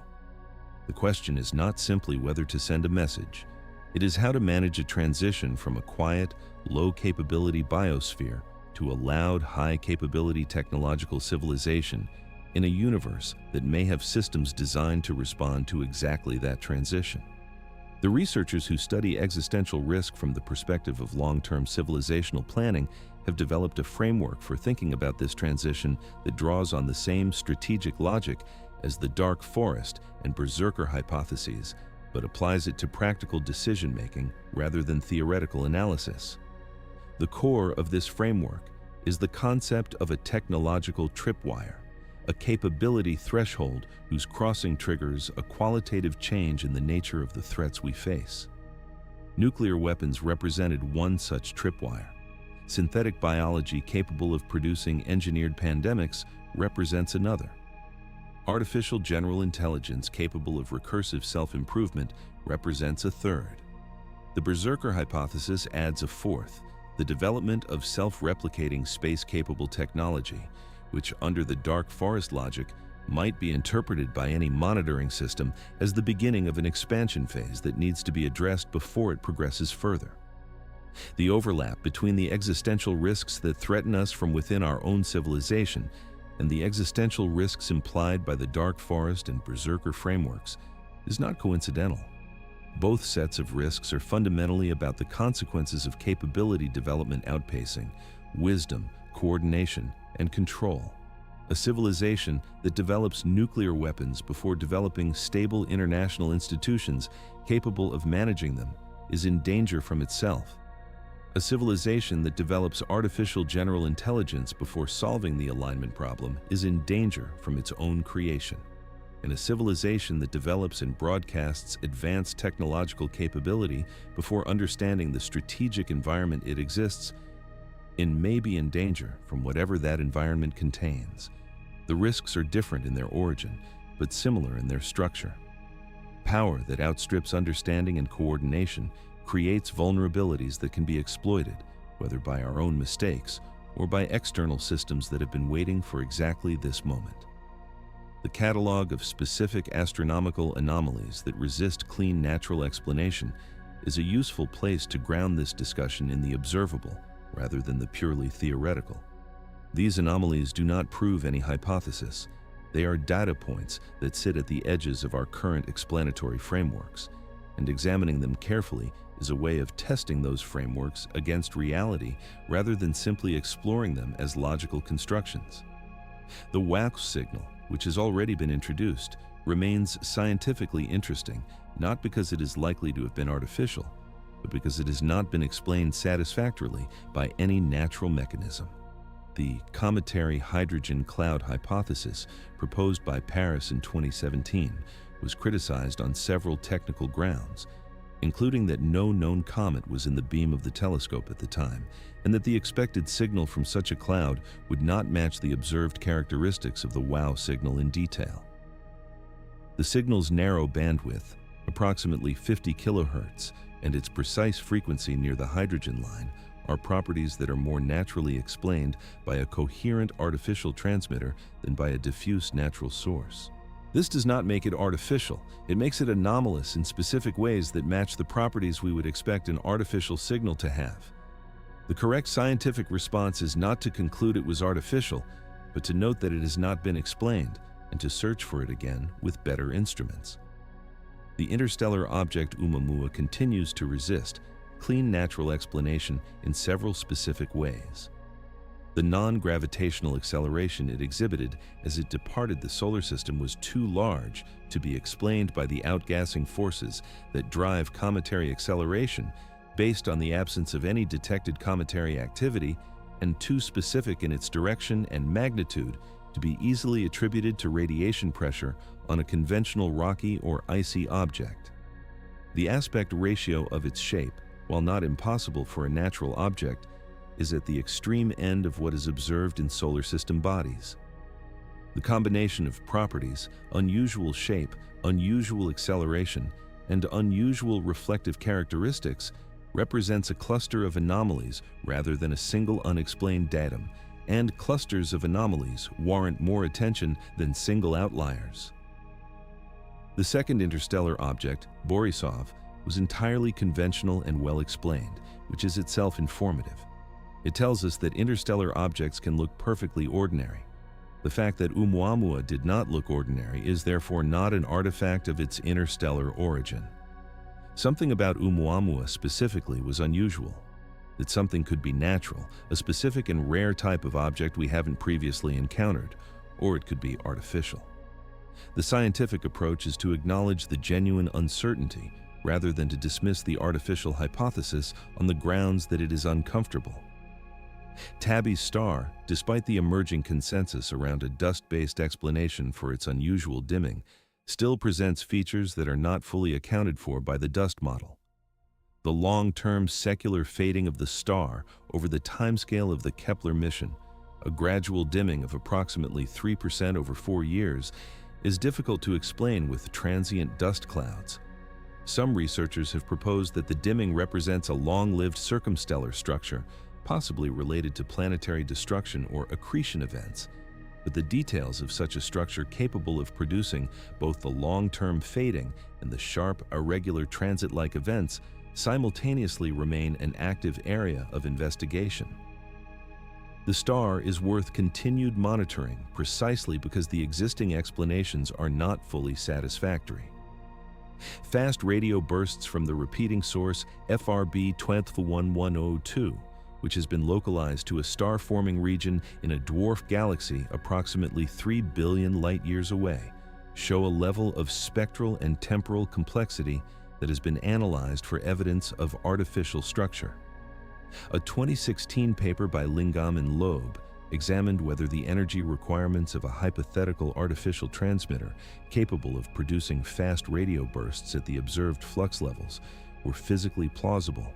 The question is not simply whether to send a message. It is how to manage a transition from a quiet, low-capability biosphere to a loud, high-capability technological civilization in a universe that may have systems designed to respond to exactly that transition. The researchers who study existential risk from the perspective of long-term civilizational planning have developed a framework for thinking about this transition that draws on the same strategic logic as the dark forest and Berserker hypotheses, but applies it to practical decision-making rather than theoretical analysis. The core of this framework is the concept of a technological tripwire, a capability threshold whose crossing triggers a qualitative change in the nature of the threats we face. Nuclear weapons represented one such tripwire. Synthetic biology capable of producing engineered pandemics represents another. Artificial general intelligence capable of recursive self-improvement represents a third. The Berserker hypothesis adds a fourth, the development of self-replicating space-capable technology, which, under the dark forest logic, might be interpreted by any monitoring system as the beginning of an expansion phase that needs to be addressed before it progresses further. The overlap between the existential risks that threaten us from within our own civilization and the existential risks implied by the dark forest and Berserker frameworks is not coincidental. Both sets of risks are fundamentally about the consequences of capability development outpacing, wisdom, coordination, and control. A civilization that develops nuclear weapons before developing stable international institutions capable of managing them is in danger from itself. A civilization that develops artificial general intelligence before solving the alignment problem is in danger from its own creation. And a civilization that develops and broadcasts advanced technological capability before understanding the strategic environment it exists in may be in danger from whatever that environment contains. The risks are different in their origin, but similar in their structure. Power that outstrips understanding and coordination creates vulnerabilities that can be exploited, whether by our own mistakes or by external systems that have been waiting for exactly this moment. The catalog of specific astronomical anomalies that resist clean natural explanation is a useful place to ground this discussion in the observable rather than the purely theoretical. These anomalies do not prove any hypothesis. They are data points that sit at the edges of our current explanatory frameworks, and examining them carefully is a way of testing those frameworks against reality rather than simply exploring them as logical constructions. The WAC signal, which has already been introduced, remains scientifically interesting, not because it is likely to have been artificial, but because it has not been explained satisfactorily by any natural mechanism. The cometary hydrogen cloud hypothesis, proposed by Paris in 2017, was criticized on several technical grounds, including that no known comet was in the beam of the telescope at the time, and that the expected signal from such a cloud would not match the observed characteristics of the WOW signal in detail. The signal's narrow bandwidth, approximately 50 kHz, and its precise frequency near the hydrogen line are properties that are more naturally explained by a coherent artificial transmitter than by a diffuse natural source. This does not make it artificial. It makes it anomalous in specific ways that match the properties we would expect an artificial signal to have. The correct scientific response is not to conclude it was artificial, but to note that it has not been explained and to search for it again with better instruments. The interstellar object Oumuamua continues to resist clean natural explanation in several specific ways. The non-gravitational acceleration it exhibited as it departed the solar system was too large to be explained by the outgassing forces that drive cometary acceleration based on the absence of any detected cometary activity, and too specific in its direction and magnitude to be easily attributed to radiation pressure on a conventional rocky or icy object. The aspect ratio of its shape, while not impossible for a natural object, is at the extreme end of what is observed in solar system bodies. The combination of properties, unusual shape, unusual acceleration, and unusual reflective characteristics represents a cluster of anomalies rather than a single unexplained datum, and clusters of anomalies warrant more attention than single outliers. The second interstellar object, Borisov, was entirely conventional and well explained, which is itself informative. It tells us that interstellar objects can look perfectly ordinary. The fact that Oumuamua did not look ordinary is therefore not an artifact of its interstellar origin. Something about Oumuamua specifically was unusual. That something could be natural, a specific and rare type of object we haven't previously encountered, or it could be artificial. The scientific approach is to acknowledge the genuine uncertainty rather than to dismiss the artificial hypothesis on the grounds that it is uncomfortable. Tabby's star, despite the emerging consensus around a dust-based explanation for its unusual dimming, still presents features that are not fully accounted for by the dust model. The long-term secular fading of the star over the timescale of the Kepler mission, a gradual dimming of approximately 3% over 4 years, is difficult to explain with transient dust clouds. Some researchers have proposed that the dimming represents a long-lived circumstellar structure, possibly related to planetary destruction or accretion events. But the details of such a structure capable of producing both the long-term fading and the sharp, irregular transit-like events simultaneously remain an active area of investigation. The star is worth continued monitoring precisely because the existing explanations are not fully satisfactory. Fast radio bursts from the repeating source FRB 21102, which has been localized to a star-forming region in a dwarf galaxy approximately 3 billion light-years away, show a level of spectral and temporal complexity that has been analyzed for evidence of artificial structure. A 2016 paper by Lingam and Loeb examined whether the energy requirements of a hypothetical artificial transmitter capable of producing fast radio bursts at the observed flux levels were physically plausible,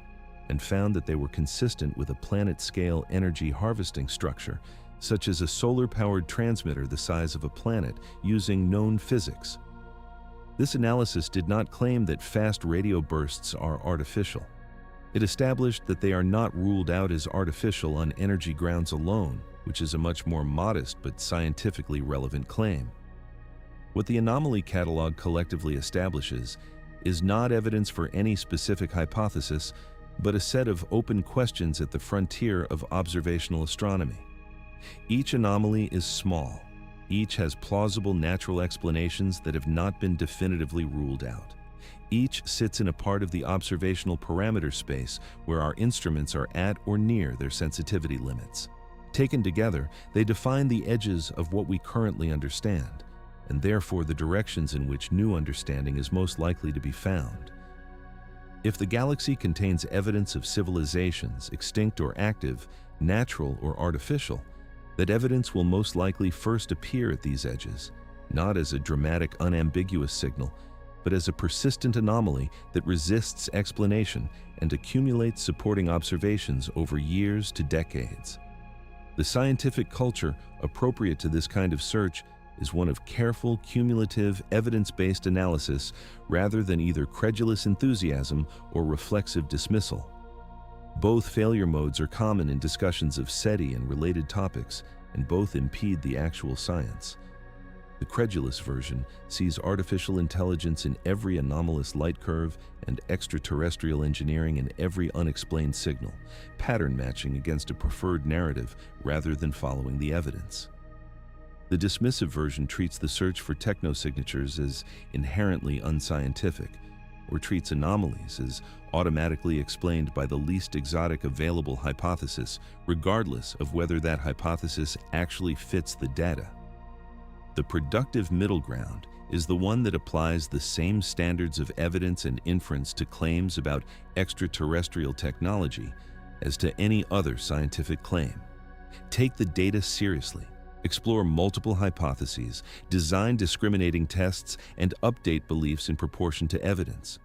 and found that they were consistent with a planet-scale energy harvesting structure, such as a solar-powered transmitter the size of a planet using known physics. This analysis did not claim that fast radio bursts are artificial. It established that they are not ruled out as artificial on energy grounds alone, which is a much more modest but scientifically relevant claim. What the anomaly catalog collectively establishes is not evidence for any specific hypothesis, but a set of open questions at the frontier of observational astronomy. Each anomaly is small. Each has plausible natural explanations that have not been definitively ruled out. Each sits in a part of the observational parameter space where our instruments are at or near their sensitivity limits. Taken together, they define the edges of what we currently understand, and therefore the directions in which new understanding is most likely to be found. If the galaxy contains evidence of civilizations, extinct or active, natural or artificial, that evidence will most likely first appear at these edges, not as a dramatic, unambiguous signal, but as a persistent anomaly that resists explanation and accumulates supporting observations over years to decades. The scientific culture appropriate to this kind of search is one of careful, cumulative, evidence-based analysis rather than either credulous enthusiasm or reflexive dismissal. Both failure modes are common in discussions of SETI and related topics, and both impede the actual science. The credulous version sees artificial intelligence in every anomalous light curve and extraterrestrial engineering in every unexplained signal, pattern matching against a preferred narrative rather than following the evidence. The dismissive version treats the search for technosignatures as inherently unscientific, or treats anomalies as automatically explained by the least exotic available hypothesis, regardless of whether that hypothesis actually fits the data. The productive middle ground is the one that applies the same standards of evidence and inference to claims about extraterrestrial technology as to any other scientific claim. Take the data seriously, explore multiple hypotheses, design discriminating tests, and update beliefs in proportion to evidence.